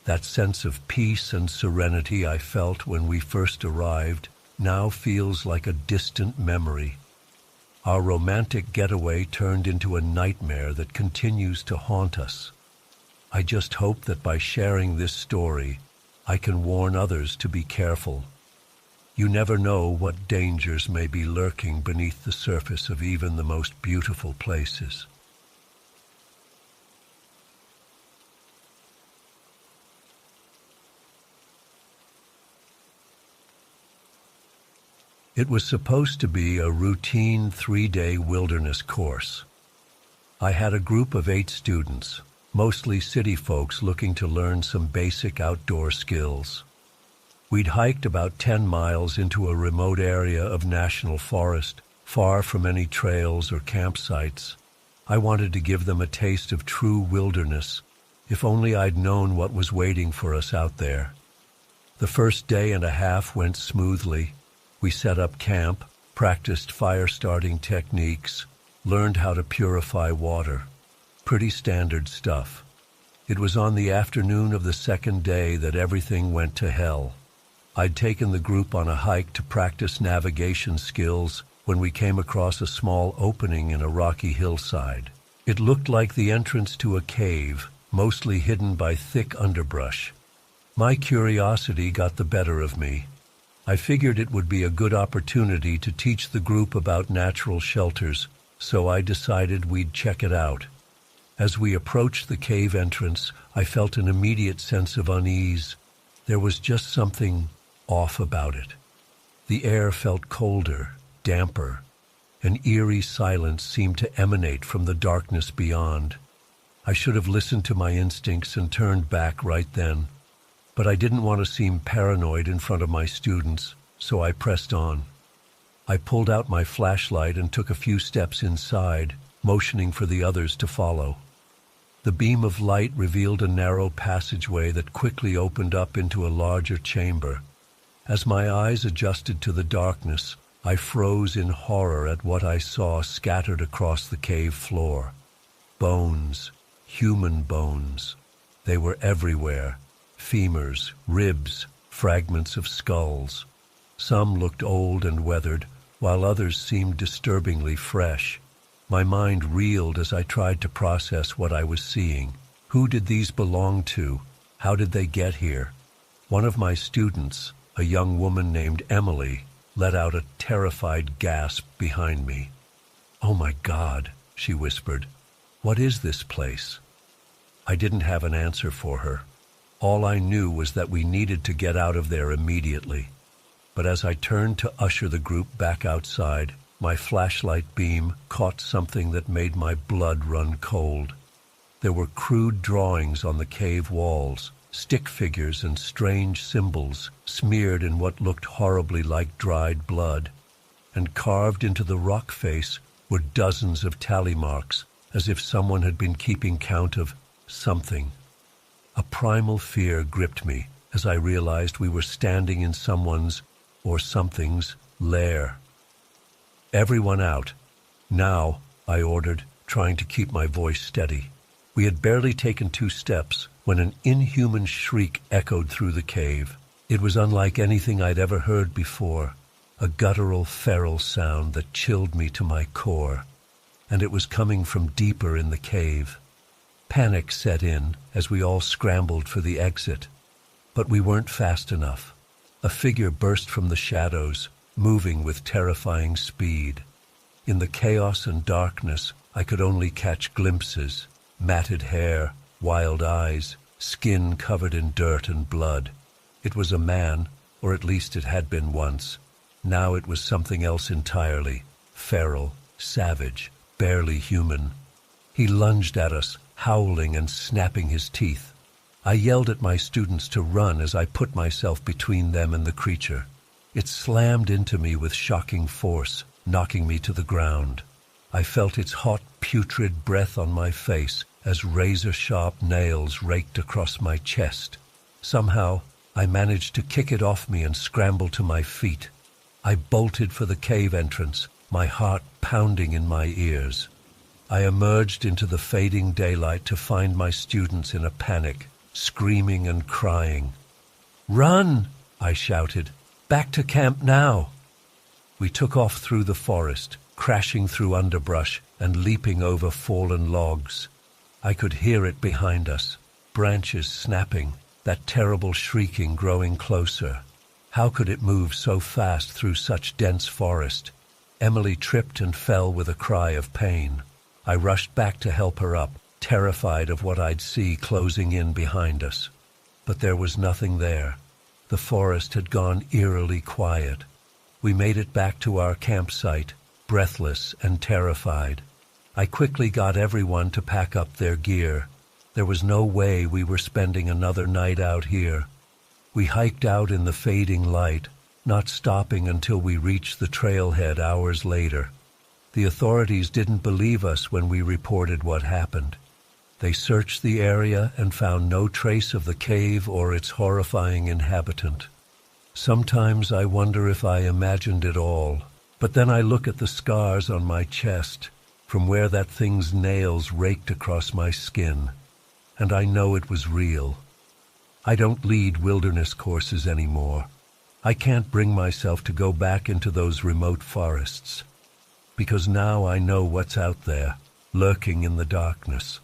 That sense of peace and serenity I felt when we first arrived now feels like a distant memory. Our romantic getaway turned into a nightmare that continues to haunt us. I just hope that by sharing this story, I can warn others to be careful. You never know what dangers may be lurking beneath the surface of even the most beautiful places. It was supposed to be a routine 3-day wilderness course. I had a group of 8 students, mostly city folks looking to learn some basic outdoor skills. We'd hiked about 10 miles into a remote area of national forest, far from any trails or campsites. I wanted to give them a taste of true wilderness, if only I'd known what was waiting for us out there. The first day and a half went smoothly. We set up camp, practiced fire-starting techniques, learned how to purify water. Pretty standard stuff. It was on the afternoon of the second day that everything went to hell. I'd taken the group on a hike to practice navigation skills when we came across a small opening in a rocky hillside. It looked like the entrance to a cave, mostly hidden by thick underbrush. My curiosity got the better of me. I figured it would be a good opportunity to teach the group about natural shelters, so I decided we'd check it out. As we approached the cave entrance, I felt an immediate sense of unease. There was just something off about it. The air felt colder, damper. An eerie silence seemed to emanate from the darkness beyond. I should have listened to my instincts and turned back right then. But I didn't want to seem paranoid in front of my students, so I pressed on. I pulled out my flashlight and took a few steps inside, motioning for the others to follow. The beam of light revealed a narrow passageway that quickly opened up into a larger chamber. As my eyes adjusted to the darkness, I froze in horror at what I saw scattered across the cave floor. Bones, human bones. They were everywhere. Femurs, ribs, fragments of skulls. Some looked old and weathered, while others seemed disturbingly fresh. My mind reeled as I tried to process what I was seeing. Who did these belong to? How did they get here? One of my students, a young woman named Emily, let out a terrified gasp behind me. "Oh my God," she whispered. "What is this place?" I didn't have an answer for her. All I knew was that we needed to get out of there immediately. But as I turned to usher the group back outside, my flashlight beam caught something that made my blood run cold. There were crude drawings on the cave walls, stick figures and strange symbols smeared in what looked horribly like dried blood. And carved into the rock face were dozens of tally marks, as if someone had been keeping count of something. A primal fear gripped me as I realized we were standing in someone's, or something's, lair. "Everyone out. Now," I ordered, trying to keep my voice steady. We had barely taken 2 steps when an inhuman shriek echoed through the cave. It was unlike anything I'd ever heard before, a guttural, feral sound that chilled me to my core. and it was coming from deeper in the cave. Panic set in as we all scrambled for the exit. But we weren't fast enough. A figure burst from the shadows, moving with terrifying speed. In the chaos and darkness, I could only catch glimpses: matted hair, wild eyes, skin covered in dirt and blood. It was a man, or at least it had been once. Now it was something else entirely: feral, savage, barely human. He lunged at us, howling and snapping his teeth. I yelled at my students to run as I put myself between them and the creature. It slammed into me with shocking force, knocking me to the ground. I felt its hot, putrid breath on my face as razor-sharp nails raked across my chest. Somehow, I managed to kick it off me and scramble to my feet. I bolted for the cave entrance, my heart pounding in my ears. I emerged into the fading daylight to find my students in a panic, screaming and crying. "Run!" I shouted. "Back to camp now!" We took off through the forest, crashing through underbrush and leaping over fallen logs. I could hear it behind us, branches snapping, that terrible shrieking growing closer. How could it move so fast through such dense forest? Emily tripped and fell with a cry of pain. I rushed back to help her up, terrified of what I'd see closing in behind us. But there was nothing there. The forest had gone eerily quiet. We made it back to our campsite, breathless and terrified. I quickly got everyone to pack up their gear. There was no way we were spending another night out here. We hiked out in the fading light, not stopping until we reached the trailhead hours later. The authorities didn't believe us when we reported what happened. They searched the area and found no trace of the cave or its horrifying inhabitant. Sometimes I wonder if I imagined it all, but then I look at the scars on my chest, from where that thing's nails raked across my skin, and I know it was real. I don't lead wilderness courses anymore. I can't bring myself to go back into those remote forests, because now I know what's out there, lurking in the darkness.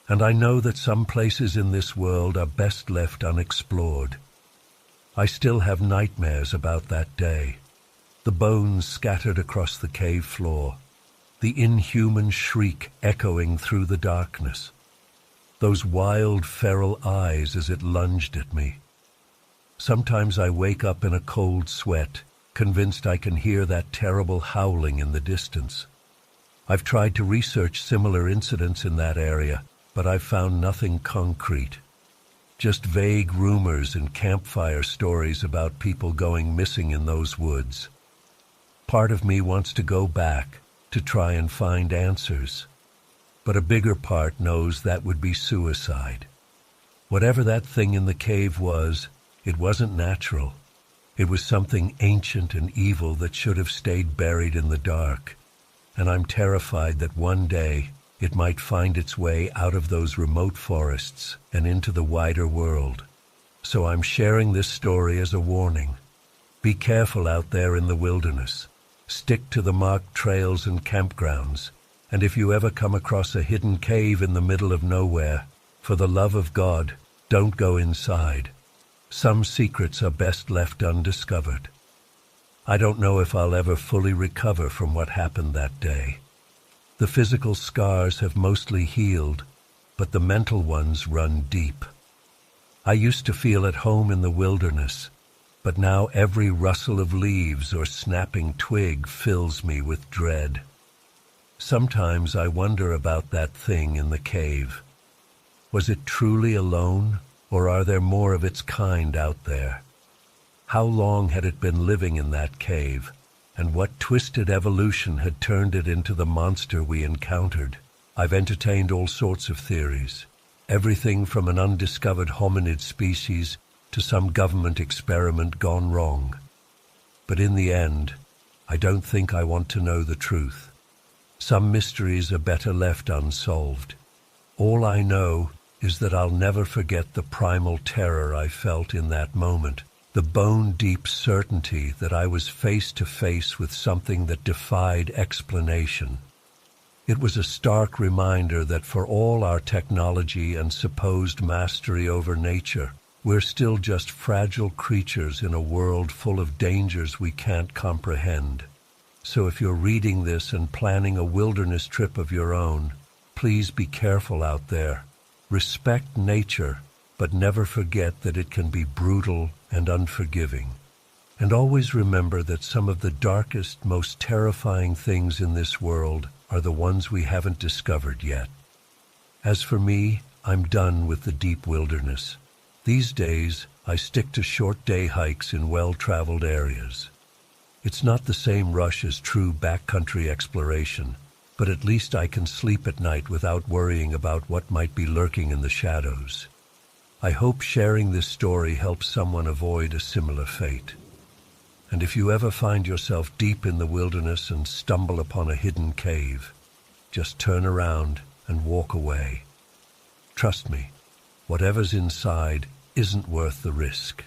And I know that some places in this world are best left unexplored. I still have nightmares about that day. The bones scattered across the cave floor, the inhuman shriek echoing through the darkness, those wild feral eyes as it lunged at me. Sometimes I wake up in a cold sweat, convinced I can hear that terrible howling in the distance. I've tried to research similar incidents in that area, but I've found nothing concrete. Just vague rumors and campfire stories about people going missing in those woods. Part of me wants to go back to try and find answers, but a bigger part knows that would be suicide. Whatever that thing in the cave was, it wasn't natural. It was something ancient and evil that should have stayed buried in the dark, and I'm terrified that one day it might find its way out of those remote forests and into the wider world. So I'm sharing this story as a warning. Be careful out there in the wilderness. Stick to the marked trails and campgrounds, and if you ever come across a hidden cave in the middle of nowhere, for the love of God, don't go inside. Some secrets are best left undiscovered. I don't know if I'll ever fully recover from what happened that day. The physical scars have mostly healed, but the mental ones run deep. I used to feel at home in the wilderness, but now every rustle of leaves or snapping twig fills me with dread. Sometimes I wonder about that thing in the cave. Was it truly alone, or are there more of its kind out there? How long had it been living in that cave, and what twisted evolution had turned it into the monster we encountered? I've entertained all sorts of theories, everything from an undiscovered hominid species to some government experiment gone wrong. But in the end, I don't think I want to know the truth. Some mysteries are better left unsolved. All I know is that I'll never forget the primal terror I felt in that moment, the bone-deep certainty that I was face to face with something that defied explanation. It was a stark reminder that for all our technology and supposed mastery over nature, we're still just fragile creatures in a world full of dangers we can't comprehend. So if you're reading this and planning a wilderness trip of your own, please be careful out there. Respect nature, but never forget that it can be brutal and unforgiving. And always remember that some of the darkest, most terrifying things in this world are the ones we haven't discovered yet. As for me, I'm done with the deep wilderness. These days, I stick to short day hikes in well-traveled areas. It's not the same rush as true backcountry exploration, but at least I can sleep at night without worrying about what might be lurking in the shadows. I hope sharing this story helps someone avoid a similar fate. And if you ever find yourself deep in the wilderness and stumble upon a hidden cave, just turn around and walk away. Trust me, whatever's inside isn't worth the risk.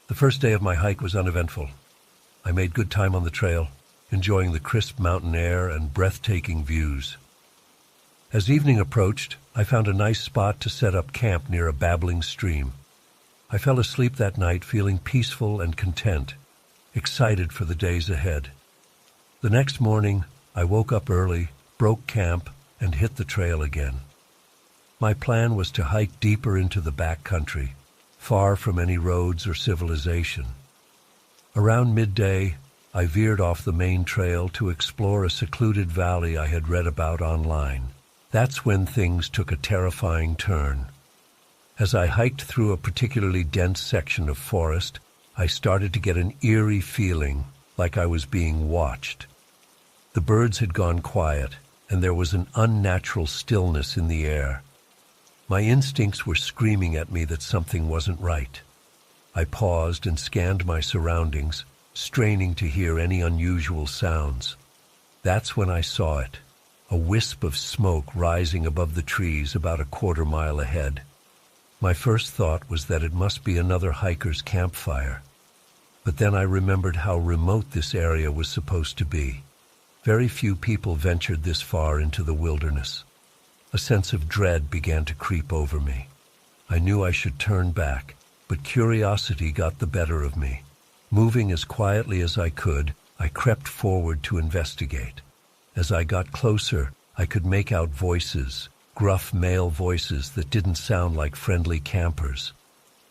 The first day of my hike was uneventful. I made good time on the trail, enjoying the crisp mountain air and breathtaking views. As evening approached, I found a nice spot to set up camp near a babbling stream. I fell asleep that night feeling peaceful and content, excited for the days ahead. The next morning, I woke up early, broke camp, and hit the trail again. My plan was to hike deeper into the backcountry, far from any roads or civilization. Around midday, I veered off the main trail to explore a secluded valley I had read about online. That's when things took a terrifying turn. As I hiked through a particularly dense section of forest, I started to get an eerie feeling, like I was being watched. The birds had gone quiet, and there was an unnatural stillness in the air. My instincts were screaming at me that something wasn't right. I paused and scanned my surroundings, straining to hear any unusual sounds. That's when I saw it, a wisp of smoke rising above the trees about a quarter-mile ahead. My first thought was that it must be another hiker's campfire. But then I remembered how remote this area was supposed to be. Very few people ventured this far into the wilderness. A sense of dread began to creep over me. I knew I should turn back, but curiosity got the better of me. Moving as quietly as I could, I crept forward to investigate. As I got closer, I could make out voices, gruff male voices that didn't sound like friendly campers.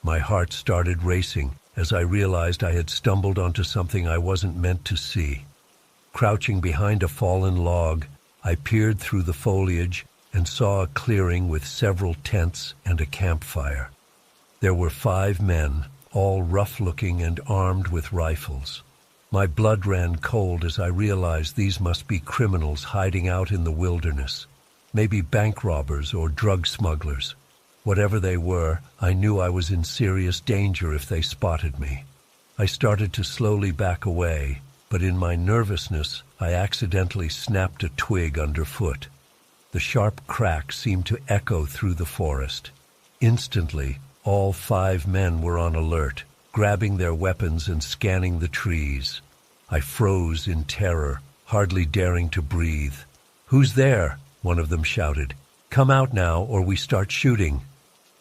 My heart started racing as I realized I had stumbled onto something I wasn't meant to see. Crouching behind a fallen log, I peered through the foliage and saw a clearing with several tents and a campfire. There were 5 men, all rough-looking and armed with rifles. My blood ran cold as I realized these must be criminals hiding out in the wilderness. Maybe bank robbers or drug smugglers. Whatever they were, I knew I was in serious danger if they spotted me. I started to slowly back away, but in my nervousness, I accidentally snapped a twig underfoot. The sharp crack seemed to echo through the forest. Instantly, all 5 men were on alert, grabbing their weapons and scanning the trees. I froze in terror, hardly daring to breathe. "Who's there?" one of them shouted. "Come out now, or we start shooting."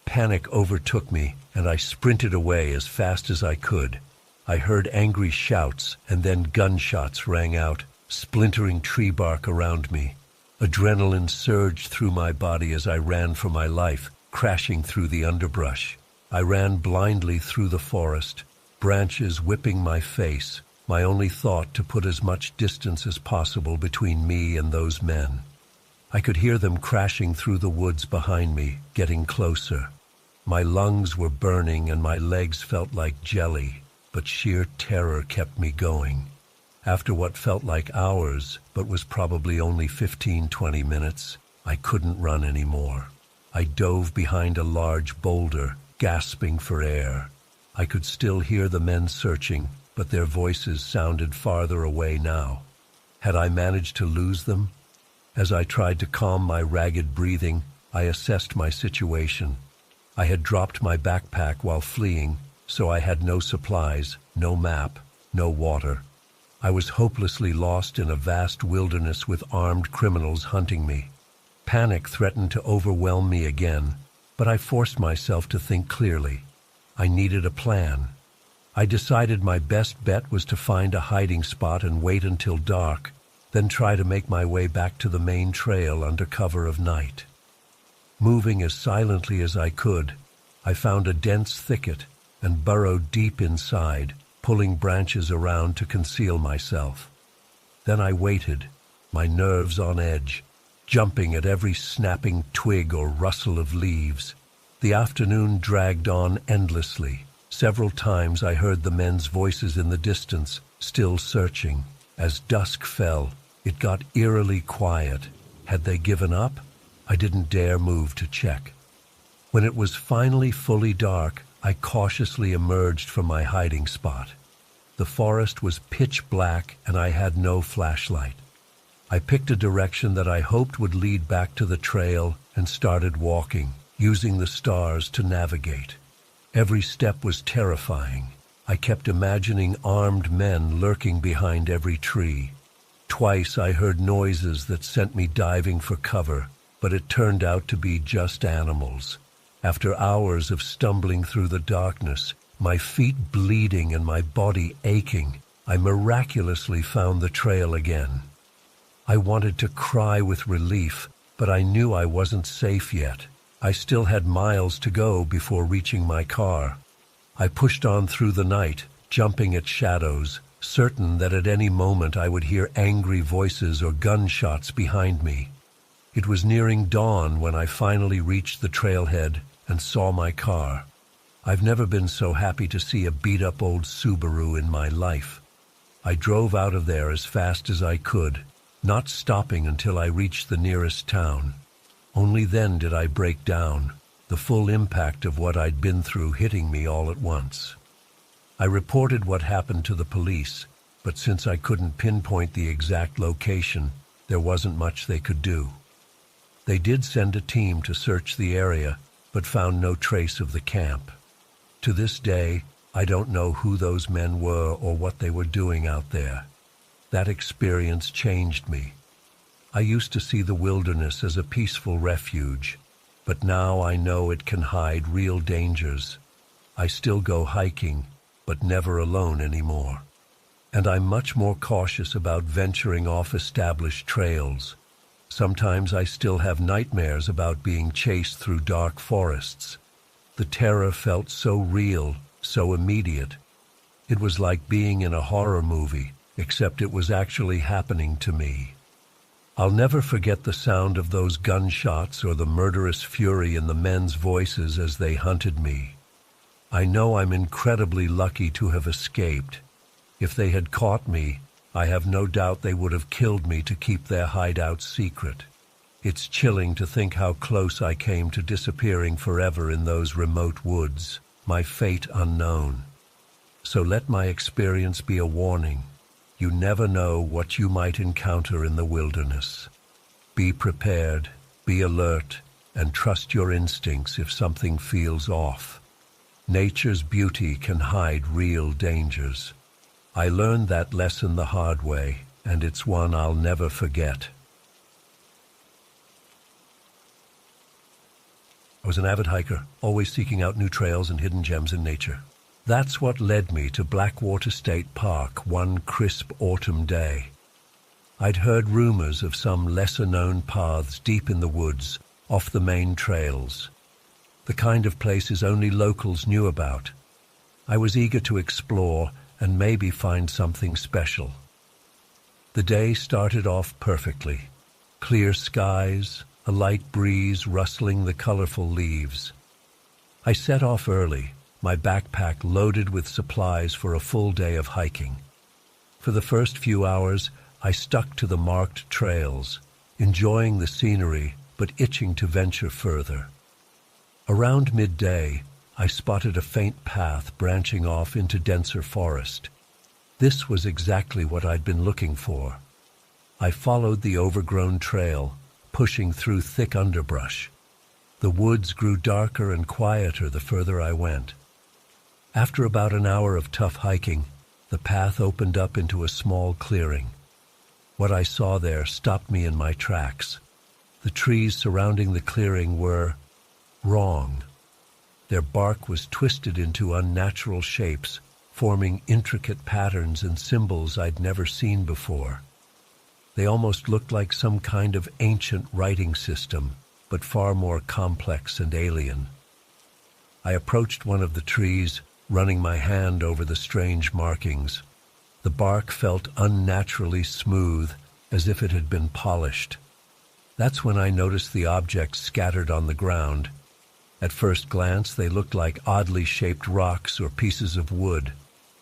Panic overtook me, and I sprinted away as fast as I could. I heard angry shouts, and then gunshots rang out, splintering tree bark around me. Adrenaline surged through my body as I ran for my life, crashing through the underbrush. I ran blindly through the forest, branches whipping my face, my only thought to put as much distance as possible between me and those men. I could hear them crashing through the woods behind me, getting closer. My lungs were burning and my legs felt like jelly, but sheer terror kept me going. After what felt like hours, but was probably only 15-20 minutes, I couldn't run anymore. I dove behind a large boulder, gasping for air. I could still hear the men searching, but their voices sounded farther away now. Had I managed to lose them? As I tried to calm my ragged breathing, I assessed my situation. I had dropped my backpack while fleeing, so I had no supplies, no map, no water. I was hopelessly lost in a vast wilderness with armed criminals hunting me. Panic threatened to overwhelm me again, but I forced myself to think clearly. I needed a plan. I decided my best bet was to find a hiding spot and wait until dark, then try to make my way back to the main trail under cover of night. Moving as silently as I could, I found a dense thicket and burrowed deep inside, pulling branches around to conceal myself. Then I waited, my nerves on edge, jumping at every snapping twig or rustle of leaves. The afternoon dragged on endlessly. Several times I heard the men's voices in the distance, still searching. As dusk fell, it got eerily quiet. Had they given up? I didn't dare move to check. When it was finally fully dark, I cautiously emerged from my hiding spot. The forest was pitch black and I had no flashlight. I picked a direction that I hoped would lead back to the trail and started walking, using the stars to navigate. Every step was terrifying. I kept imagining armed men lurking behind every tree. Twice I heard noises that sent me diving for cover, but it turned out to be just animals. After hours of stumbling through the darkness, my feet bleeding and my body aching, I miraculously found the trail again. I wanted to cry with relief, but I knew I wasn't safe yet. I still had miles to go before reaching my car. I pushed on through the night, jumping at shadows, certain that at any moment I would hear angry voices or gunshots behind me. It was nearing dawn when I finally reached the trailhead and saw my car. I've never been so happy to see a beat-up old Subaru in my life. I drove out of there as fast as I could, not stopping until I reached the nearest town. Only then did I break down, the full impact of what I'd been through hitting me all at once. I reported what happened to the police, but since I couldn't pinpoint the exact location, there wasn't much they could do. They did send a team to search the area, but found no trace of the camp. To this day, I don't know who those men were or what they were doing out there. That experience changed me. I used to see the wilderness as a peaceful refuge, but now I know it can hide real dangers. I still go hiking, but never alone anymore. And I'm much more cautious about venturing off established trails. Sometimes I still have nightmares about being chased through dark forests. The terror felt so real, so immediate. It was like being in a horror movie, except it was actually happening to me. I'll never forget the sound of those gunshots or the murderous fury in the men's voices as they hunted me. I know I'm incredibly lucky to have escaped. If they had caught me, I have no doubt they would have killed me to keep their hideout secret. It's chilling to think how close I came to disappearing forever in those remote woods, my fate unknown. So let my experience be a warning. You never know what you might encounter in the wilderness. Be prepared, be alert, and trust your instincts if something feels off. Nature's beauty can hide real dangers. I learned that lesson the hard way, and it's one I'll never forget. I was an avid hiker, always seeking out new trails and hidden gems in nature. That's what led me to Blackwater State Park one crisp autumn day. I'd heard rumors of some lesser-known paths deep in the woods, off the main trails. The kind of places only locals knew about. I was eager to explore and maybe find something special. The day started off perfectly. Clear skies, a light breeze rustling the colorful leaves. I set off early, my backpack loaded with supplies for a full day of hiking. For the first few hours, I stuck to the marked trails, enjoying the scenery but itching to venture further. Around midday, I spotted a faint path branching off into denser forest. This was exactly what I'd been looking for. I followed the overgrown trail, pushing through thick underbrush. The woods grew darker and quieter the further I went. After about an hour of tough hiking, The path opened up into a small clearing. What I saw there stopped me in my tracks. The trees surrounding the clearing were wrong. Their bark was twisted into unnatural shapes, forming intricate patterns and symbols I'd never seen before. They almost looked like some kind of ancient writing system, but far more complex and alien. I approached one of the trees, running my hand over the strange markings. The bark felt unnaturally smooth, as if it had been polished. That's when I noticed the objects scattered on the ground. At first glance, they looked like oddly shaped rocks or pieces of wood.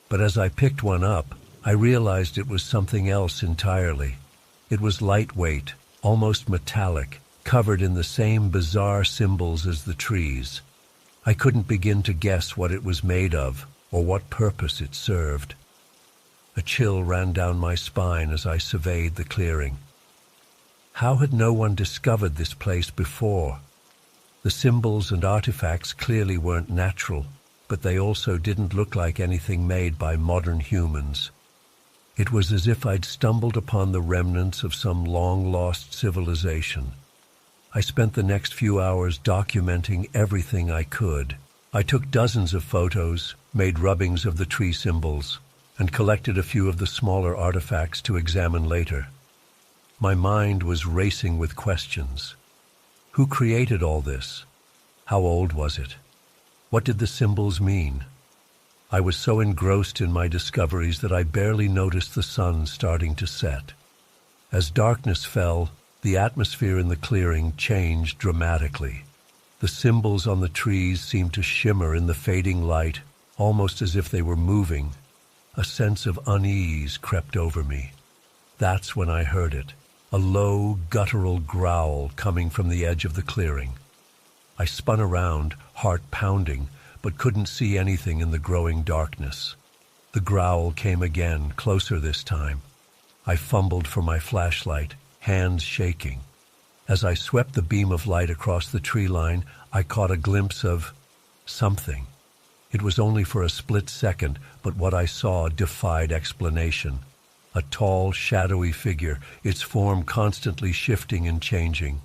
But as I picked one up, I realized it was something else entirely. It was lightweight, almost metallic, covered in the same bizarre symbols as the trees. I couldn't begin to guess what it was made of or what purpose it served. A chill ran down my spine as I surveyed the clearing. How had no one discovered this place before? The symbols and artifacts clearly weren't natural, but they also didn't look like anything made by modern humans. It was as if I'd stumbled upon the remnants of some long-lost civilization. I spent the next few hours documenting everything I could. I took dozens of photos, made rubbings of the tree symbols, and collected a few of the smaller artifacts to examine later. My mind was racing with questions. Who created all this? How old was it? What did the symbols mean? I was so engrossed in my discoveries that I barely noticed the sun starting to set. As darkness fell, the atmosphere in the clearing changed dramatically. The symbols on the trees seemed to shimmer in the fading light, almost as if they were moving. A sense of unease crept over me. That's when I heard it, a low, guttural growl coming from the edge of the clearing. I spun around, heart pounding, but couldn't see anything in the growing darkness. The growl came again, closer this time. I fumbled for my flashlight, hands shaking. As I swept the beam of light across the tree line, I caught a glimpse of something. It was only for a split second, but what I saw defied explanation. A tall, shadowy figure, its form constantly shifting and changing.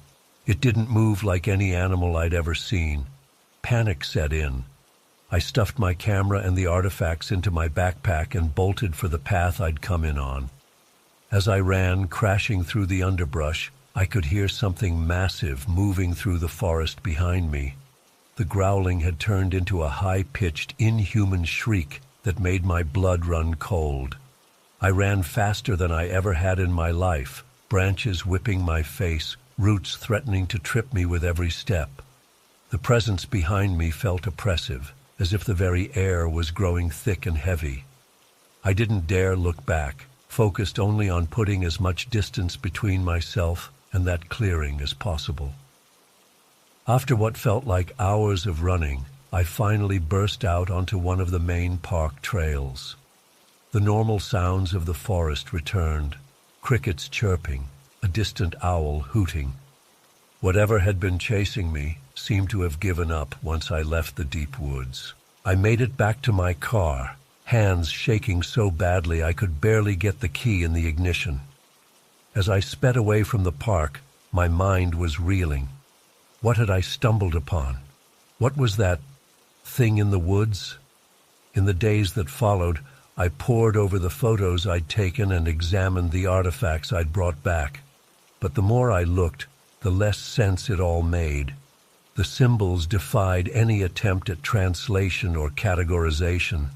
It didn't move like any animal I'd ever seen. Panic set in. I stuffed my camera and the artifacts into my backpack and bolted for the path I'd come in on. As I ran, crashing through the underbrush, I could hear something massive moving through the forest behind me. The growling had turned into a high-pitched, inhuman shriek that made my blood run cold. I ran faster than I ever had in my life, branches whipping my face, roots threatening to trip me with every step. The presence behind me felt oppressive, as if the very air was growing thick and heavy. I didn't dare look back, focused only on putting as much distance between myself and that clearing as possible. After what felt like hours of running, I finally burst out onto one of the main park trails. The normal sounds of the forest returned, crickets chirping, a distant owl hooting. Whatever had been chasing me seemed to have given up once I left the deep woods. I made it back to my car, hands shaking so badly I could barely get the key in the ignition. As I sped away from the park, my mind was reeling. What had I stumbled upon? What was that thing in the woods? In the days that followed, I pored over the photos I'd taken and examined the artifacts I'd brought back. But the more I looked, the less sense it all made. The symbols defied any attempt at translation or categorization.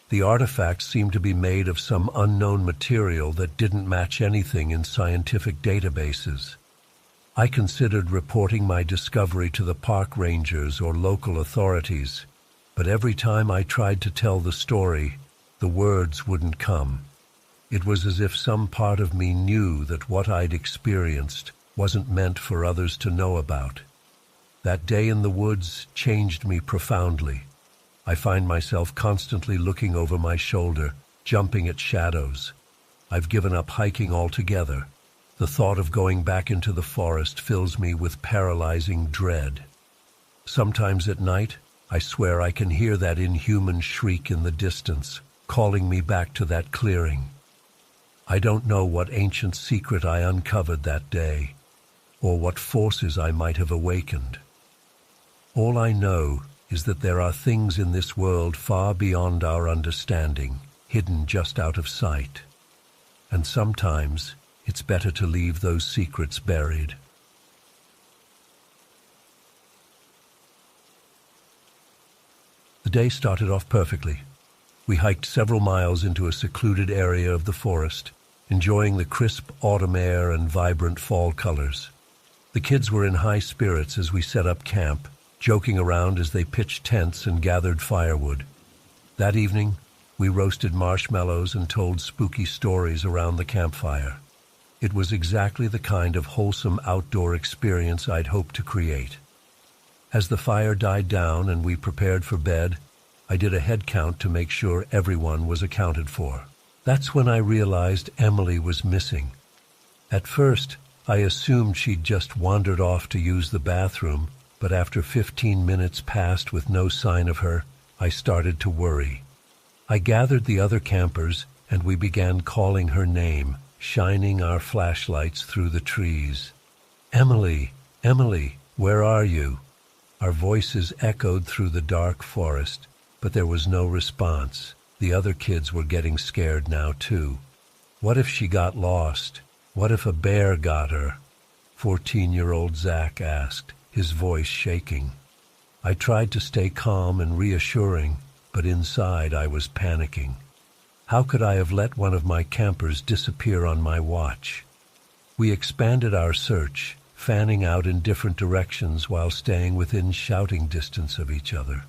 The artifacts seemed to be made of some unknown material that didn't match anything in scientific databases. I considered reporting my discovery to the park rangers or local authorities, but every time I tried to tell the story, the words wouldn't come. It was as if some part of me knew that what I'd experienced wasn't meant for others to know about. That day in the woods changed me profoundly. I find myself constantly looking over my shoulder, jumping at shadows. I've given up hiking altogether. The thought of going back into the forest fills me with paralyzing dread. Sometimes at night, I swear I can hear that inhuman shriek in the distance, calling me back to that clearing. I don't know what ancient secret I uncovered that day, or what forces I might have awakened. All I know is that there are things in this world far beyond our understanding, hidden just out of sight. And sometimes it's better to leave those secrets buried. The day started off perfectly. We hiked several miles into a secluded area of the forest, enjoying the crisp autumn air and vibrant fall colors. The kids were in high spirits as we set up camp, joking around as they pitched tents and gathered firewood. That evening, we roasted marshmallows and told spooky stories around the campfire. It was exactly the kind of wholesome outdoor experience I'd hoped to create. As the fire died down and we prepared for bed, I did a head count to make sure everyone was accounted for. That's when I realized Emily was missing. At first, I assumed she'd just wandered off to use the bathroom, but after 15 minutes passed with no sign of her, I started to worry. I gathered the other campers, and we began calling her name, shining our flashlights through the trees. "Emily, Emily, where are you?" Our voices echoed through the dark forest, but there was no response. The other kids were getting scared now, too. What if she got lost? What if a bear got her? 14-year-old Zach asked, his voice shaking. I tried to stay calm and reassuring, but inside I was panicking. How could I have let one of my campers disappear on my watch? We expanded our search, fanning out in different directions while staying within shouting distance of each other.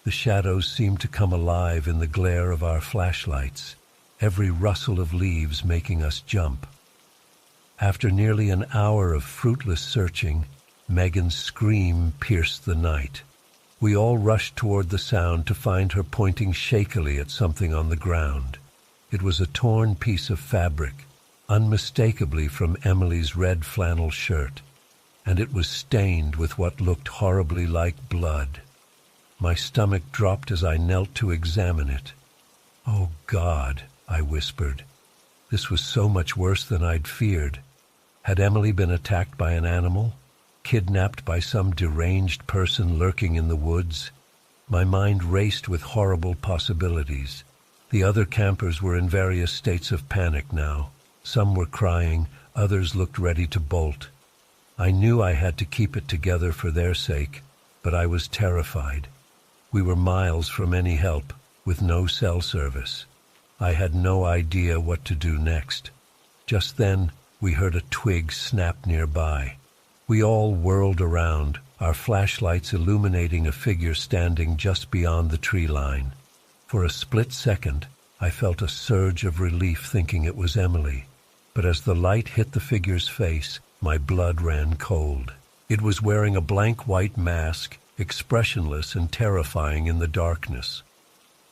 The shadows seemed to come alive in the glare of our flashlights, every rustle of leaves making us jump. After nearly an hour of fruitless searching, Megan's scream pierced the night. We all rushed toward the sound to find her pointing shakily at something on the ground. It was a torn piece of fabric, unmistakably from Emily's red flannel shirt, and it was stained with what looked horribly like blood. My stomach dropped as I knelt to examine it. "Oh, God," I whispered. This was so much worse than I'd feared. Had Emily been attacked by an animal? Kidnapped by some deranged person lurking in the woods? My mind raced with horrible possibilities. The other campers were in various states of panic now. Some were crying, others looked ready to bolt. I knew I had to keep it together for their sake, but I was terrified. We were miles from any help, with no cell service. I had no idea what to do next. Just then, we heard a twig snap nearby. We all whirled around, our flashlights illuminating a figure standing just beyond the tree line. For a split second, I felt a surge of relief thinking it was Emily. But as the light hit the figure's face, my blood ran cold. It was wearing a blank white mask, expressionless and terrifying in the darkness.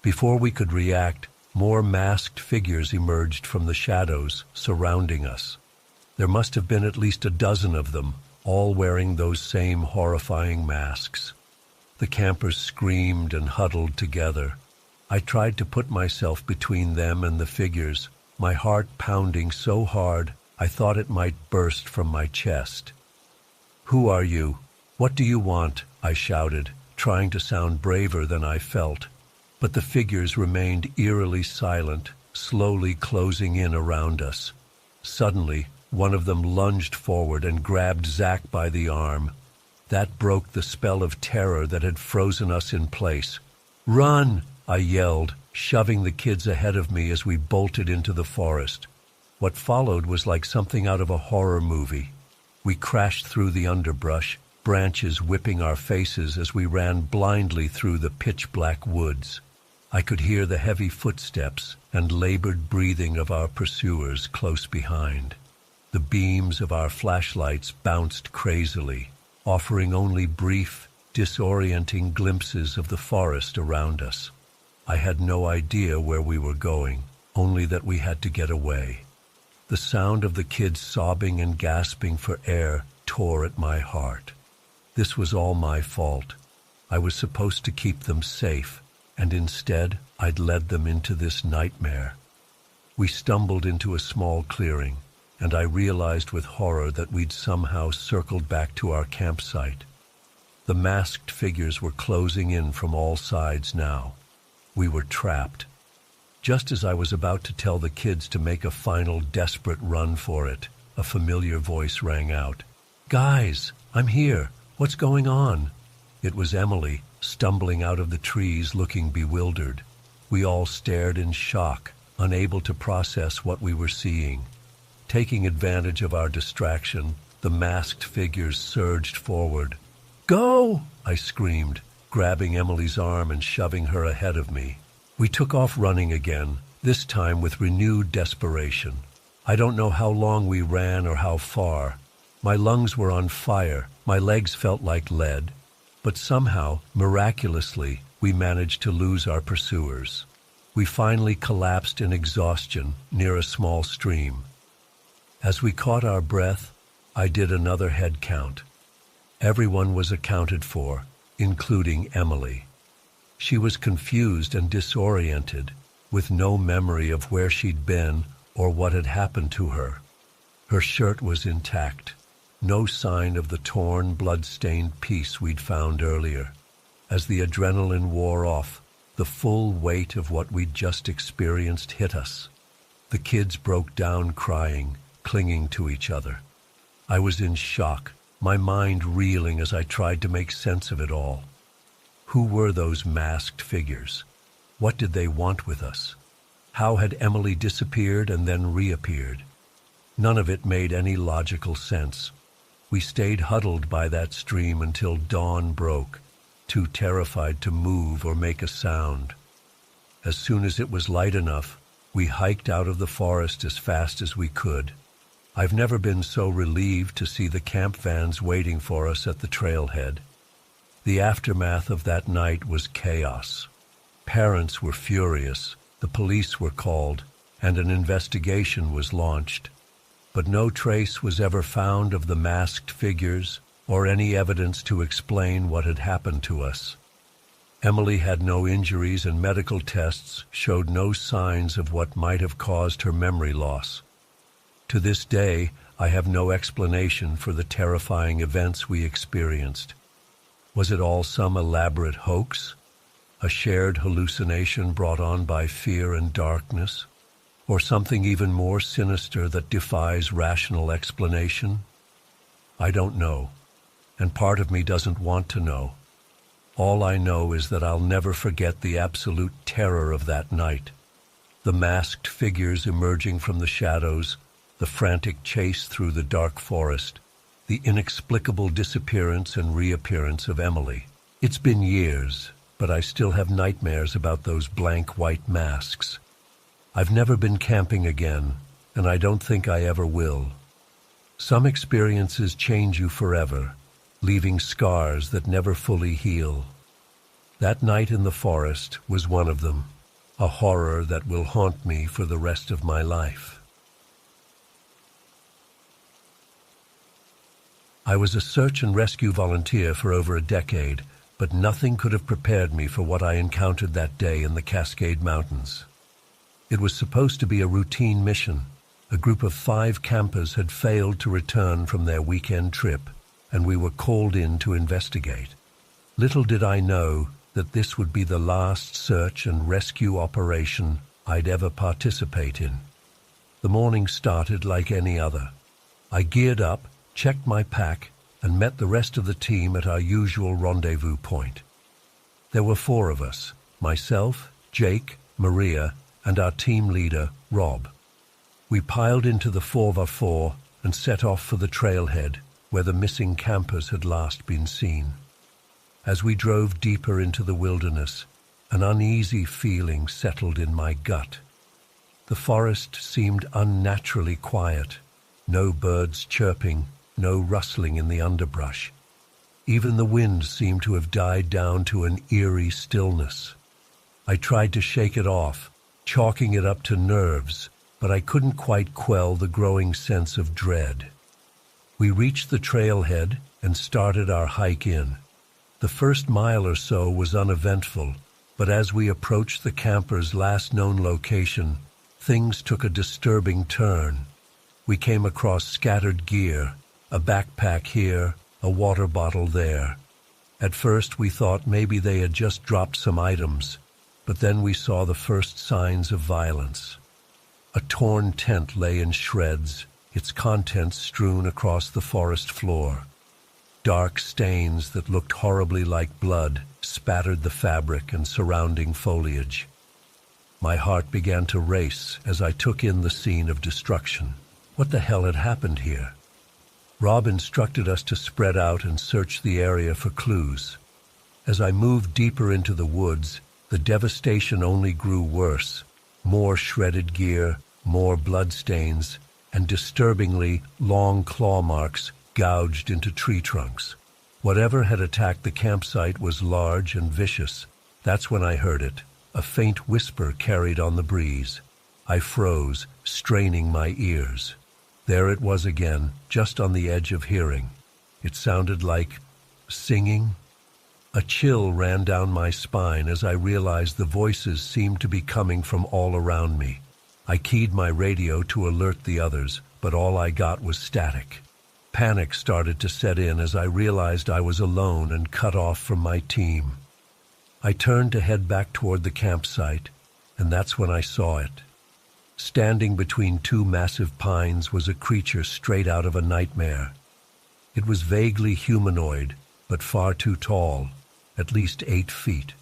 Before we could react, more masked figures emerged from the shadows, surrounding us. There must have been at least a dozen of them, all wearing those same horrifying masks. The campers screamed and huddled together. I tried to put myself between them and the figures, my heart pounding so hard I thought it might burst from my chest. "Who are you? What do you want?" I shouted, trying to sound braver than I felt. But the figures remained eerily silent, slowly closing in around us. Suddenly, one of them lunged forward and grabbed Zach by the arm. That broke the spell of terror that had frozen us in place. "Run!" I yelled, shoving the kids ahead of me as we bolted into the forest. What followed was like something out of a horror movie. We crashed through the underbrush, branches whipping our faces as we ran blindly through the pitch-black woods. I could hear the heavy footsteps and labored breathing of our pursuers close behind. The beams of our flashlights bounced crazily, offering only brief, disorienting glimpses of the forest around us. I had no idea where we were going, only that we had to get away. The sound of the kids sobbing and gasping for air tore at my heart. This was all my fault. I was supposed to keep them safe, and instead I'd led them into this nightmare. We stumbled into a small clearing, and I realized with horror that we'd somehow circled back to our campsite. The masked figures were closing in from all sides now. We were trapped. Just as I was about to tell the kids to make a final desperate run for it, a familiar voice rang out. "Guys, I'm here. What's going on?" It was Emily, stumbling out of the trees looking bewildered. We all stared in shock, unable to process what we were seeing. Taking advantage of our distraction, the masked figures surged forward. "Go!" I screamed, grabbing Emily's arm and shoving her ahead of me. We took off running again, this time with renewed desperation. I don't know how long we ran or how far. My lungs were on fire, my legs felt like lead, but somehow, miraculously, we managed to lose our pursuers. We finally collapsed in exhaustion near a small stream. As we caught our breath, I did another head count. Everyone was accounted for, including Emily. She was confused and disoriented, with no memory of where she'd been or what had happened to her. Her shirt was intact, no sign of the torn, blood-stained piece we'd found earlier. As the adrenaline wore off, the full weight of what we'd just experienced hit us. The kids broke down crying, clinging to each other. I was in shock, my mind reeling as I tried to make sense of it all. Who were those masked figures? What did they want with us? How had Emily disappeared and then reappeared? None of it made any logical sense. We stayed huddled by that stream until dawn broke, too terrified to move or make a sound. As soon as it was light enough, we hiked out of the forest as fast as we could. I've never been so relieved to see the camp vans waiting for us at the trailhead. The aftermath of that night was chaos. Parents were furious, the police were called, and an investigation was launched. But no trace was ever found of the masked figures or any evidence to explain what had happened to us. Emily had no injuries and medical tests showed no signs of what might have caused her memory loss. To this day, I have no explanation for the terrifying events we experienced. Was it all some elaborate hoax? A shared hallucination brought on by fear and darkness? Or something even more sinister that defies rational explanation? I don't know, and part of me doesn't want to know. All I know is that I'll never forget the absolute terror of that night. The masked figures emerging from the shadows, the frantic chase through the dark forest, the inexplicable disappearance and reappearance of Emily. It's been years, but I still have nightmares about those blank white masks. I've never been camping again, and I don't think I ever will. Some experiences change you forever, leaving scars that never fully heal. That night in the forest was one of them, a horror that will haunt me for the rest of my life. I was a search and rescue volunteer for over a decade, but nothing could have prepared me for what I encountered that day in the Cascade Mountains. It was supposed to be a routine mission. A group of 5 campers had failed to return from their weekend trip, and we were called in to investigate. Little did I know that this would be the last search and rescue operation I'd ever participate in. The morning started like any other. I geared up, checked my pack, and met the rest of the team at our usual rendezvous point. There were 4 of us, myself, Jake, Maria, and our team leader, Rob. We piled into the 4x4 and set off for the trailhead where the missing campers had last been seen. As we drove deeper into the wilderness, an uneasy feeling settled in my gut. The forest seemed unnaturally quiet, no birds chirping, no rustling in the underbrush. Even the wind seemed to have died down to an eerie stillness. I tried to shake it off, chalking it up to nerves, but I couldn't quite quell the growing sense of dread. We reached the trailhead and started our hike in. The first mile or so was uneventful, But as we approached the camper's last known location, things took a disturbing turn. We came across scattered gear, a backpack here, a water bottle there. At first we thought maybe they had just dropped some items, but then we saw the first signs of violence. A torn tent lay in shreds, its contents strewn across the forest floor. Dark stains that looked horribly like blood spattered the fabric and surrounding foliage. My heart began to race as I took in the scene of destruction. What the hell had happened here? Rob instructed us to spread out and search the area for clues. As I moved deeper into the woods, the devastation only grew worse. More shredded gear, more bloodstains, and disturbingly long claw marks gouged into tree trunks. Whatever had attacked the campsite was large and vicious. That's when I heard it, a faint whisper carried on the breeze. I froze, straining my ears. There it was again, just on the edge of hearing. It sounded like singing. A chill ran down my spine as I realized the voices seemed to be coming from all around me. I keyed my radio to alert the others, but all I got was static. Panic started to set in as I realized I was alone and cut off from my team. I turned to head back toward the campsite, and that's when I saw it. Standing between two massive pines was a creature straight out of a nightmare. It was vaguely humanoid, but far too tall, at least 8 feet.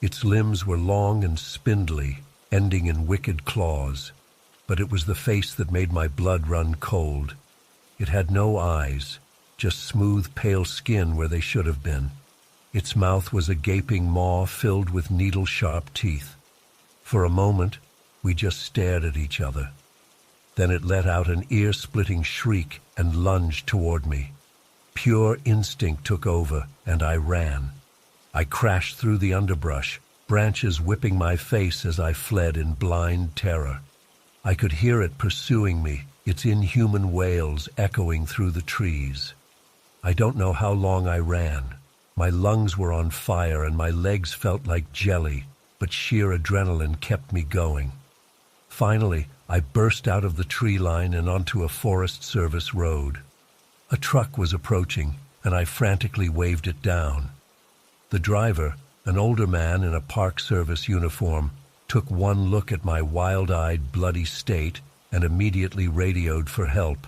Its limbs were long and spindly, ending in wicked claws, but it was the face that made my blood run cold. It had no eyes, just smooth, pale skin where they should have been. Its mouth was a gaping maw filled with needle-sharp teeth. For a moment, we just stared at each other. Then it let out an ear-splitting shriek and lunged toward me. Pure instinct took over, and I ran. I crashed through the underbrush, branches whipping my face as I fled in blind terror. I could hear it pursuing me, its inhuman wails echoing through the trees. I don't know how long I ran. My lungs were on fire and my legs felt like jelly, but sheer adrenaline kept me going. Finally, I burst out of the tree line and onto a Forest Service road. A truck was approaching, and I frantically waved it down. The driver, an older man in a Park Service uniform, took one look at my wild-eyed, bloody state and immediately radioed for help.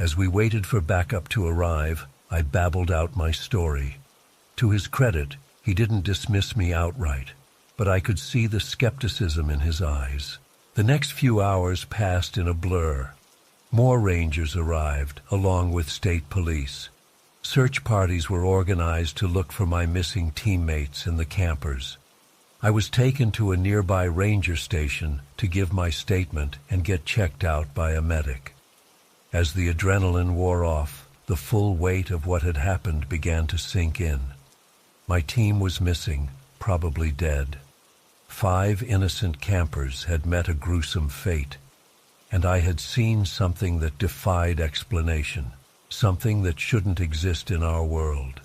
As we waited for backup to arrive, I babbled out my story. To his credit, he didn't dismiss me outright, but I could see the skepticism in his eyes. The next few hours passed in a blur. More rangers arrived, along with state police. Search parties were organized to look for my missing teammates and the campers. I was taken to a nearby ranger station to give my statement and get checked out by a medic. As the adrenaline wore off, the full weight of what had happened began to sink in. My team was missing, probably dead. 5 innocent campers had met a gruesome fate, and I had seen something that defied explanation, something that shouldn't exist in our world.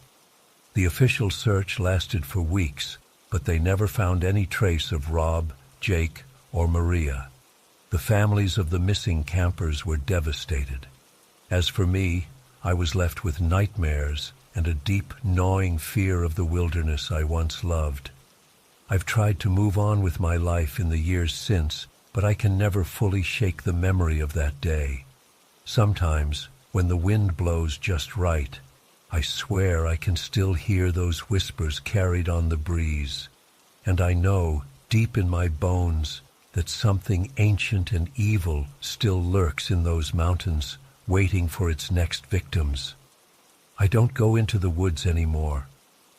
The official search lasted for weeks, but they never found any trace of Rob, Jake, or Maria. The families of the missing campers were devastated. As for me, I was left with nightmares and a deep, gnawing fear of the wilderness I once loved. I've tried to move on with my life in the years since, but I can never fully shake the memory of that day. Sometimes, when the wind blows just right, I swear I can still hear those whispers carried on the breeze. And I know, deep in my bones, that something ancient and evil still lurks in those mountains, waiting for its next victims. I don't go into the woods anymore.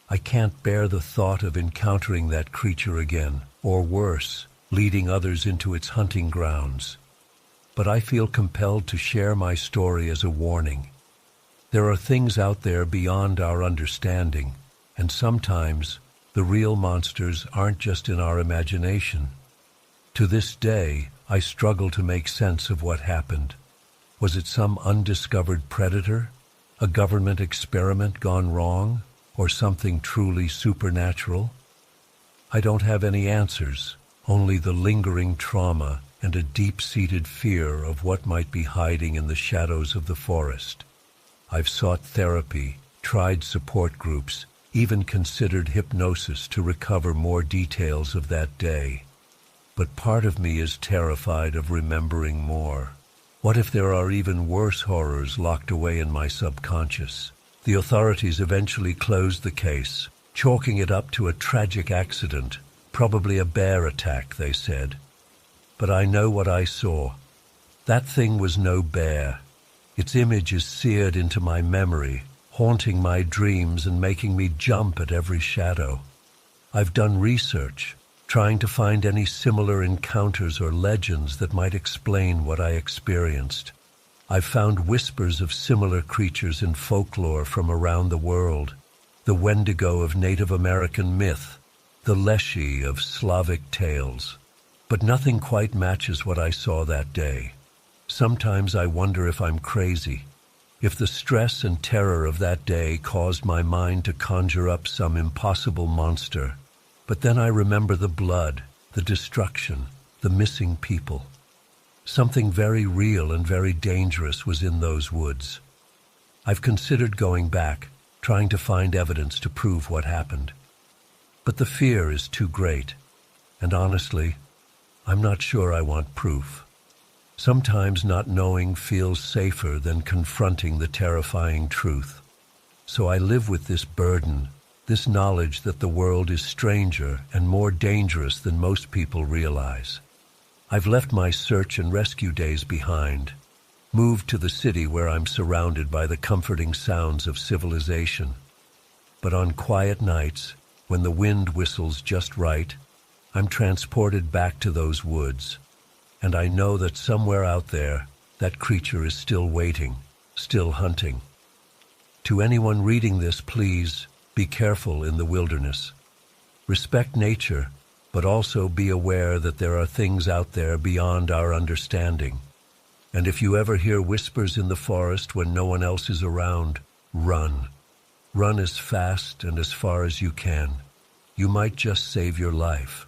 I can't bear the thought of encountering that creature again, or worse, leading others into its hunting grounds. But I feel compelled to share my story as a warning. There are things out there beyond our understanding, and sometimes the real monsters aren't just in our imagination. To this day, I struggle to make sense of what happened. Was it some undiscovered predator? A government experiment gone wrong? Or something truly supernatural? I don't have any answers, only the lingering trauma and a deep-seated fear of what might be hiding in the shadows of the forest. I've sought therapy, tried support groups, even considered hypnosis to recover more details of that day. But part of me is terrified of remembering more. What if there are even worse horrors locked away in my subconscious? The authorities eventually closed the case, chalking it up to a tragic accident, probably a bear attack, they said. But I know what I saw. That thing was no bear. Its image is seared into my memory, haunting my dreams and making me jump at every shadow. I've done research, trying to find any similar encounters or legends that might explain what I experienced. I've found whispers of similar creatures in folklore from around the world, the Wendigo of Native American myth, the Leshy of Slavic tales. But nothing quite matches what I saw that day. Sometimes I wonder if I'm crazy, if the stress and terror of that day caused my mind to conjure up some impossible monster. But then I remember the blood, the destruction, the missing people. Something very real and very dangerous was in those woods. I've considered going back, trying to find evidence to prove what happened. But the fear is too great, and honestly, I'm not sure I want proof. Sometimes not knowing feels safer than confronting the terrifying truth. So I live with this burden, this knowledge that the world is stranger and more dangerous than most people realize. I've left my search and rescue days behind, moved to the city where I'm surrounded by the comforting sounds of civilization. But on quiet nights, when the wind whistles just right, I'm transported back to those woods, and I know that somewhere out there, that creature is still waiting, still hunting. To anyone reading this, please, be careful in the wilderness. Respect nature, but also be aware that there are things out there beyond our understanding. And if you ever hear whispers in the forest when no one else is around, run. Run as fast and as far as you can. You might just save your life.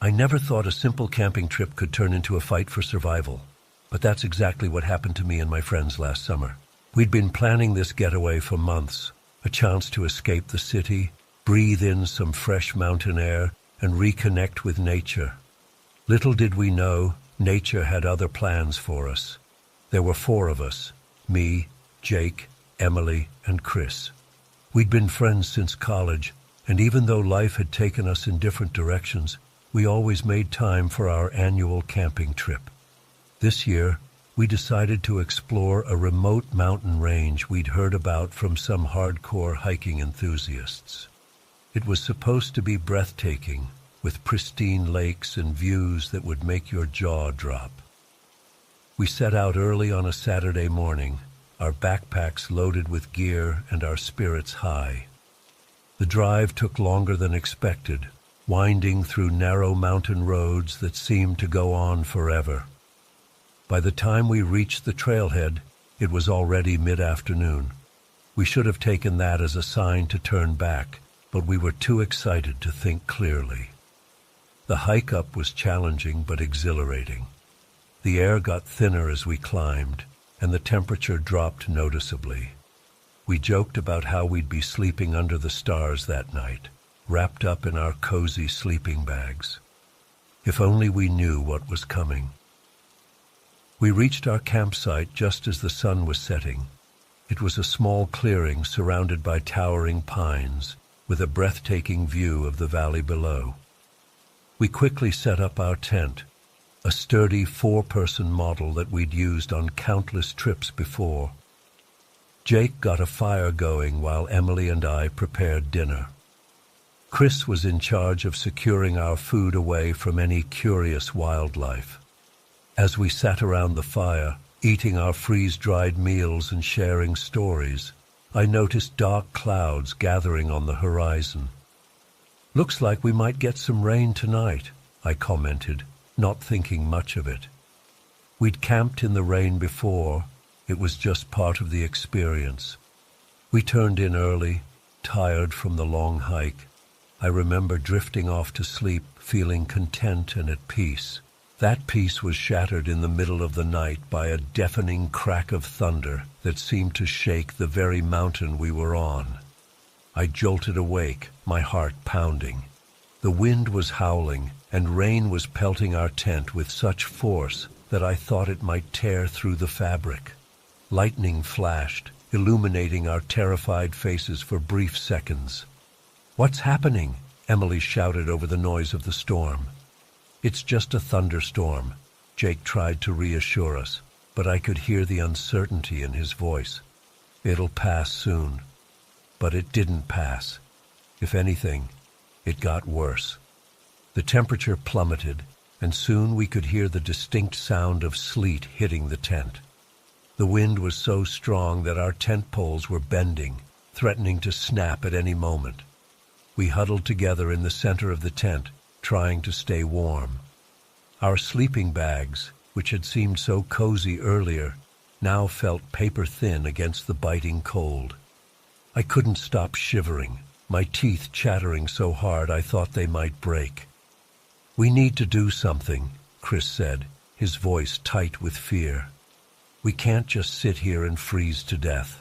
I never thought a simple camping trip could turn into a fight for survival, but that's exactly what happened to me and my friends last summer. We'd been planning this getaway for months, a chance to escape the city, breathe in some fresh mountain air, and reconnect with nature. Little did we know, nature had other plans for us. There were 4 of us, me, Jake, Emily, and Chris. We'd been friends since college, and even though life had taken us in different directions, we always made time for our annual camping trip. This year, we decided to explore a remote mountain range we'd heard about from some hardcore hiking enthusiasts. It was supposed to be breathtaking, with pristine lakes and views that would make your jaw drop. We set out early on a Saturday morning, our backpacks loaded with gear and our spirits high. The drive took longer than expected, winding through narrow mountain roads that seemed to go on forever. By the time we reached the trailhead, it was already mid-afternoon. We should have taken that as a sign to turn back, but we were too excited to think clearly. The hike up was challenging but exhilarating. The air got thinner as we climbed, and the temperature dropped noticeably. We joked about how we'd be sleeping under the stars that night, wrapped up in our cozy sleeping bags. If only we knew what was coming. We reached our campsite just as the sun was setting. It was a small clearing surrounded by towering pines, with a breathtaking view of the valley below. We quickly set up our tent, a sturdy 4-person model that we'd used on countless trips before. Jake got a fire going while Emily and I prepared dinner. Chris was in charge of securing our food away from any curious wildlife. As we sat around the fire, eating our freeze-dried meals and sharing stories, I noticed dark clouds gathering on the horizon. "Looks like we might get some rain tonight," I commented, not thinking much of it. We'd camped in the rain before. It was just part of the experience. We turned in early, tired from the long hike. I remember drifting off to sleep, feeling content and at peace. That peace was shattered in the middle of the night by a deafening crack of thunder that seemed to shake the very mountain we were on. I jolted awake, my heart pounding. The wind was howling, and rain was pelting our tent with such force that I thought it might tear through the fabric. Lightning flashed, illuminating our terrified faces for brief seconds. "What's happening?" Emily shouted over the noise of the storm. "It's just a thunderstorm," Jake tried to reassure us, but I could hear the uncertainty in his voice. "It'll pass soon." But it didn't pass. If anything, it got worse. The temperature plummeted, and soon we could hear the distinct sound of sleet hitting the tent. The wind was so strong that our tent poles were bending, threatening to snap at any moment. We huddled together in the center of the tent, trying to stay warm. Our sleeping bags, which had seemed so cozy earlier, now felt paper-thin against the biting cold. I couldn't stop shivering, my teeth chattering so hard I thought they might break. "We need to do something," Chris said, his voice tight with fear. "We can't just sit here and freeze to death."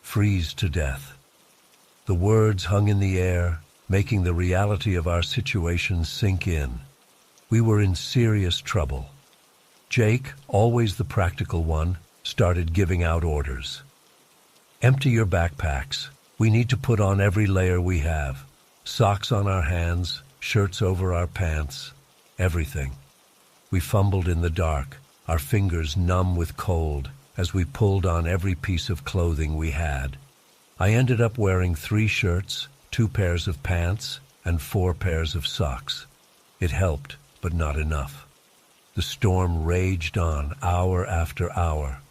Freeze to death. The words hung in the air, making the reality of our situation sink in. We were in serious trouble. Jake, always the practical one, started giving out orders. "Empty your backpacks. We need to put on every layer we have. Socks on our hands, shirts over our pants, everything." We fumbled in the dark, our fingers numb with cold, as we pulled on every piece of clothing we had. I ended up wearing 3 shirts, 2 pairs of pants, and 4 pairs of socks. It helped, but not enough. The storm raged on, hour after hour.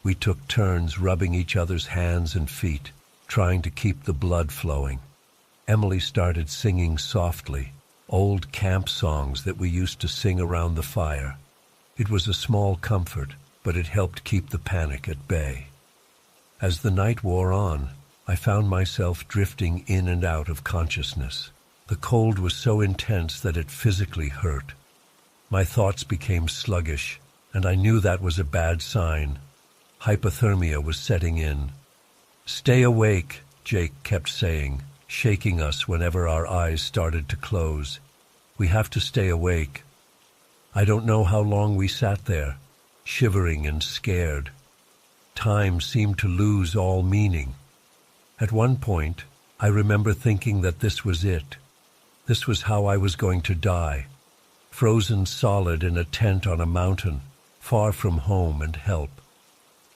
We took turns rubbing each other's hands and feet, trying to keep the blood flowing. Emily started singing softly, old camp songs that we used to sing around the fire. It was a small comfort, but it helped keep the panic at bay. As the night wore on, I found myself drifting in and out of consciousness. The cold was so intense that it physically hurt. My thoughts became sluggish, and I knew that was a bad sign. Hypothermia was setting in. "Stay awake," Jake kept saying, shaking us whenever our eyes started to close. "We have to stay awake." I don't know how long we sat there, shivering and scared. Time seemed to lose all meaning. At one point, I remember thinking that this was it. This was how I was going to die, frozen solid in a tent on a mountain, far from home and help.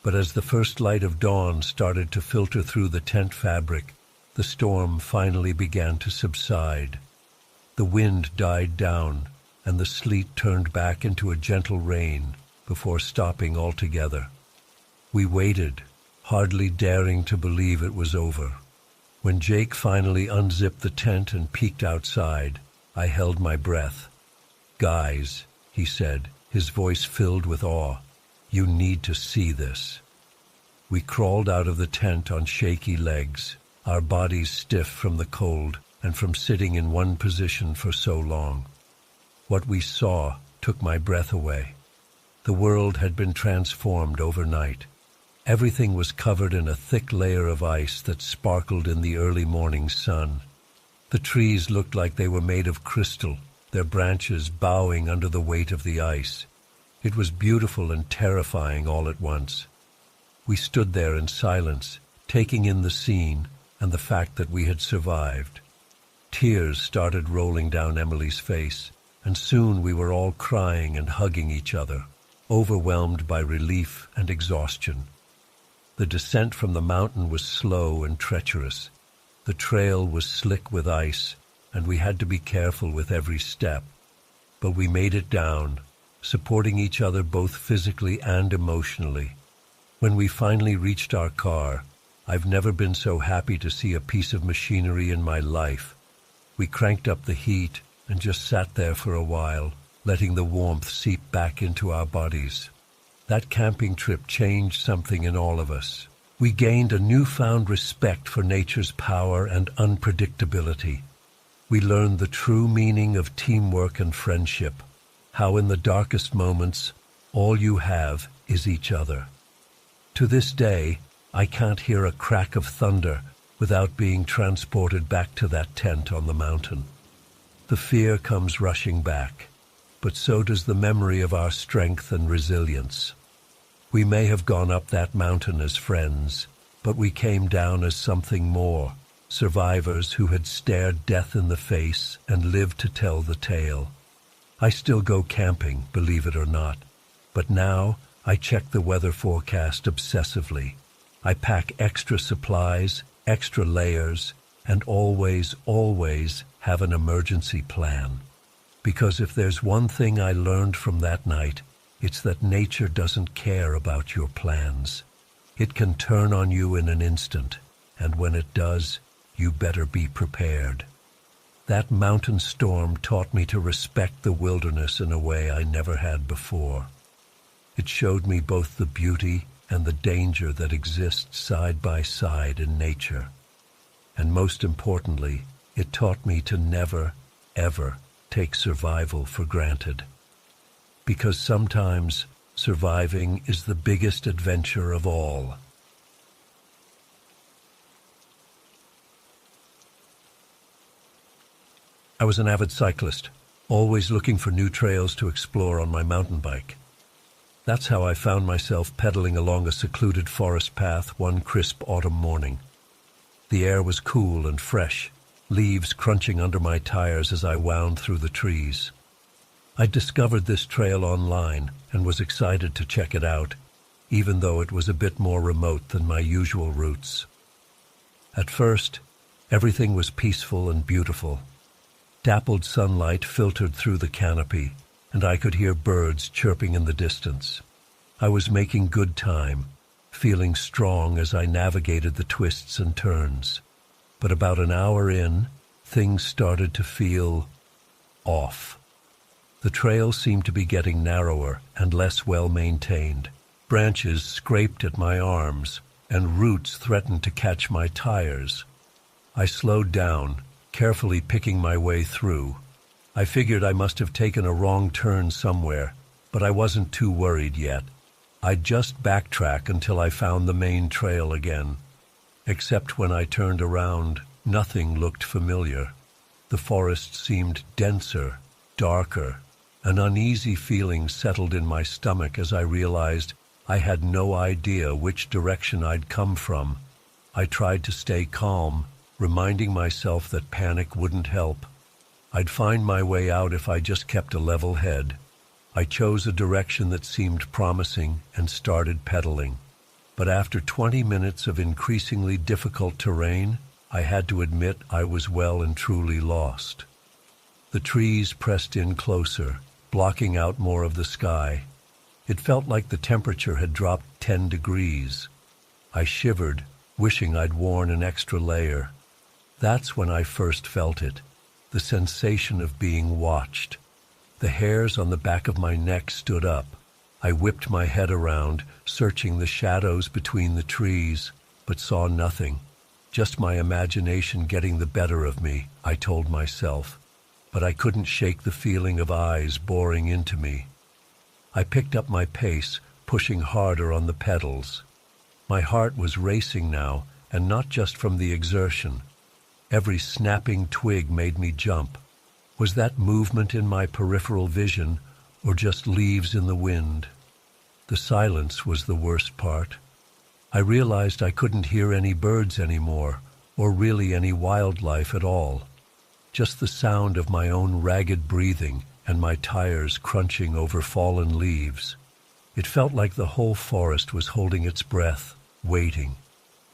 But as the first light of dawn started to filter through the tent fabric, the storm finally began to subside. The wind died down, and the sleet turned back into a gentle rain before stopping altogether. We waited, hardly daring to believe it was over. When Jake finally unzipped the tent and peeked outside, I held my breath. "Guys," he said, his voice filled with awe, "you need to see this." We crawled out of the tent on shaky legs, our bodies stiff from the cold and from sitting in one position for so long. What we saw took my breath away. The world had been transformed overnight. Everything was covered in a thick layer of ice that sparkled in the early morning sun. The trees looked like they were made of crystal, their branches bowing under the weight of the ice. It was beautiful and terrifying all at once. We stood there in silence, taking in the scene and the fact that we had survived. Tears started rolling down Emily's face, and soon we were all crying and hugging each other, overwhelmed by relief and exhaustion. The descent from the mountain was slow and treacherous. The trail was slick with ice, and we had to be careful with every step. But we made it down, supporting each other both physically and emotionally. When we finally reached our car, I've never been so happy to see a piece of machinery in my life. We cranked up the heat and just sat there for a while, letting the warmth seep back into our bodies. That camping trip changed something in all of us. We gained a newfound respect for nature's power and unpredictability. We learned the true meaning of teamwork and friendship, how in the darkest moments, all you have is each other. To this day, I can't hear a crack of thunder without being transported back to that tent on the mountain. The fear comes rushing back, but so does the memory of our strength and resilience. We may have gone up that mountain as friends, but we came down as something more, survivors who had stared death in the face and lived to tell the tale. I still go camping, believe it or not, but now I check the weather forecast obsessively. I pack extra supplies, extra layers, and always have an emergency plan. Because if there's one thing I learned from that night, it's that nature doesn't care about your plans. It can turn on you in an instant, and when it does, you better be prepared. That mountain storm taught me to respect the wilderness in a way I never had before. It showed me both the beauty and the danger that exists side by side in nature. And most importantly, it taught me to never, ever take survival for granted. Because sometimes surviving is the biggest adventure of all. I was an avid cyclist, always looking for new trails to explore on my mountain bike. That's how I found myself pedaling along a secluded forest path one crisp autumn morning. The air was cool and fresh, leaves crunching under my tires as I wound through the trees. I discovered this trail online and was excited to check it out, even though it was a bit more remote than my usual routes. At first, everything was peaceful and beautiful. Dappled sunlight filtered through the canopy, and I could hear birds chirping in the distance. I was making good time, feeling strong as I navigated the twists and turns. But about an hour in, things started to feel off. The trail seemed to be getting narrower and less well-maintained. Branches scraped at my arms, and roots threatened to catch my tires. I slowed down, carefully picking my way through. I figured I must have taken a wrong turn somewhere, but I wasn't too worried yet. I'd just backtrack until I found the main trail again. Except when I turned around, nothing looked familiar. The forest seemed denser, darker. An uneasy feeling settled in my stomach as I realized I had no idea which direction I'd come from. I tried to stay calm, reminding myself that panic wouldn't help. I'd find my way out if I just kept a level head. I chose a direction that seemed promising and started pedaling. But after 20 minutes of increasingly difficult terrain, I had to admit I was well and truly lost. The trees pressed in closer, blocking out more of the sky. It felt like the temperature had dropped 10 degrees. I shivered, wishing I'd worn an extra layer. That's when I first felt it, the sensation of being watched. The hairs on the back of my neck stood up. I whipped my head around, searching the shadows between the trees, but saw nothing. Just my imagination getting the better of me, I told myself. But I couldn't shake the feeling of eyes boring into me. I picked up my pace, pushing harder on the pedals. My heart was racing now, and not just from the exertion. Every snapping twig made me jump. Was that movement in my peripheral vision, or just leaves in the wind? The silence was the worst part. I realized I couldn't hear any birds anymore, or really any wildlife at all. Just the sound of my own ragged breathing and my tires crunching over fallen leaves. It felt like the whole forest was holding its breath, waiting.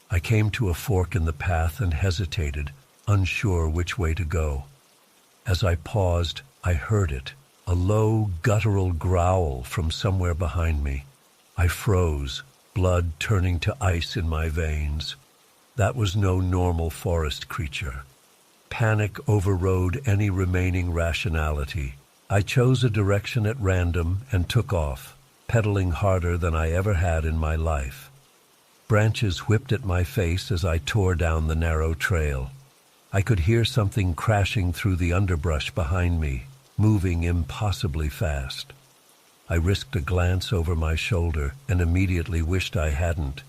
I came to a fork in the path and hesitated, unsure which way to go. As I paused, I heard it, a low, guttural growl from somewhere behind me. I froze, blood turning to ice in my veins. That was no normal forest creature. Panic overrode any remaining rationality. I chose a direction at random and took off, pedaling harder than I ever had in my life. Branches whipped at my face as I tore down the narrow trail. I could hear something crashing through the underbrush behind me, moving impossibly fast. I risked a glance over my shoulder and immediately wished I hadn't.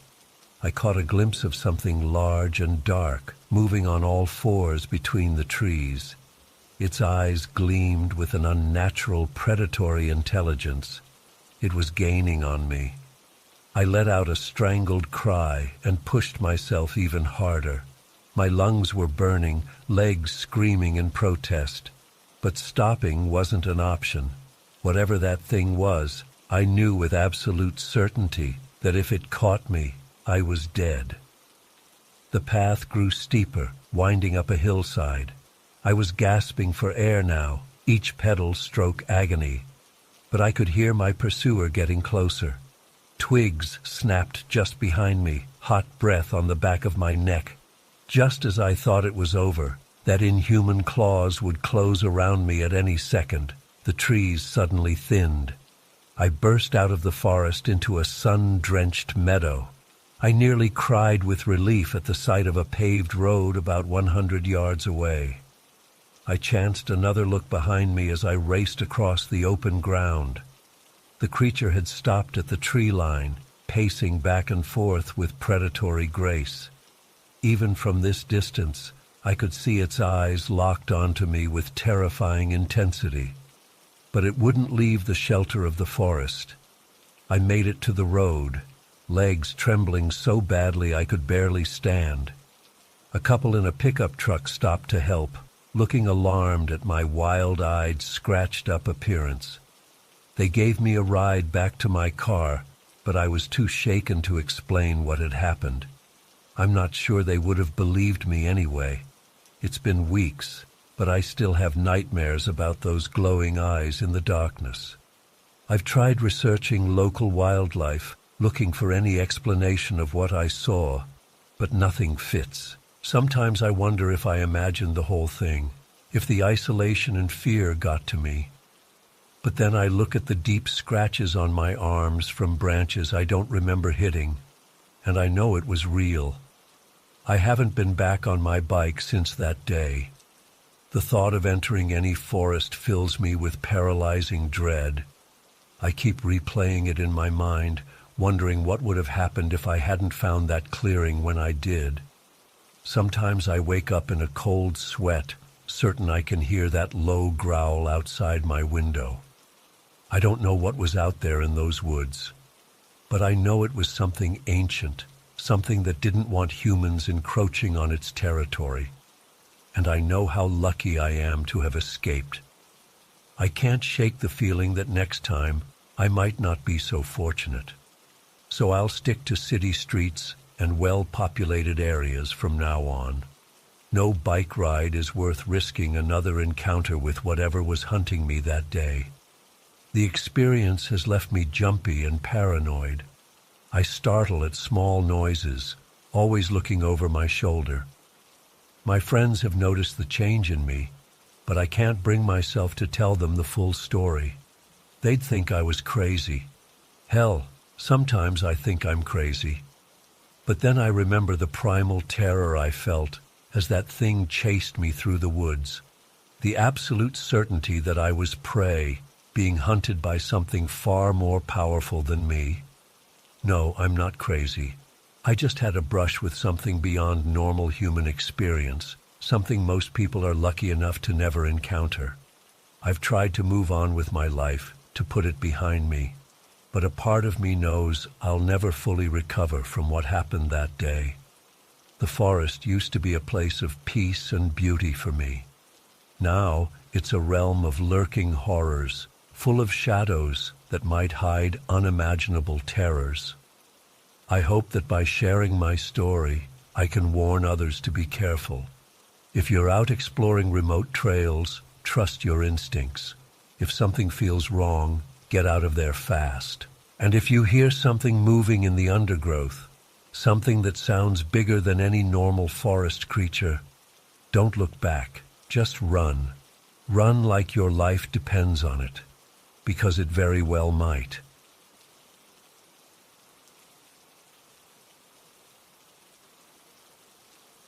I caught a glimpse of something large and dark, moving on all fours between the trees. Its eyes gleamed with an unnatural, predatory intelligence. It was gaining on me. I let out a strangled cry and pushed myself even harder. My lungs were burning, legs screaming in protest. But stopping wasn't an option. Whatever that thing was, I knew with absolute certainty that if it caught me, I was dead. The path grew steeper, winding up a hillside. I was gasping for air now, each pedal stroke agony. But I could hear my pursuer getting closer. Twigs snapped just behind me, hot breath on the back of my neck. Just as I thought it was over, that inhuman claws would close around me at any second, the trees suddenly thinned. I burst out of the forest into a sun-drenched meadow. I nearly cried with relief at the sight of a paved road about 100 yards away. I chanced another look behind me as I raced across the open ground. The creature had stopped at the tree line, pacing back and forth with predatory grace. Even from this distance, I could see its eyes locked onto me with terrifying intensity. But it wouldn't leave the shelter of the forest. I made it to the road, legs trembling so badly I could barely stand. A couple in a pickup truck stopped to help, looking alarmed at my wild-eyed, scratched-up appearance. They gave me a ride back to my car, but I was too shaken to explain what had happened. I'm not sure they would have believed me anyway. It's been weeks, but I still have nightmares about those glowing eyes in the darkness. I've tried researching local wildlife, looking for any explanation of what I saw, but nothing fits. Sometimes I wonder if I imagined the whole thing, if the isolation and fear got to me. But then I look at the deep scratches on my arms from branches I don't remember hitting, and I know it was real. I haven't been back on my bike since that day. The thought of entering any forest fills me with paralyzing dread. I keep replaying it in my mind, wondering what would have happened if I hadn't found that clearing when I did. Sometimes I wake up in a cold sweat, certain I can hear that low growl outside my window. I don't know what was out there in those woods, but I know it was something ancient, something that didn't want humans encroaching on its territory. And I know how lucky I am to have escaped. I can't shake the feeling that next time I might not be so fortunate. So I'll stick to city streets and well-populated areas from now on. No bike ride is worth risking another encounter with whatever was hunting me that day. The experience has left me jumpy and paranoid. I startle at small noises, always looking over my shoulder. My friends have noticed the change in me, but I can't bring myself to tell them the full story. They'd think I was crazy. Hell, sometimes I think I'm crazy. But then I remember the primal terror I felt as that thing chased me through the woods. The absolute certainty that I was prey, being hunted by something far more powerful than me. No, I'm not crazy. I just had a brush with something beyond normal human experience, something most people are lucky enough to never encounter. I've tried to move on with my life, to put it behind me, but a part of me knows I'll never fully recover from what happened that day. The forest used to be a place of peace and beauty for me. Now it's a realm of lurking horrors, full of shadows that might hide unimaginable terrors. I hope that by sharing my story, I can warn others to be careful. If you're out exploring remote trails, trust your instincts. If something feels wrong, get out of there fast. And if you hear something moving in the undergrowth, something that sounds bigger than any normal forest creature, don't look back, just run. Run like your life depends on it, because it very well might.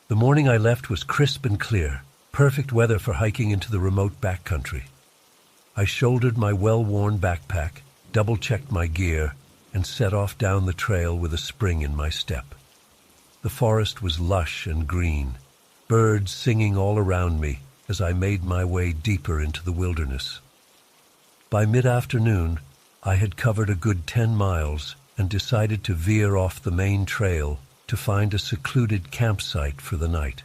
The morning I left was crisp and clear, perfect weather for hiking into the remote backcountry. I shouldered my well-worn backpack, double-checked my gear, and set off down the trail with a spring in my step. The forest was lush and green, birds singing all around me as I made my way deeper into the wilderness. By mid-afternoon, I had covered a good 10 miles and decided to veer off the main trail to find a secluded campsite for the night.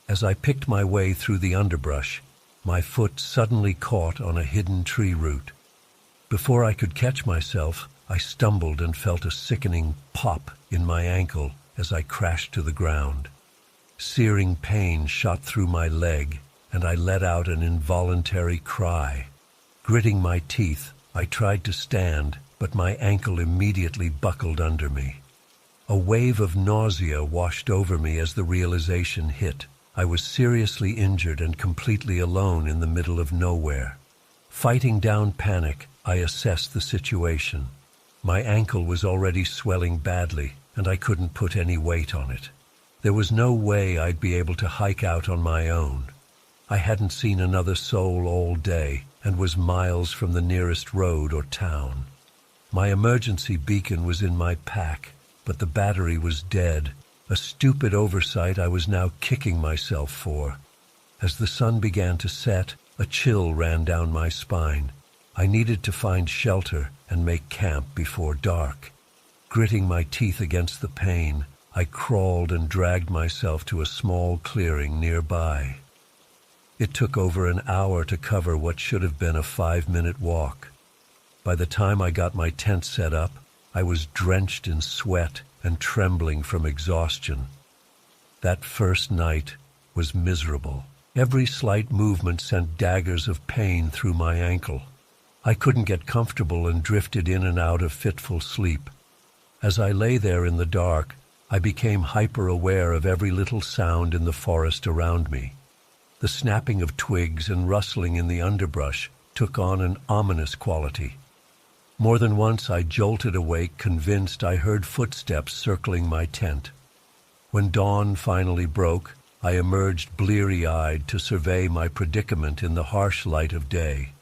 As I picked my way through the underbrush, my foot suddenly caught on a hidden tree root. Before I could catch myself, I stumbled and felt a sickening pop in my ankle as I crashed to the ground. Searing pain shot through my leg, and I let out an involuntary cry. Gritting my teeth, I tried to stand, but my ankle immediately buckled under me. A wave of nausea washed over me as the realization hit. I was seriously injured and completely alone in the middle of nowhere. Fighting down panic, I assessed the situation. My ankle was already swelling badly, and I couldn't put any weight on it. There was no way I'd be able to hike out on my own. I hadn't seen another soul all day and was miles from the nearest road or town. My emergency beacon was in my pack, but the battery was dead, a stupid oversight I was now kicking myself for. As the sun began to set, a chill ran down my spine. I needed to find shelter and make camp before dark. Gritting my teeth against the pain, I crawled and dragged myself to a small clearing nearby. It took over an hour to cover what should have been a 5-minute walk. By the time I got my tent set up, I was drenched in sweat and trembling from exhaustion. That first night was miserable. Every slight movement sent daggers of pain through my ankle. I couldn't get comfortable and drifted in and out of fitful sleep. As I lay there in the dark, I became hyper-aware of every little sound in the forest around me. The snapping of twigs and rustling in the underbrush took on an ominous quality. More than once I jolted awake, convinced I heard footsteps circling my tent. When dawn finally broke, I emerged bleary-eyed to survey my predicament in the harsh light of day.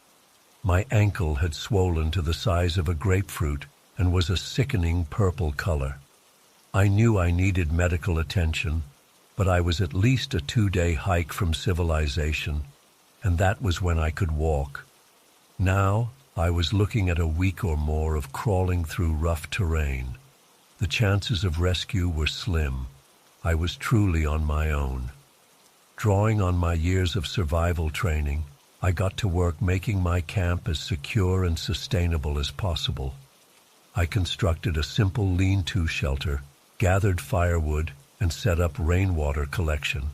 My ankle had swollen to the size of a grapefruit and was a sickening purple color. I knew I needed medical attention, but I was at least a 2-day hike from civilization, and that was when I could walk. Now, I was looking at a week or more of crawling through rough terrain. The chances of rescue were slim. I was truly on my own. Drawing on my years of survival training, I got to work making my camp as secure and sustainable as possible. I constructed a simple lean-to shelter, gathered firewood, and set up rainwater collection.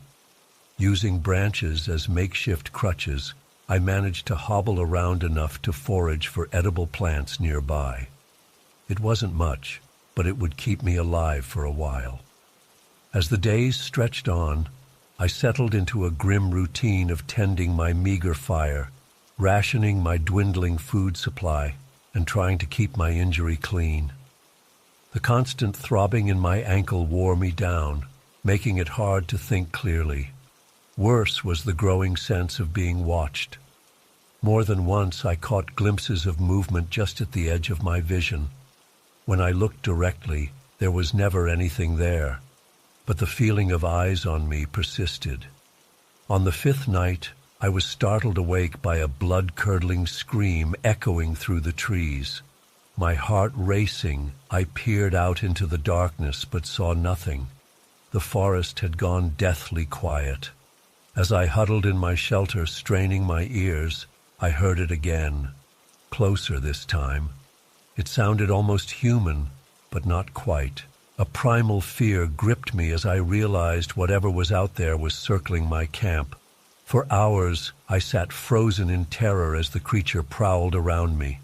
Using branches as makeshift crutches, I managed to hobble around enough to forage for edible plants nearby. It wasn't much, but it would keep me alive for a while. As the days stretched on, I settled into a grim routine of tending my meager fire, rationing my dwindling food supply, and trying to keep my injury clean. The constant throbbing in my ankle wore me down, making it hard to think clearly. Worse was the growing sense of being watched. More than once I caught glimpses of movement just at the edge of my vision. When I looked directly, there was never anything there, but the feeling of eyes on me persisted. On the 5th night, I was startled awake by a blood-curdling scream echoing through the trees. My heart racing, I peered out into the darkness but saw nothing. The forest had gone deathly quiet. As I huddled in my shelter, straining my ears, I heard it again, closer this time. It sounded almost human, but not quite. A primal fear gripped me as I realized whatever was out there was circling my camp. For hours, I sat frozen in terror as the creature prowled around me.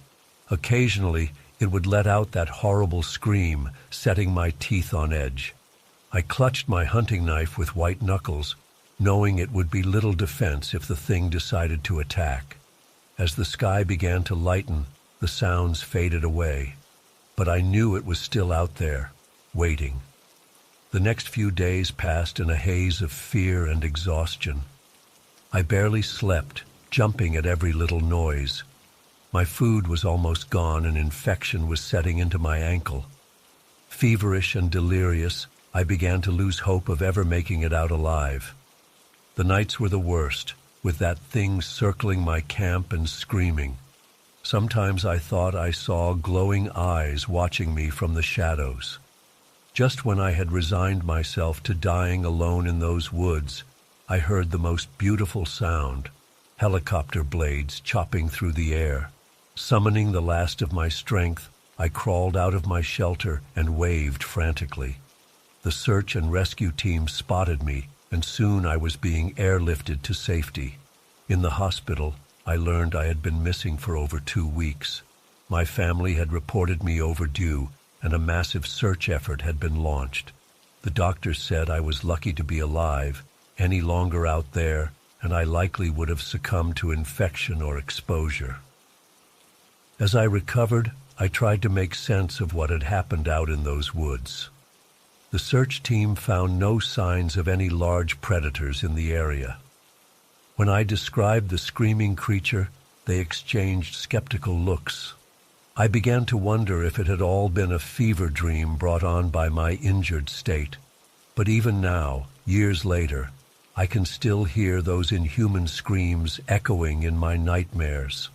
Occasionally, it would let out that horrible scream, setting my teeth on edge. I clutched my hunting knife with white knuckles, knowing it would be little defense if the thing decided to attack. As the sky began to lighten, the sounds faded away, but I knew it was still out there, waiting. The next few days passed in a haze of fear and exhaustion. I barely slept, jumping at every little noise. My food was almost gone and infection was setting into my ankle. Feverish and delirious, I began to lose hope of ever making it out alive. The nights were the worst, with that thing circling my camp and screaming. Sometimes I thought I saw glowing eyes watching me from the shadows. Just when I had resigned myself to dying alone in those woods, I heard the most beautiful sound, helicopter blades chopping through the air. Summoning the last of my strength, I crawled out of my shelter and waved frantically. The search and rescue team spotted me, and soon I was being airlifted to safety. In the hospital, I learned I had been missing for over 2 weeks. My family had reported me overdue, and a massive search effort had been launched. The doctors said I was lucky to be alive. Any longer out there, and I likely would have succumbed to infection or exposure. As I recovered, I tried to make sense of what had happened out in those woods. The search team found no signs of any large predators in the area. When I described the screaming creature, they exchanged skeptical looks. I began to wonder if it had all been a fever dream brought on by my injured state. But even now, years later, I can still hear those inhuman screams echoing in my nightmares.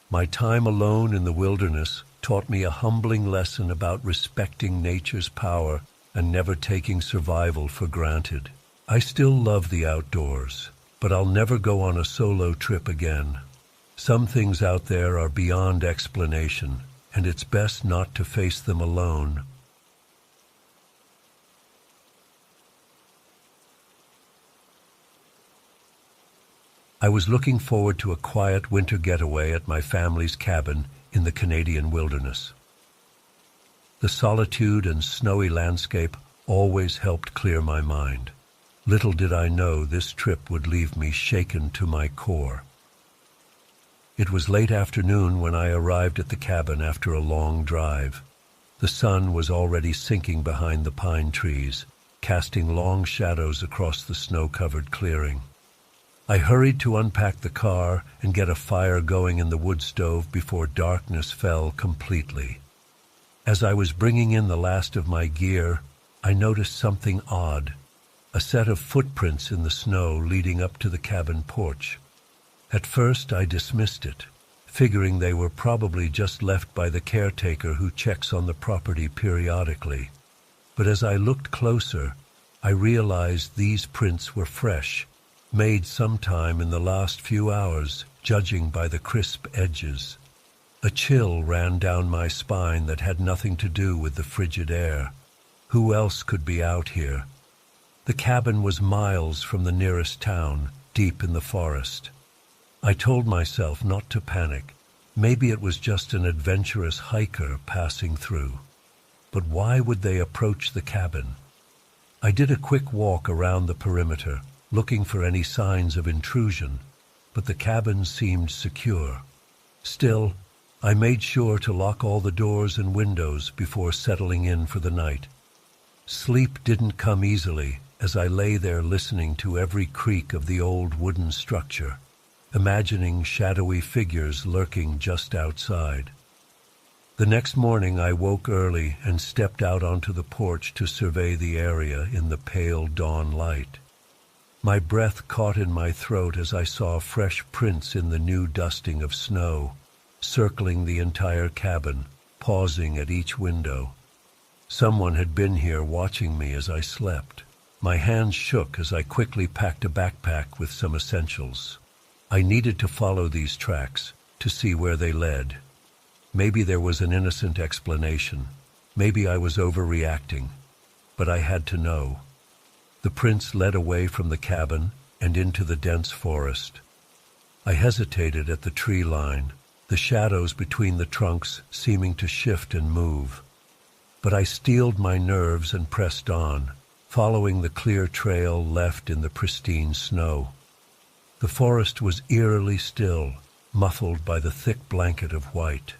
My time alone in the wilderness taught me a humbling lesson about respecting nature's power and never taking survival for granted. I still love the outdoors, but I'll never go on a solo trip again. Some things out there are beyond explanation, and it's best not to face them alone. I was looking forward to a quiet winter getaway at my family's cabin in the Canadian wilderness. The solitude and snowy landscape always helped clear my mind. Little did I know this trip would leave me shaken to my core. It was late afternoon when I arrived at the cabin after a long drive. The sun was already sinking behind the pine trees, casting long shadows across the snow-covered clearing. I hurried to unpack the car and get a fire going in the wood stove before darkness fell completely. As I was bringing in the last of my gear, I noticed something odd, a set of footprints in the snow leading up to the cabin porch. At first I dismissed it, figuring they were probably just left by the caretaker who checks on the property periodically. But as I looked closer, I realized these prints were fresh, made sometime in the last few hours, judging by the crisp edges. A chill ran down my spine that had nothing to do with the frigid air. Who else could be out here? The cabin was miles from the nearest town, deep in the forest. I told myself not to panic. Maybe it was just an adventurous hiker passing through. But why would they approach the cabin? I did a quick walk around the perimeter, looking for any signs of intrusion, but the cabin seemed secure. Still, I made sure to lock all the doors and windows before settling in for the night. Sleep didn't come easily as I lay there listening to every creak of the old wooden structure, imagining shadowy figures lurking just outside. The next morning I woke early and stepped out onto the porch to survey the area in the pale dawn light. My breath caught in my throat as I saw fresh prints in the new dusting of snow, circling the entire cabin, pausing at each window. Someone had been here watching me as I slept. My hands shook as I quickly packed a backpack with some essentials. I needed to follow these tracks to see where they led. Maybe there was an innocent explanation. Maybe I was overreacting. But I had to know. The prints led away from the cabin and into the dense forest. I hesitated at the tree line, the shadows between the trunks seeming to shift and move. But I steeled my nerves and pressed on, following the clear trail left in the pristine snow. The forest was eerily still, muffled by the thick blanket of white.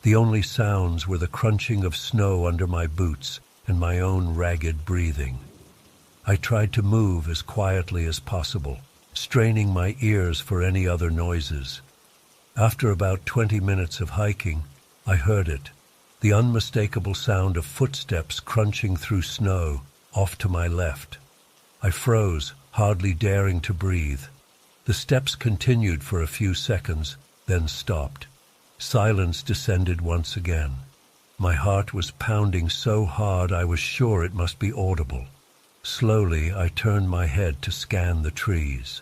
The only sounds were the crunching of snow under my boots and my own ragged breathing. I tried to move as quietly as possible, straining my ears for any other noises. After about 20 minutes of hiking, I heard it, the unmistakable sound of footsteps crunching through snow off to my left. I froze, hardly daring to breathe. The steps continued for a few seconds, then stopped. Silence descended once again. My heart was pounding so hard I was sure it must be audible. Slowly, I turned my head to scan the trees.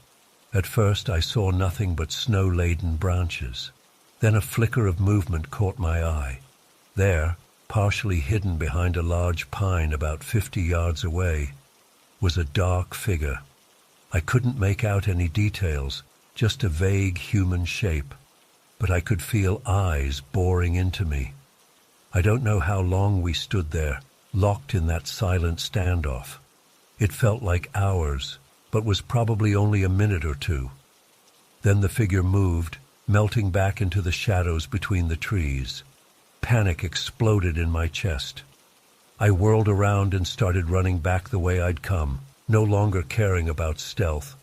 At first, I saw nothing but snow-laden branches. Then a flicker of movement caught my eye. There, partially hidden behind a large pine about 50 yards away, was a dark figure. I couldn't make out any details, just a vague human shape, but I could feel eyes boring into me. I don't know how long we stood there, locked in that silent standoff. It felt like hours, but was probably only a minute or two. Then the figure moved, melting back into the shadows between the trees. Panic exploded in my chest. I whirled around and started running back the way I'd come, no longer caring about stealth.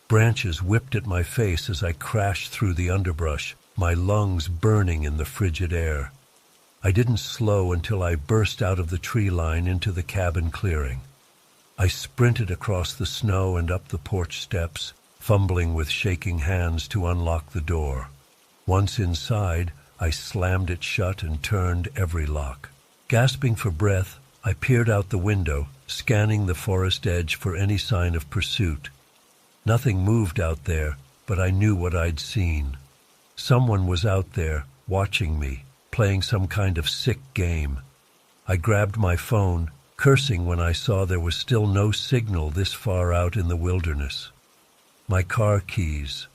Branches whipped at my face as I crashed through the underbrush, my lungs burning in the frigid air. I didn't slow until I burst out of the tree line into the cabin clearing. I sprinted across the snow and up the porch steps, fumbling with shaking hands to unlock the door. Once inside, I slammed it shut and turned every lock. Gasping for breath, I peered out the window, scanning the forest edge for any sign of pursuit. Nothing moved out there, but I knew what I'd seen. Someone was out there, watching me, playing some kind of sick game. I grabbed my phone, cursing when I saw there was still no signal this far out in the wilderness. My car keys.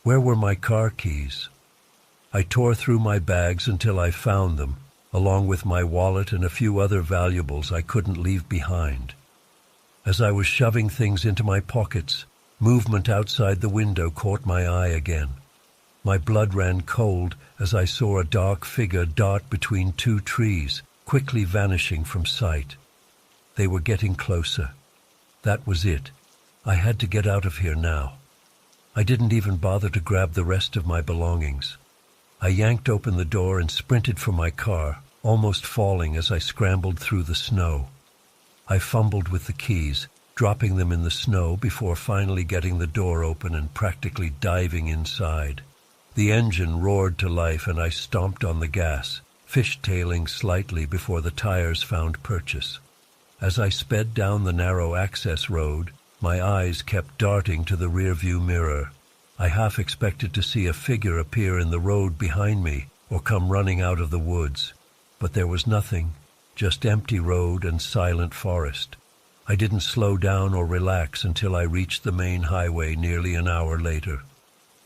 Where were my car keys? I tore through my bags until I found them, along with my wallet and a few other valuables I couldn't leave behind. As I was shoving things into my pockets, movement outside the window caught my eye again. My blood ran cold as I saw a dark figure dart between two trees, quickly vanishing from sight. They were getting closer. That was it. I had to get out of here now. I didn't even bother to grab the rest of my belongings. I yanked open the door and sprinted for my car, almost falling as I scrambled through the snow. I fumbled with the keys, dropping them in the snow before finally getting the door open and practically diving inside. The engine roared to life and I stomped on the gas, fishtailing slightly before the tires found purchase. As I sped down the narrow access road, my eyes kept darting to the rearview mirror. I half expected to see a figure appear in the road behind me or come running out of the woods. But there was nothing, just empty road and silent forest. I didn't slow down or relax until I reached the main highway nearly an hour later.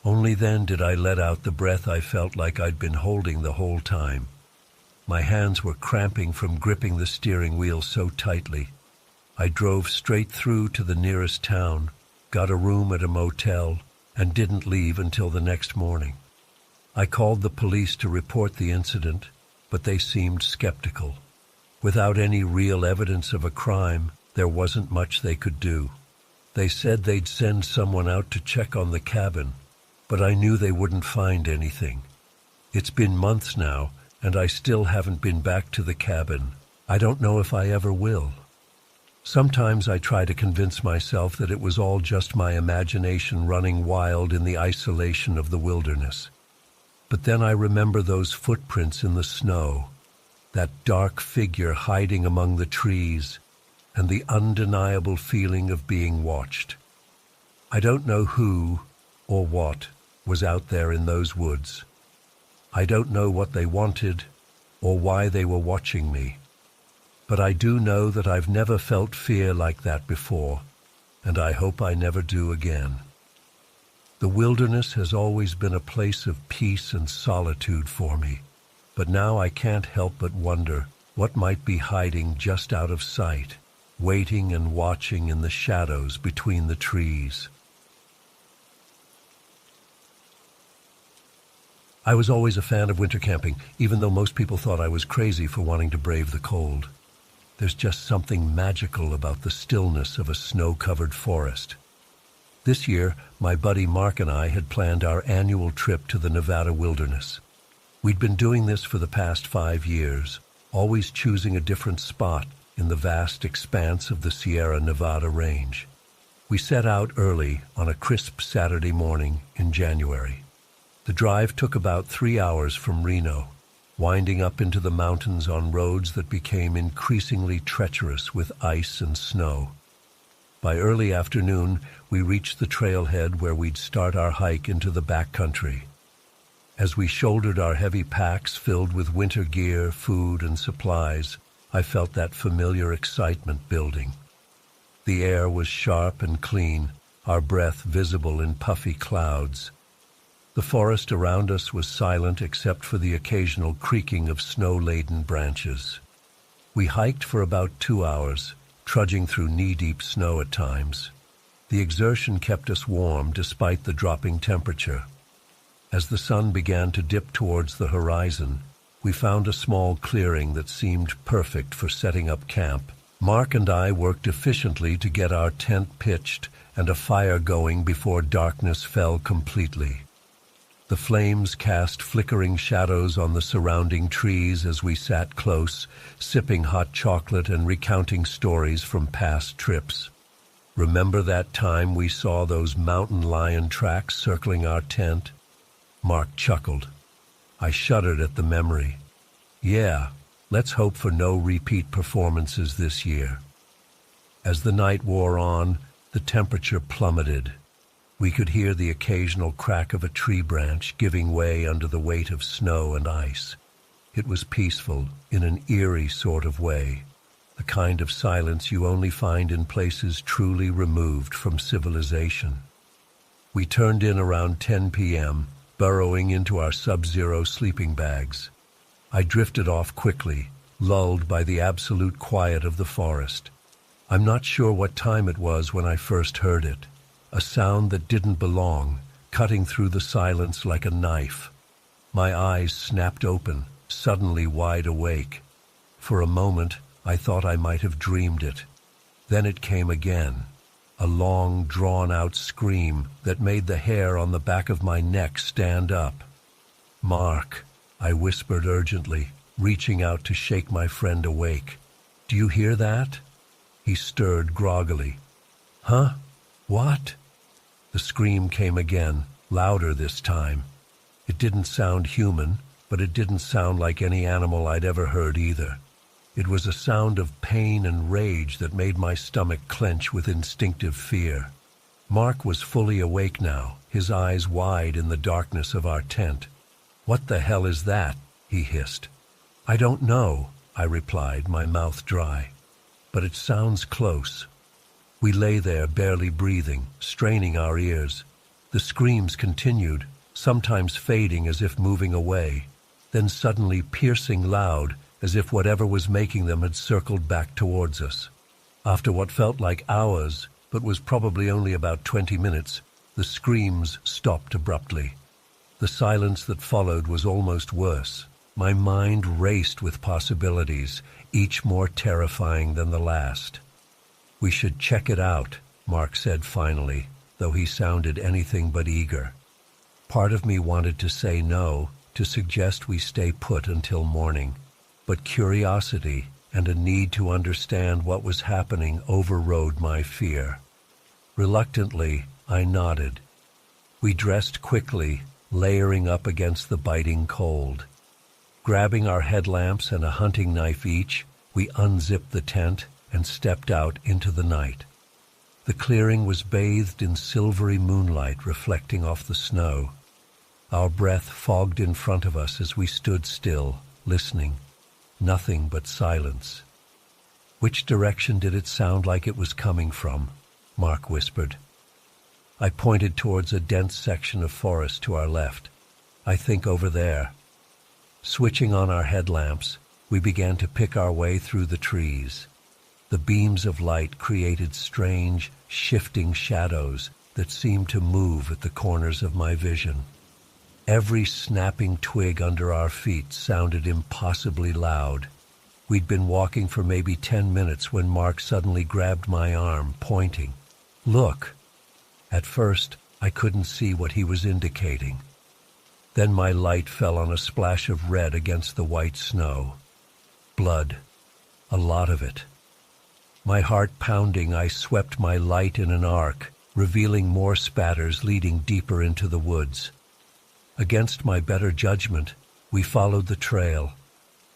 Only then did I let out the breath I felt like I'd been holding the whole time. My hands were cramping from gripping the steering wheel so tightly. I drove straight through to the nearest town, got a room at a motel, and didn't leave until the next morning. I called the police to report the incident, but they seemed skeptical. Without any real evidence of a crime, there wasn't much they could do. They said they'd send someone out to check on the cabin, but I knew they wouldn't find anything. It's been months now, and I still haven't been back to the cabin. I don't know if I ever will. Sometimes I try to convince myself that it was all just my imagination running wild in the isolation of the wilderness. But then I remember those footprints in the snow, that dark figure hiding among the trees, and the undeniable feeling of being watched. I don't know who or what was out there in those woods. I don't know what they wanted or why they were watching me. But I do know that I've never felt fear like that before, and I hope I never do again. The wilderness has always been a place of peace and solitude for me, but now I can't help but wonder what might be hiding just out of sight, waiting and watching in the shadows between the trees. I was always a fan of winter camping, even though most people thought I was crazy for wanting to brave the cold. There's just something magical about the stillness of a snow-covered forest. This year, my buddy Mark and I had planned our annual trip to the Nevada wilderness. We'd been doing this for the past 5 years, always choosing a different spot in the vast expanse of the Sierra Nevada range. We set out early on a crisp Saturday morning in January. The drive took about 3 hours from Reno, winding up into the mountains on roads that became increasingly treacherous with ice and snow. By early afternoon, we reached the trailhead where we'd start our hike into the backcountry. As we shouldered our heavy packs filled with winter gear, food, and supplies, I felt that familiar excitement building. The air was sharp and clean, our breath visible in puffy clouds. The forest around us was silent except for the occasional creaking of snow-laden branches. We hiked for about 2 hours, trudging through knee-deep snow at times. The exertion kept us warm despite the dropping temperature. As the sun began to dip towards the horizon, we found a small clearing that seemed perfect for setting up camp. Mark and I worked efficiently to get our tent pitched and a fire going before darkness fell completely. The flames cast flickering shadows on the surrounding trees as we sat close, sipping hot chocolate and recounting stories from past trips. Remember that time we saw those mountain lion tracks circling our tent? Mark chuckled. I shuddered at the memory. Yeah, let's hope for no repeat performances this year. As the night wore on, the temperature plummeted. We could hear the occasional crack of a tree branch giving way under the weight of snow and ice. It was peaceful, in an eerie sort of way, the kind of silence you only find in places truly removed from civilization. We turned in around 10 p.m., burrowing into our sub-zero sleeping bags. I drifted off quickly, lulled by the absolute quiet of the forest. I'm not sure what time it was when I first heard it. A sound that didn't belong, cutting through the silence like a knife. My eyes snapped open, suddenly wide awake. For a moment, I thought I might have dreamed it. Then it came again, a long, drawn-out scream that made the hair on the back of my neck stand up. "Mark," I whispered urgently, reaching out to shake my friend awake. "Do you hear that?" He stirred groggily. "Huh? What?" The scream came again, louder this time. It didn't sound human, but it didn't sound like any animal I'd ever heard either. It was a sound of pain and rage that made my stomach clench with instinctive fear. Mark was fully awake now, his eyes wide in the darkness of our tent. "What the hell is that?" he hissed. "I don't know," I replied, my mouth dry. "But it sounds close." We lay there barely breathing, straining our ears. The screams continued, sometimes fading as if moving away, then suddenly piercing loud as if whatever was making them had circled back towards us. After what felt like hours, but was probably only about 20 minutes, the screams stopped abruptly. The silence that followed was almost worse. My mind raced with possibilities, each more terrifying than the last. "We should check it out," Mark said finally, though he sounded anything but eager. Part of me wanted to say no, to suggest we stay put until morning, but curiosity and a need to understand what was happening overrode my fear. Reluctantly, I nodded. We dressed quickly, layering up against the biting cold. Grabbing our headlamps and a hunting knife each, we unzipped the tent and stepped out into the night. The clearing was bathed in silvery moonlight reflecting off the snow. Our breath fogged in front of us as we stood still, listening. Nothing but silence. "Which direction did it sound like it was coming from?" Mark whispered. I pointed towards a dense section of forest to our left. "I think over there." Switching on our headlamps, we began to pick our way through the trees. The beams of light created strange, shifting shadows that seemed to move at the corners of my vision. Every snapping twig under our feet sounded impossibly loud. We'd been walking for maybe 10 minutes when Mark suddenly grabbed my arm, pointing. "Look!" At first, I couldn't see what he was indicating. Then my light fell on a splash of red against the white snow. Blood. A lot of it. My heart pounding, I swept my light in an arc, revealing more spatters leading deeper into the woods. Against my better judgment, we followed the trail.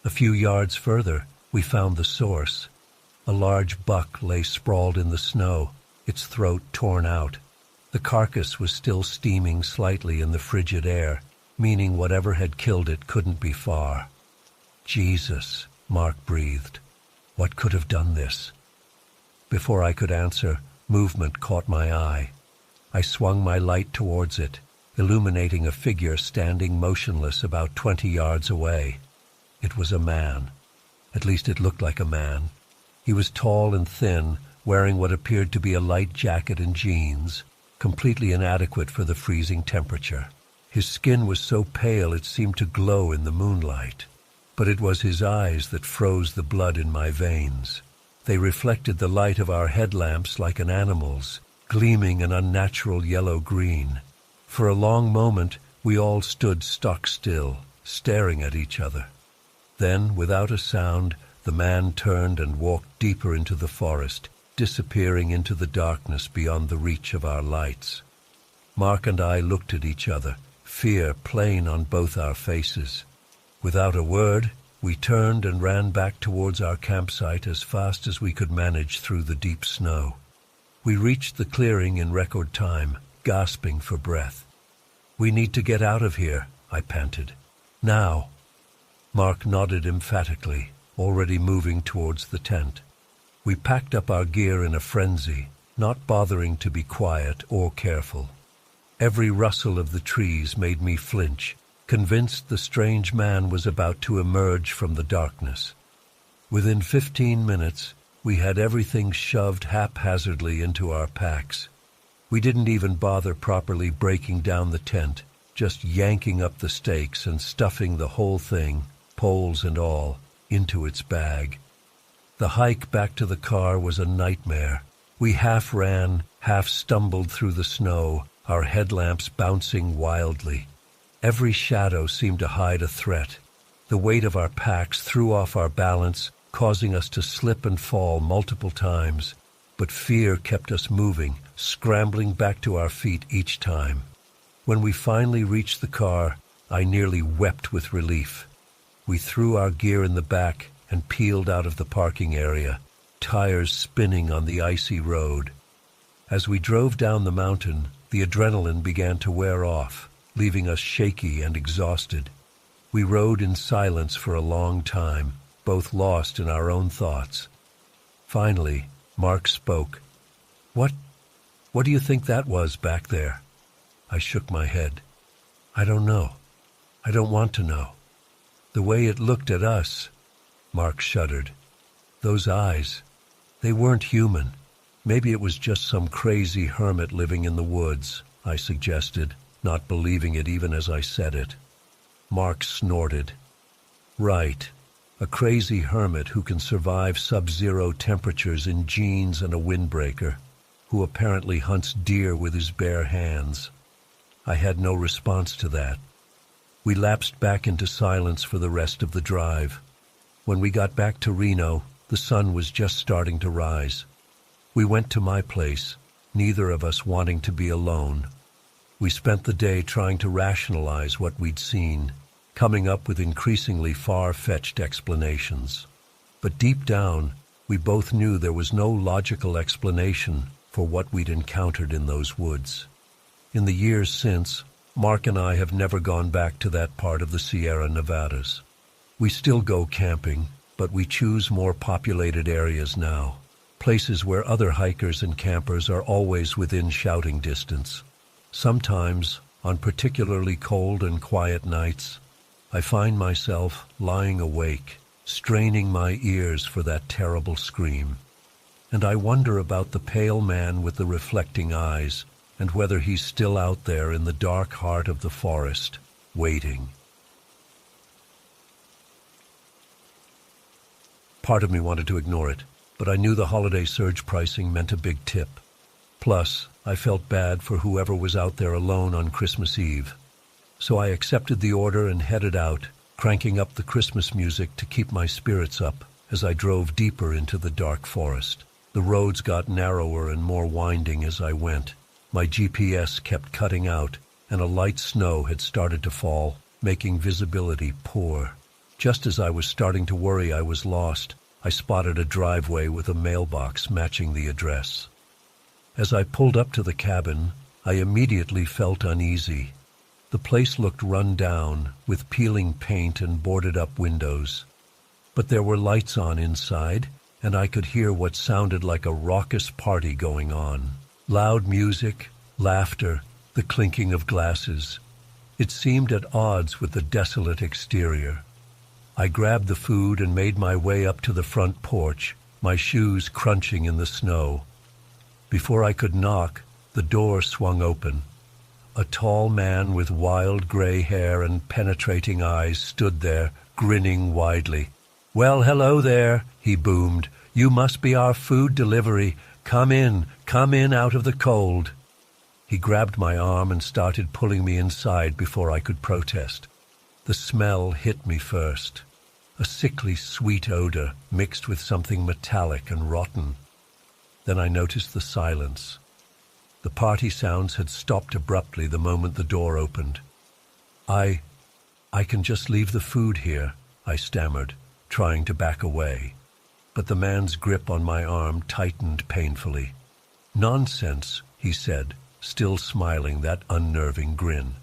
A few yards further, we found the source. A large buck lay sprawled in the snow, its throat torn out. The carcass was still steaming slightly in the frigid air, meaning whatever had killed it couldn't be far. "Jesus," Mark breathed. "What could have done this?" Before I could answer, movement caught my eye. I swung my light towards it, illuminating a figure standing motionless about 20 yards away. It was a man. At least it looked like a man. He was tall and thin, wearing what appeared to be a light jacket and jeans, completely inadequate for the freezing temperature. His skin was so pale it seemed to glow in the moonlight. But it was his eyes that froze the blood in my veins. They reflected the light of our headlamps like an animal's, gleaming an unnatural yellow-green. For a long moment, we all stood stock still, staring at each other. Then, without a sound, the man turned and walked deeper into the forest, disappearing into the darkness beyond the reach of our lights. Mark and I looked at each other, fear plain on both our faces. Without a word, we turned and ran back towards our campsite as fast as we could manage through the deep snow. We reached the clearing in record time, gasping for breath. "We need to get out of here," I panted. "Now." Mark nodded emphatically, already moving towards the tent. We packed up our gear in a frenzy, not bothering to be quiet or careful. Every rustle of the trees made me flinch, convinced the strange man was about to emerge from the darkness. Within 15 minutes, we had everything shoved haphazardly into our packs. We didn't even bother properly breaking down the tent, just yanking up the stakes and stuffing the whole thing, poles and all, into its bag. The hike back to the car was a nightmare. We half ran, half stumbled through the snow, our headlamps bouncing wildly. Every shadow seemed to hide a threat. The weight of our packs threw off our balance, causing us to slip and fall multiple times. But fear kept us moving, scrambling back to our feet each time. When we finally reached the car, I nearly wept with relief. We threw our gear in the back and peeled out of the parking area, tires spinning on the icy road. As we drove down the mountain, the adrenaline began to wear off, leaving us shaky and exhausted. We rode in silence for a long time, both lost in our own thoughts. Finally, Mark spoke. What do you think that was back there?" I shook my head. "I don't know. I don't want to know. The way it looked at us." Mark shuddered. "Those eyes, they weren't human. Maybe it was just some crazy hermit living in the woods," I suggested, not believing it even as I said it. Mark snorted. "Right. A crazy hermit who can survive sub-zero temperatures in jeans and a windbreaker, who apparently hunts deer with his bare hands." I had no response to that. We lapsed back into silence for the rest of the drive. When we got back to Reno, the sun was just starting to rise. We went to my place, neither of us wanting to be alone. We spent the day trying to rationalize what we'd seen, coming up with increasingly far-fetched explanations. But deep down, we both knew there was no logical explanation for what we'd encountered in those woods. In the years since, Mark and I have never gone back to that part of the Sierra Nevadas. We still go camping, but we choose more populated areas now, places where other hikers and campers are always within shouting distance. Sometimes, on particularly cold and quiet nights, I find myself lying awake, straining my ears for that terrible scream. And I wonder about the pale man with the reflecting eyes, and whether he's still out there in the dark heart of the forest, waiting. Part of me wanted to ignore it, but I knew the holiday surge pricing meant a big tip. Plus, I felt bad for whoever was out there alone on Christmas Eve. So I accepted the order and headed out, cranking up the Christmas music to keep my spirits up as I drove deeper into the dark forest. The roads got narrower and more winding as I went. My GPS kept cutting out, and a light snow had started to fall, making visibility poor. Just as I was starting to worry I was lost, I spotted a driveway with a mailbox matching the address. As I pulled up to the cabin, I immediately felt uneasy. The place looked run down, with peeling paint and boarded-up windows. But there were lights on inside, and I could hear what sounded like a raucous party going on. Loud music, laughter, the clinking of glasses. It seemed at odds with the desolate exterior. I grabbed the food and made my way up to the front porch, my shoes crunching in the snow. Before I could knock, the door swung open. A tall man with wild gray hair and penetrating eyes stood there, grinning widely. "Well, hello there," he boomed. "You must be our food delivery. Come in out of the cold." He grabbed my arm and started pulling me inside before I could protest. The smell hit me first. A sickly sweet odor mixed with something metallic and rotten. Then I noticed the silence. The party sounds had stopped abruptly the moment the door opened. I can just leave the food here," I stammered, trying to back away. But the man's grip on my arm tightened painfully. "Nonsense," he said, still smiling that unnerving grin.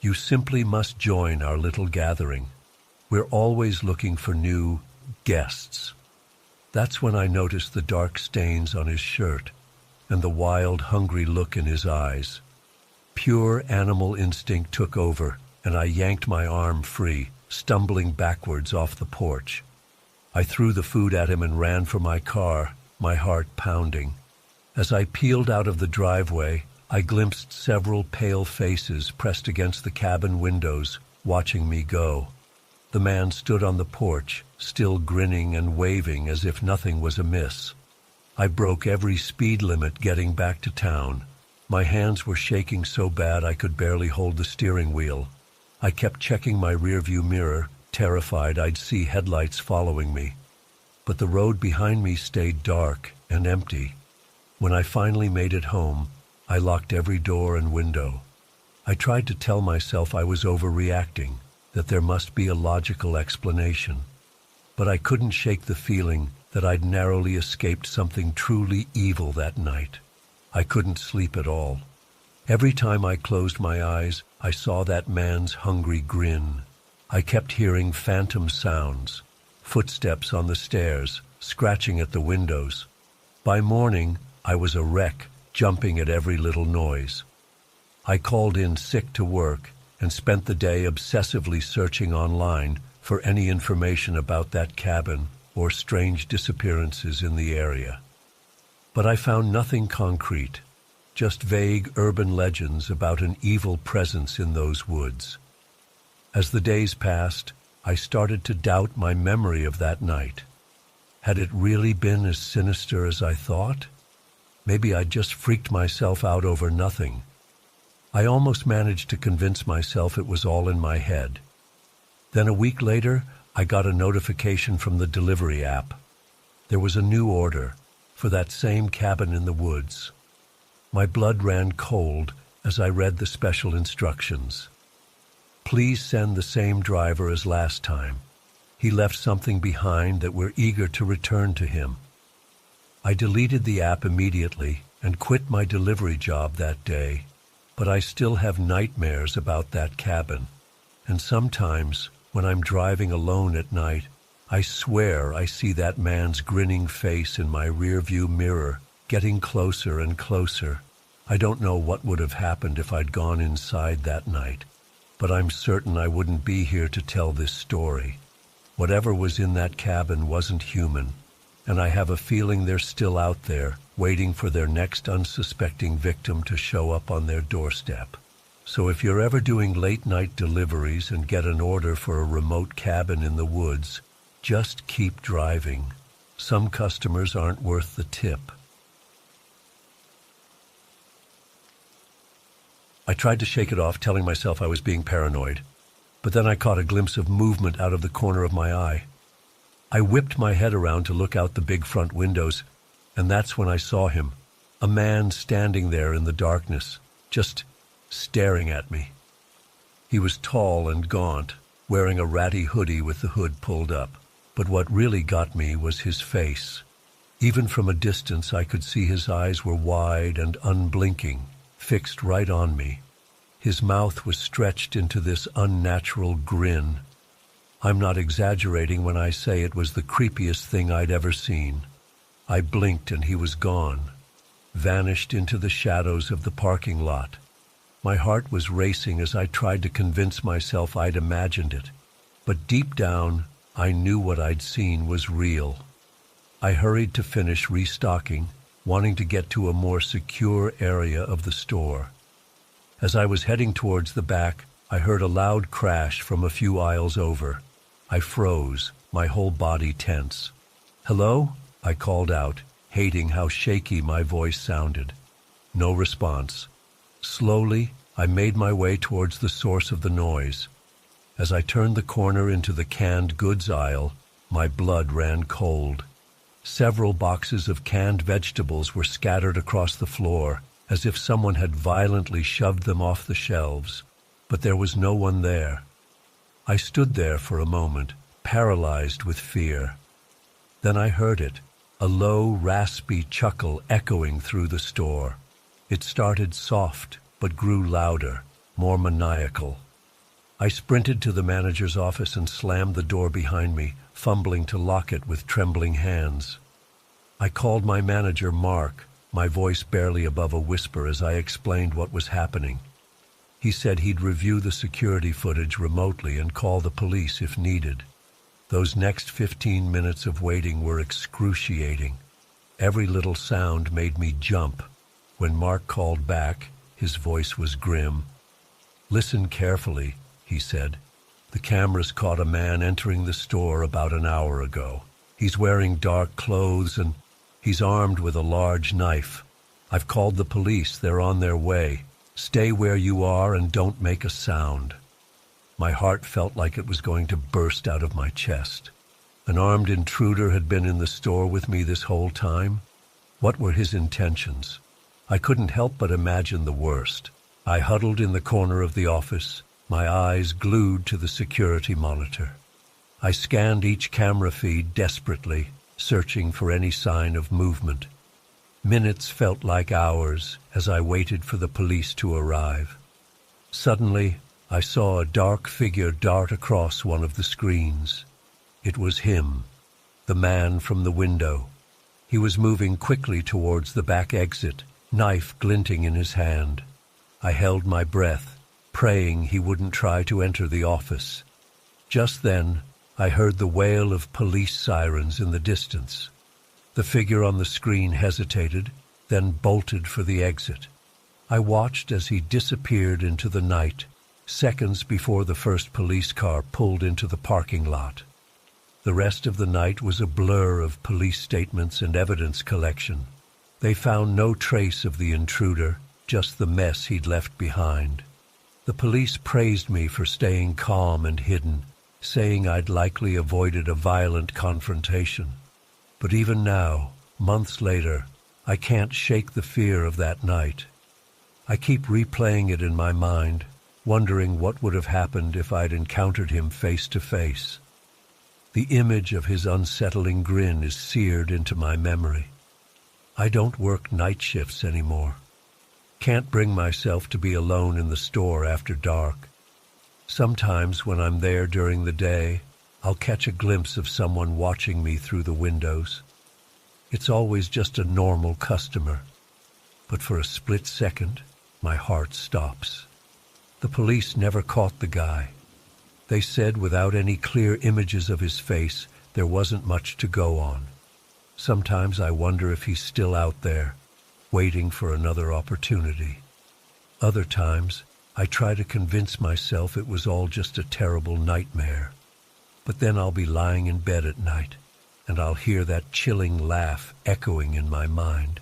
"You simply must join our little gathering. We're always looking for new guests." That's when I noticed the dark stains on his shirt and the wild, hungry look in his eyes. Pure animal instinct took over, and I yanked my arm free, stumbling backwards off the porch. I threw the food at him and ran for my car, my heart pounding. As I peeled out of the driveway, I glimpsed several pale faces pressed against the cabin windows, watching me go. The man stood on the porch, still grinning and waving as if nothing was amiss. I broke every speed limit getting back to town. My hands were shaking so bad I could barely hold the steering wheel. I kept checking my rearview mirror, terrified I'd see headlights following me. But the road behind me stayed dark and empty. When I finally made it home, I locked every door and window. I tried to tell myself I was overreacting, that there must be a logical explanation. But I couldn't shake the feeling that I'd narrowly escaped something truly evil that night. I couldn't sleep at all. Every time I closed my eyes, I saw that man's hungry grin. I kept hearing phantom sounds, footsteps on the stairs, scratching at the windows. By morning, I was a wreck, jumping at every little noise. I called in sick to work and spent the day obsessively searching online for any information about that cabin or strange disappearances in the area. But I found nothing concrete, just vague urban legends about an evil presence in those woods. As the days passed, I started to doubt my memory of that night. Had it really been as sinister as I thought? Maybe I'd just freaked myself out over nothing. I almost managed to convince myself it was all in my head. Then a week later, I got a notification from the delivery app. There was a new order for that same cabin in the woods. My blood ran cold as I read the special instructions. Please send the same driver as last time. He left something behind that we're eager to return to him. I deleted the app immediately and quit my delivery job that day, but I still have nightmares about that cabin. And sometimes, when I'm driving alone at night, I swear I see that man's grinning face in my rearview mirror, getting closer and closer. I don't know what would have happened if I'd gone inside that night, but I'm certain I wouldn't be here to tell this story. Whatever was in that cabin wasn't human, and I have a feeling they're still out there, waiting for their next unsuspecting victim to show up on their doorstep. So if you're ever doing late-night deliveries and get an order for a remote cabin in the woods, Just keep driving. Some customers aren't worth the tip. I tried to shake it off, telling myself I was being paranoid. But then I caught a glimpse of movement out of the corner of my eye. I whipped my head around to look out the big front windows, and that's when I saw him, a man standing there in the darkness, just staring at me. He was tall and gaunt, wearing a ratty hoodie with the hood pulled up. But what really got me was his face. Even from a distance, I could see his eyes were wide and unblinking, fixed right on me. His mouth was stretched into this unnatural grin. I'm not exaggerating when I say it was the creepiest thing I'd ever seen. I blinked and he was gone, vanished into the shadows of the parking lot. My heart was racing as I tried to convince myself I'd imagined it. But deep down, I knew what I'd seen was real. I hurried to finish restocking, wanting to get to a more secure area of the store. As I was heading towards the back, I heard a loud crash from a few aisles over. I froze, my whole body tense. "Hello?" I called out, hating how shaky my voice sounded. No response. Slowly, I made my way towards the source of the noise. As I turned the corner into the canned goods aisle, my blood ran cold. Several boxes of canned vegetables were scattered across the floor, as if someone had violently shoved them off the shelves, but there was no one there. I stood there for a moment, paralyzed with fear. Then I heard it, a low, raspy chuckle echoing through the store. It started soft, but grew louder, more maniacal. I sprinted to the manager's office and slammed the door behind me, fumbling to lock it with trembling hands. I called my manager, Mark, my voice barely above a whisper as I explained what was happening. He said he'd review the security footage remotely and call the police if needed. Those next 15 minutes of waiting were excruciating. Every little sound made me jump. When Mark called back, his voice was grim. "Listen carefully," he said. "The cameras caught a man entering the store about an hour ago. He's wearing dark clothes and he's armed with a large knife. I've called the police. They're on their way. Stay where you are and don't make a sound." My heart felt like it was going to burst out of my chest. An armed intruder had been in the store with me this whole time. What were his intentions? I couldn't help but imagine the worst. I huddled in the corner of the office, my eyes glued to the security monitor. I scanned each camera feed desperately, searching for any sign of movement. Minutes felt like hours as I waited for the police to arrive. Suddenly, I saw a dark figure dart across one of the screens. It was him, the man from the window. He was moving quickly towards the back exit, knife glinting in his hand. I held my breath, praying he wouldn't try to enter the office. Just then, I heard the wail of police sirens in the distance. The figure on the screen hesitated, then bolted for the exit. I watched as he disappeared into the night, seconds before the first police car pulled into the parking lot. The rest of the night was a blur of police statements and evidence collection. They found no trace of the intruder, just the mess he'd left behind. The police praised me for staying calm and hidden, saying I'd likely avoided a violent confrontation. But even now, months later, I can't shake the fear of that night. I keep replaying it in my mind, wondering what would have happened if I'd encountered him face to face. The image of his unsettling grin is seared into my memory. I don't work night shifts anymore. Can't bring myself to be alone in the store after dark. Sometimes when I'm there during the day, I'll catch a glimpse of someone watching me through the windows. It's always just a normal customer, but for a split second, my heart stops. The police never caught the guy. They said without any clear images of his face, there wasn't much to go on. Sometimes I wonder if he's still out there, waiting for another opportunity. Other times, I try to convince myself it was all just a terrible nightmare. But then I'll be lying in bed at night, and I'll hear that chilling laugh echoing in my mind.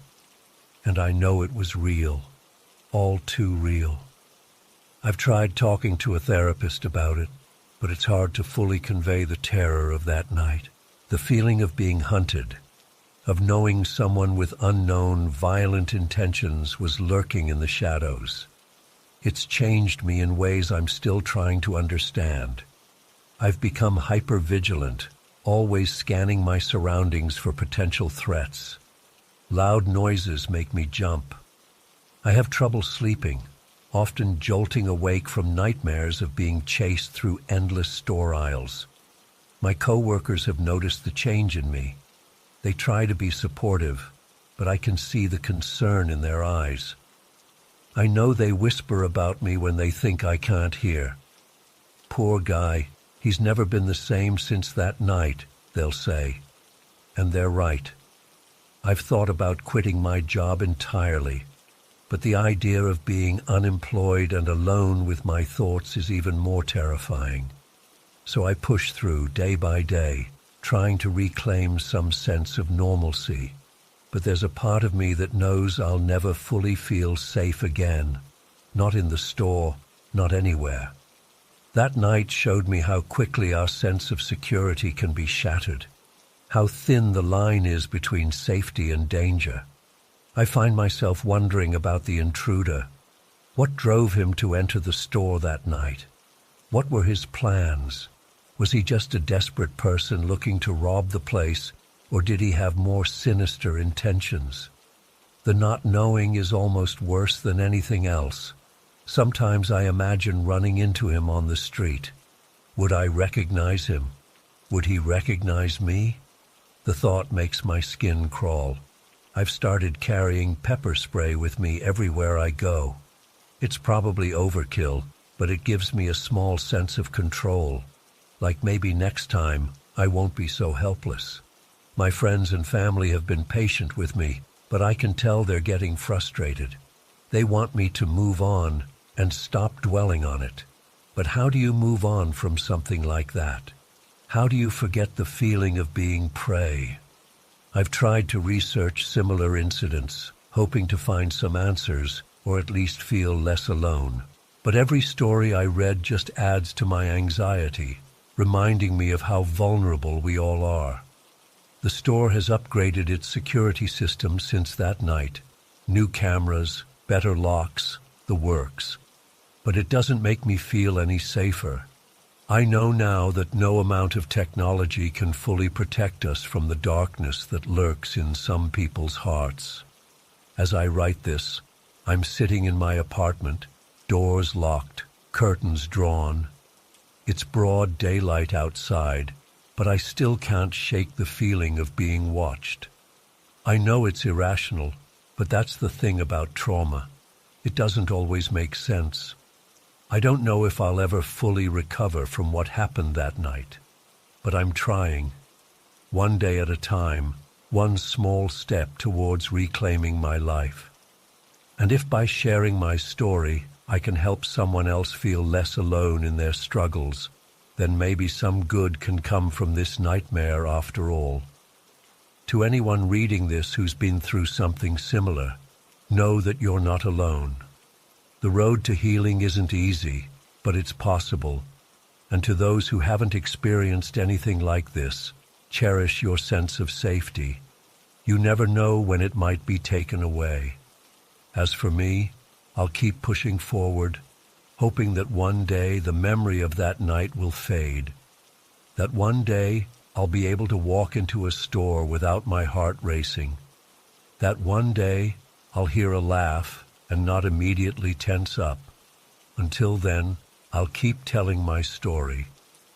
And I know it was real, all too real. I've tried talking to a therapist about it, but it's hard to fully convey the terror of that night, the feeling of being hunted, of knowing someone with unknown, violent intentions was lurking in the shadows. It's changed me in ways I'm still trying to understand. I've become hyper-vigilant, always scanning my surroundings for potential threats. Loud noises make me jump. I have trouble sleeping, often jolting awake from nightmares of being chased through endless store aisles. My coworkers have noticed the change in me. They try to be supportive, but I can see the concern in their eyes. I know they whisper about me when they think I can't hear. Poor guy, he's never been the same since that night, they'll say. And they're right. I've thought about quitting my job entirely, but the idea of being unemployed and alone with my thoughts is even more terrifying. So I push through day by day, trying to reclaim some sense of normalcy. But there's a part of me that knows I'll never fully feel safe again. Not in the store, not anywhere. That night showed me how quickly our sense of security can be shattered, how thin the line is between safety and danger. I find myself wondering about the intruder. What drove him to enter the store that night? What were his plans? Was he just a desperate person looking to rob the place, or did he have more sinister intentions? The not knowing is almost worse than anything else. Sometimes I imagine running into him on the street. Would I recognize him? Would he recognize me? The thought makes my skin crawl. I've started carrying pepper spray with me everywhere I go. It's probably overkill, but it gives me a small sense of control. Like maybe next time, I won't be so helpless. My friends and family have been patient with me, but I can tell they're getting frustrated. They want me to move on and stop dwelling on it. But how do you move on from something like that? How do you forget the feeling of being prey? I've tried to research similar incidents, hoping to find some answers, or at least feel less alone. But every story I read just adds to my anxiety, reminding me of how vulnerable we all are. The store has upgraded its security system since that night. New cameras, better locks, the works. But it doesn't make me feel any safer. I know now that no amount of technology can fully protect us from the darkness that lurks in some people's hearts. As I write this, I'm sitting in my apartment, doors locked, curtains drawn. It's broad daylight outside, but I still can't shake the feeling of being watched. I know it's irrational, but that's the thing about trauma. It doesn't always make sense. I don't know if I'll ever fully recover from what happened that night, but I'm trying. One day at a time, one small step towards reclaiming my life. And if by sharing my story, I can help someone else feel less alone in their struggles, then maybe some good can come from this nightmare after all. To anyone reading this who's been through something similar, know that you're not alone. The road to healing isn't easy, but it's possible. And to those who haven't experienced anything like this, cherish your sense of safety. You never know when it might be taken away. As for me, I'll keep pushing forward, hoping that one day the memory of that night will fade. That one day I'll be able to walk into a store without my heart racing. That one day I'll hear a laugh and not immediately tense up. Until then, I'll keep telling my story,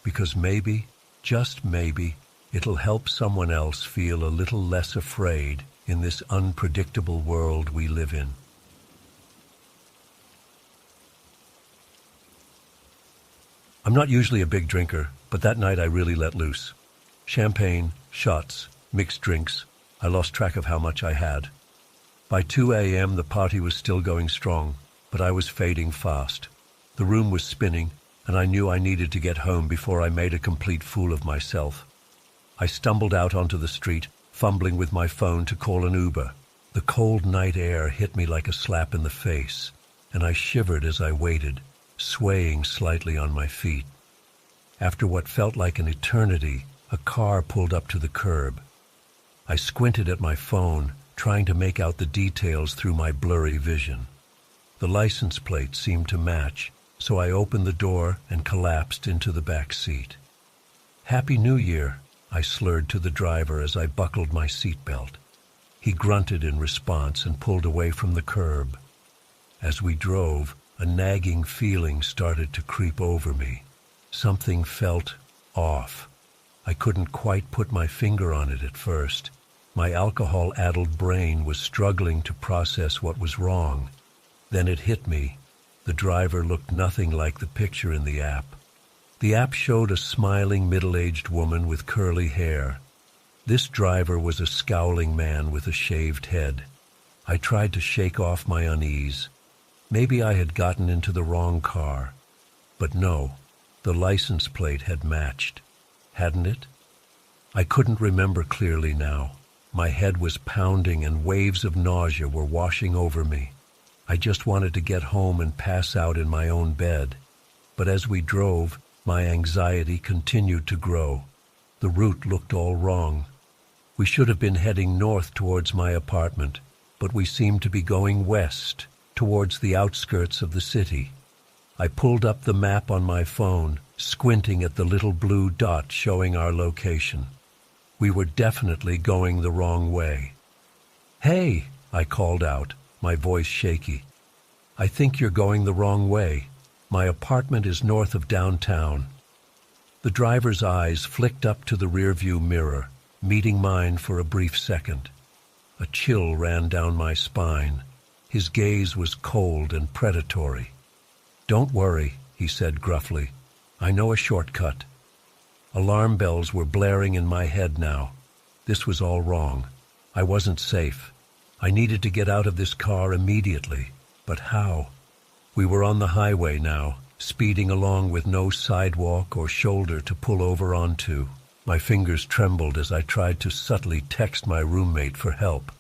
because maybe, just maybe, it'll help someone else feel a little less afraid in this unpredictable world we live in. I'm not usually a big drinker, but that night I really let loose. Champagne, shots, mixed drinks. I lost track of how much I had. By 2 a.m. the party was still going strong, but I was fading fast. The room was spinning, and I knew I needed to get home before I made a complete fool of myself. I stumbled out onto the street, fumbling with my phone to call an Uber. The cold night air hit me like a slap in the face, and I shivered as I waited, swaying slightly on my feet. After what felt like an eternity, a car pulled up to the curb. I squinted at my phone, trying to make out the details through my blurry vision. The license plate seemed to match, so I opened the door and collapsed into the back seat. "Happy New Year," I slurred to the driver as I buckled my seatbelt. He grunted in response and pulled away from the curb. As we drove, a nagging feeling started to creep over me. Something felt off. I couldn't quite put my finger on it at first. My alcohol-addled brain was struggling to process what was wrong. Then it hit me. The driver looked nothing like the picture in the app. The app showed a smiling middle-aged woman with curly hair. This driver was a scowling man with a shaved head. I tried to shake off my unease. Maybe I had gotten into the wrong car. But no, the license plate had matched. Hadn't it? I couldn't remember clearly now. My head was pounding and waves of nausea were washing over me. I just wanted to get home and pass out in my own bed. But as we drove, my anxiety continued to grow. The route looked all wrong. We should have been heading north towards my apartment, but we seemed to be going west, towards the outskirts of the city. I pulled up the map on my phone, squinting at the little blue dot showing our location. We were definitely going the wrong way. "Hey," I called out, my voice shaky. "I think you're going the wrong way. My apartment is north of downtown." The driver's eyes flicked up to the rearview mirror, meeting mine for a brief second. A chill ran down my spine. His gaze was cold and predatory. "Don't worry," he said gruffly. "I know a shortcut." Alarm bells were blaring in my head now. This was all wrong. I wasn't safe. I needed to get out of this car immediately. But how? We were on the highway now, speeding along with no sidewalk or shoulder to pull over onto. My fingers trembled as I tried to subtly text my roommate for help.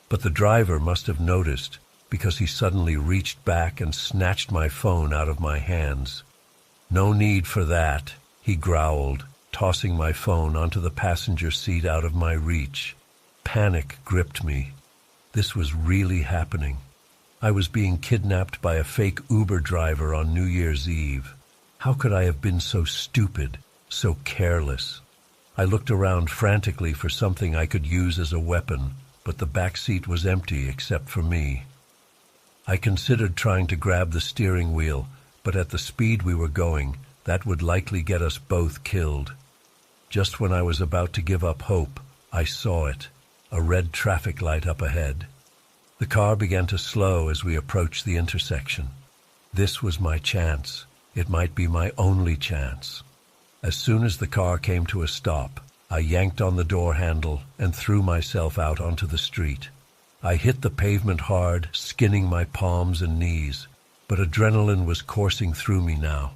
But the driver must have noticed, because he suddenly reached back and snatched my phone out of my hands. "No need for that," he growled, tossing my phone onto the passenger seat out of my reach. Panic gripped me. This was really happening. I was being kidnapped by a fake Uber driver on New Year's Eve. How could I have been so stupid, so careless? I looked around frantically for something I could use as a weapon, but the back seat was empty except for me. I considered trying to grab the steering wheel, but at the speed we were going, that would likely get us both killed. Just when I was about to give up hope, I saw it, a red traffic light up ahead. The car began to slow as we approached the intersection. This was my chance. It might be my only chance. As soon as the car came to a stop, I yanked on the door handle and threw myself out onto the street. I hit the pavement hard, skinning my palms and knees, but adrenaline was coursing through me now.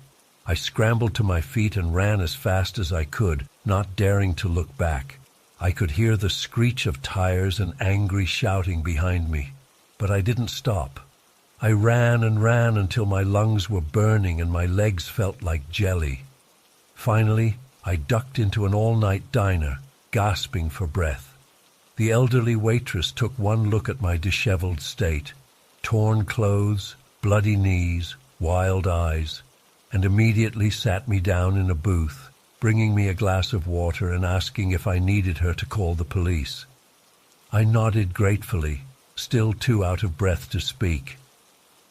I scrambled to my feet and ran as fast as I could, not daring to look back. I could hear the screech of tires and angry shouting behind me, but I didn't stop. I ran and ran until my lungs were burning and my legs felt like jelly. Finally, I ducked into an all-night diner, gasping for breath. The elderly waitress took one look at my disheveled state, torn clothes, bloody knees, wild eyes, and immediately sat me down in a booth, bringing me a glass of water and asking if I needed her to call the police. I nodded gratefully, still too out of breath to speak.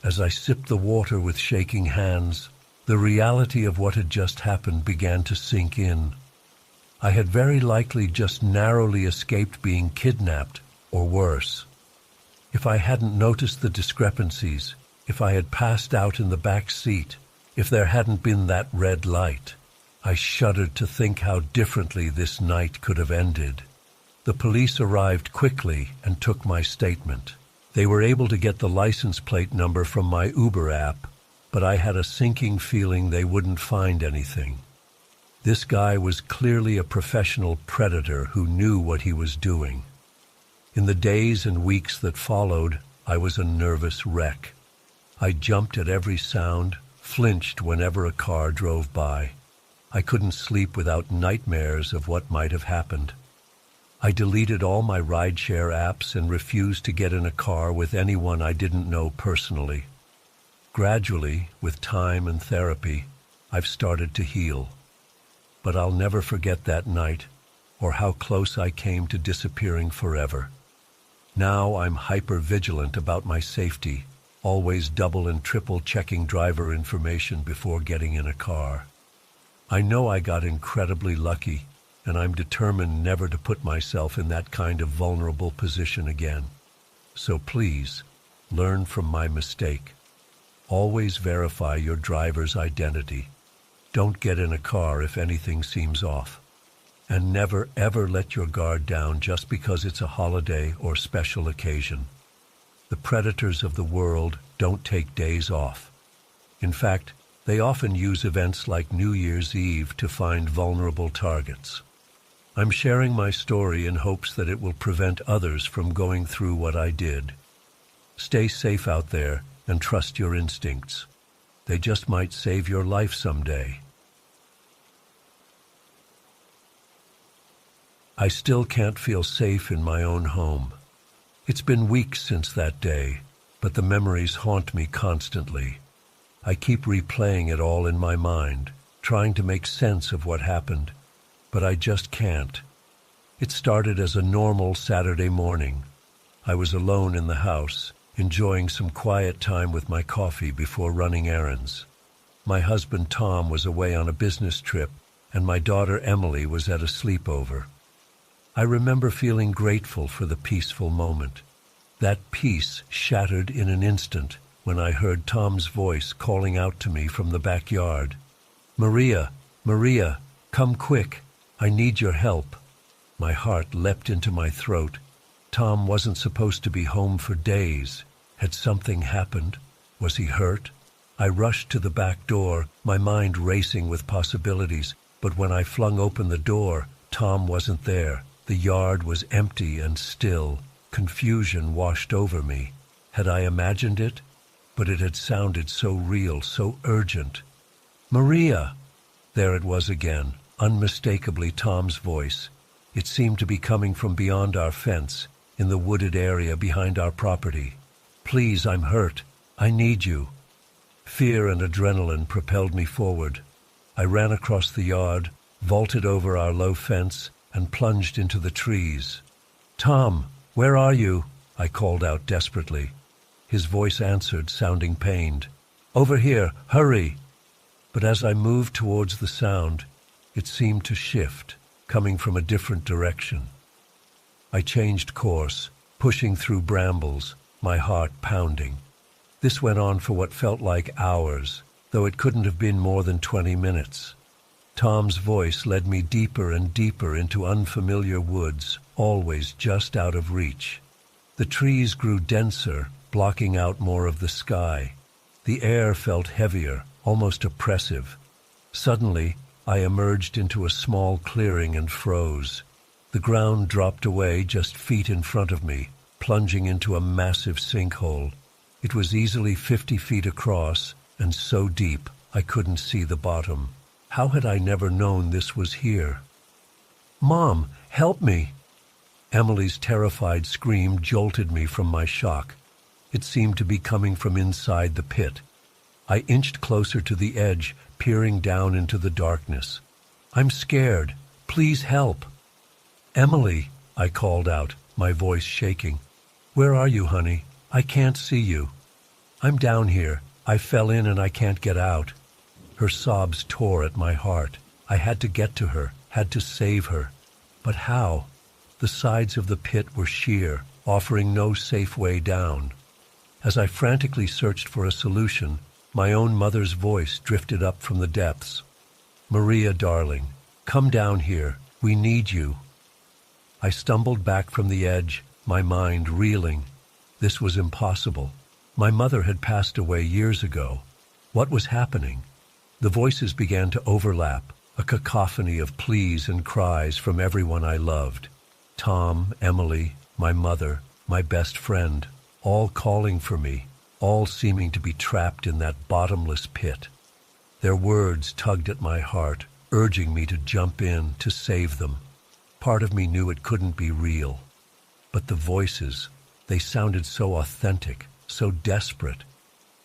As I sipped the water with shaking hands, the reality of what had just happened began to sink in. I had very likely just narrowly escaped being kidnapped, or worse. If I hadn't noticed the discrepancies, if I had passed out in the back seat, if there hadn't been that red light, I shuddered to think how differently this night could have ended. The police arrived quickly and took my statement. They were able to get the license plate number from my Uber app, but I had a sinking feeling they wouldn't find anything. This guy was clearly a professional predator who knew what he was doing. In the days and weeks that followed, I was a nervous wreck. I jumped at every sound, flinched whenever a car drove by. I couldn't sleep without nightmares of what might have happened. I deleted all my rideshare apps and refused to get in a car with anyone I didn't know personally. Gradually, with time and therapy, I've started to heal. But I'll never forget that night, or how close I came to disappearing forever. Now I'm hyper-vigilant about my safety, always double and triple checking driver information before getting in a car. I know I got incredibly lucky, and I'm determined never to put myself in that kind of vulnerable position again. So please, learn from my mistake. Always verify your driver's identity. Don't get in a car if anything seems off. And never ever let your guard down just because it's a holiday or special occasion. The predators of the world don't take days off. In fact, they often use events like New Year's Eve to find vulnerable targets. I'm sharing my story in hopes that it will prevent others from going through what I did. Stay safe out there and trust your instincts. They just might save your life someday. I still can't feel safe in my own home. It's been weeks since that day, but the memories haunt me constantly. I keep replaying it all in my mind, trying to make sense of what happened, but I just can't. It started as a normal Saturday morning. I was alone in the house, enjoying some quiet time with my coffee before running errands. My husband Tom was away on a business trip, and my daughter Emily was at a sleepover. I remember feeling grateful for the peaceful moment. That peace shattered in an instant when I heard Tom's voice calling out to me from the backyard. "Maria, Maria, come quick. I need your help." My heart leapt into my throat. Tom wasn't supposed to be home for days. Had something happened? Was he hurt? I rushed to the back door, my mind racing with possibilities, but when I flung open the door, Tom wasn't there. The yard was empty and still. Confusion washed over me. Had I imagined it? But it had sounded so real, so urgent. "Maria!" There it was again, unmistakably Tom's voice. It seemed to be coming from beyond our fence, in the wooded area behind our property. "Please, I'm hurt. I need you." Fear and adrenaline propelled me forward. I ran across the yard, vaulted over our low fence, and plunged into the trees. "Tom, where are you?" I called out desperately. His voice answered, sounding pained. "Over here, hurry!" But as I moved towards the sound, it seemed to shift, coming from a different direction. I changed course, pushing through brambles, my heart pounding. This went on for what felt like hours, though it couldn't have been more than 20 minutes. Tom's voice led me deeper and deeper into unfamiliar woods, always just out of reach. The trees grew denser, blocking out more of the sky. The air felt heavier, almost oppressive. Suddenly, I emerged into a small clearing and froze. The ground dropped away just feet in front of me, plunging into a massive sinkhole. It was easily 50 feet across, and so deep I couldn't see the bottom. How had I never known this was here? "Mom, help me!" Emily's terrified scream jolted me from my shock. It seemed to be coming from inside the pit. I inched closer to the edge, peering down into the darkness. "I'm scared. Please help." "Emily," I called out, my voice shaking. "Where are you, honey? I can't see you." "I'm down here. I fell in and I can't get out." Her sobs tore at my heart. I had to get to her, had to save her. But how? The sides of the pit were sheer, offering no safe way down. As I frantically searched for a solution, my own mother's voice drifted up from the depths. "Maria, darling, come down here. We need you." I stumbled back from the edge, my mind reeling. This was impossible. My mother had passed away years ago. What was happening? The voices began to overlap, a cacophony of pleas and cries from everyone I loved. Tom, Emily, my mother, my best friend, all calling for me, all seeming to be trapped in that bottomless pit. Their words tugged at my heart, urging me to jump in, to save them. Part of me knew it couldn't be real. But the voices, they sounded so authentic, so desperate.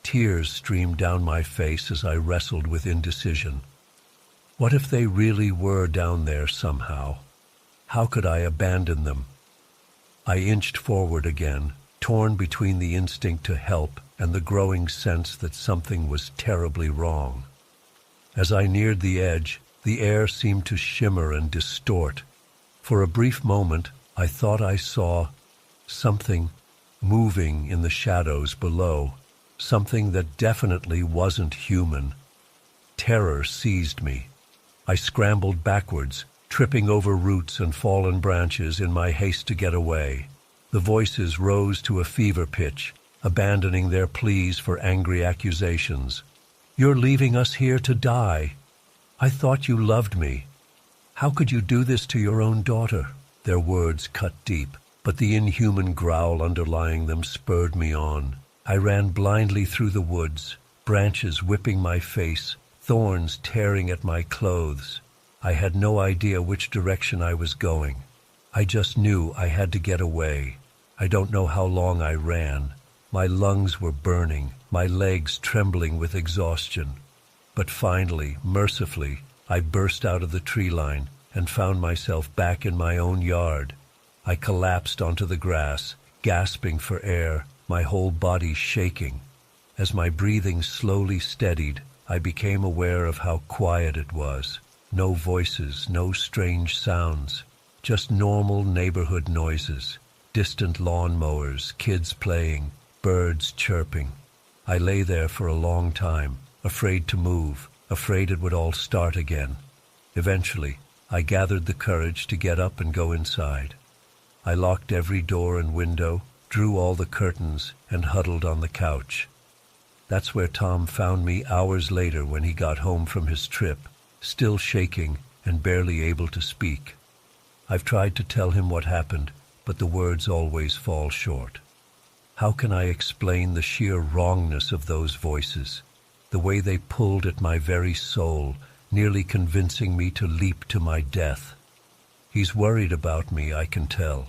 Tears streamed down my face as I wrestled with indecision. What if they really were down there somehow? How could I abandon them? I inched forward again, torn between the instinct to help and the growing sense that something was terribly wrong. As I neared the edge, the air seemed to shimmer and distort. For a brief moment, I thought I saw something moving in the shadows below, something that definitely wasn't human. Terror seized me. I scrambled backwards, tripping over roots and fallen branches in my haste to get away. The voices rose to a fever pitch, abandoning their pleas for angry accusations. "You're leaving us here to die. I thought you loved me. How could you do this to your own daughter?" Their words cut deep, but the inhuman growl underlying them spurred me on. I ran blindly through the woods, branches whipping my face, thorns tearing at my clothes. I had no idea which direction I was going. I just knew I had to get away. I don't know how long I ran. My lungs were burning, my legs trembling with exhaustion. But finally, mercifully, I burst out of the tree line and found myself back in my own yard. I collapsed onto the grass, gasping for air, my whole body shaking. As my breathing slowly steadied, I became aware of how quiet it was. No voices, no strange sounds, just normal neighborhood noises, distant lawn mowers, kids playing, birds chirping. I lay there for a long time, afraid to move, afraid it would all start again. Eventually, I gathered the courage to get up and go inside. I locked every door and window, drew all the curtains, and huddled on the couch. That's where Tom found me hours later when he got home from his trip, still shaking and barely able to speak. I've tried to tell him what happened, but the words always fall short. How can I explain the sheer wrongness of those voices, the way they pulled at my very soul, nearly convincing me to leap to my death? He's worried about me, I can tell.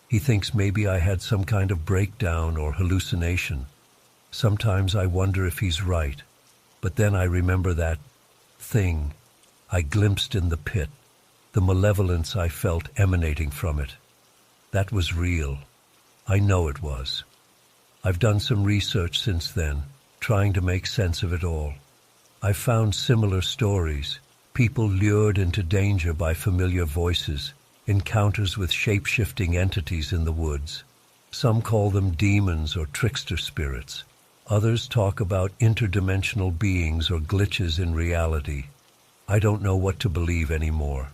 He thinks maybe I had some kind of breakdown or hallucination. Sometimes I wonder if he's right, but then I remember that thing I glimpsed in the pit, the malevolence I felt emanating from it. That was real. I know it was. I've done some research since then, trying to make sense of it all. I've found similar stories, people lured into danger by familiar voices, encounters with shape-shifting entities in the woods. Some call them demons or trickster spirits. Others talk about interdimensional beings or glitches in reality. I don't know what to believe anymore.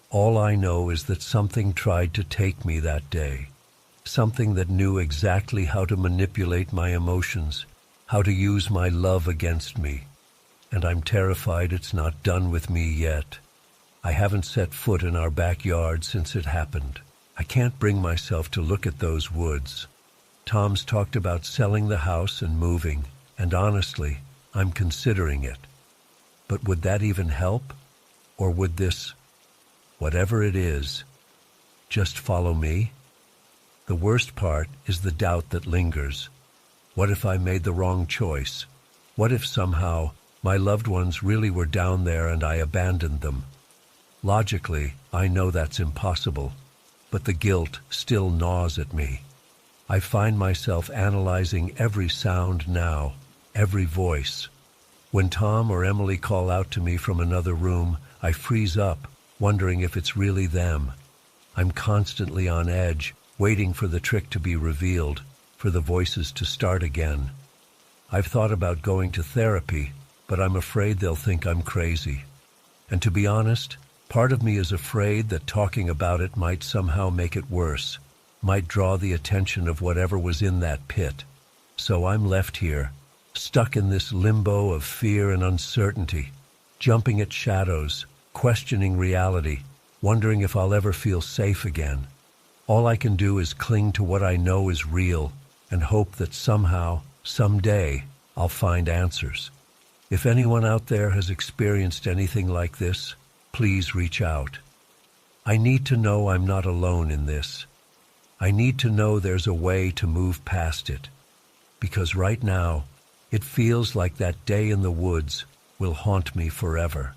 All I know is that something tried to take me that day. Something that knew exactly how to manipulate my emotions, how to use my love against me. And I'm terrified it's not done with me yet. I haven't set foot in our backyard since it happened. I can't bring myself to look at those woods. Tom's talked about selling the house and moving, and honestly, I'm considering it. But would that even help? Or would this, whatever it is, just follow me? The worst part is the doubt that lingers. What if I made the wrong choice? What if somehow my loved ones really were down there and I abandoned them? Logically, I know that's impossible, but the guilt still gnaws at me. I find myself analyzing every sound now, every voice. When Tom or Emily call out to me from another room, I freeze up, wondering if it's really them. I'm constantly on edge, waiting for the trick to be revealed, for the voices to start again. I've thought about going to therapy, but I'm afraid they'll think I'm crazy. And to be honest, part of me is afraid that talking about it might somehow make it worse, might draw the attention of whatever was in that pit. So I'm left here, stuck in this limbo of fear and uncertainty, jumping at shadows, questioning reality, wondering if I'll ever feel safe again. All I can do is cling to what I know is real and hope that somehow, someday, I'll find answers. If anyone out there has experienced anything like this, please reach out. I need to know I'm not alone in this. I need to know there's a way to move past it. Because right now, it feels like that day in the woods will haunt me forever.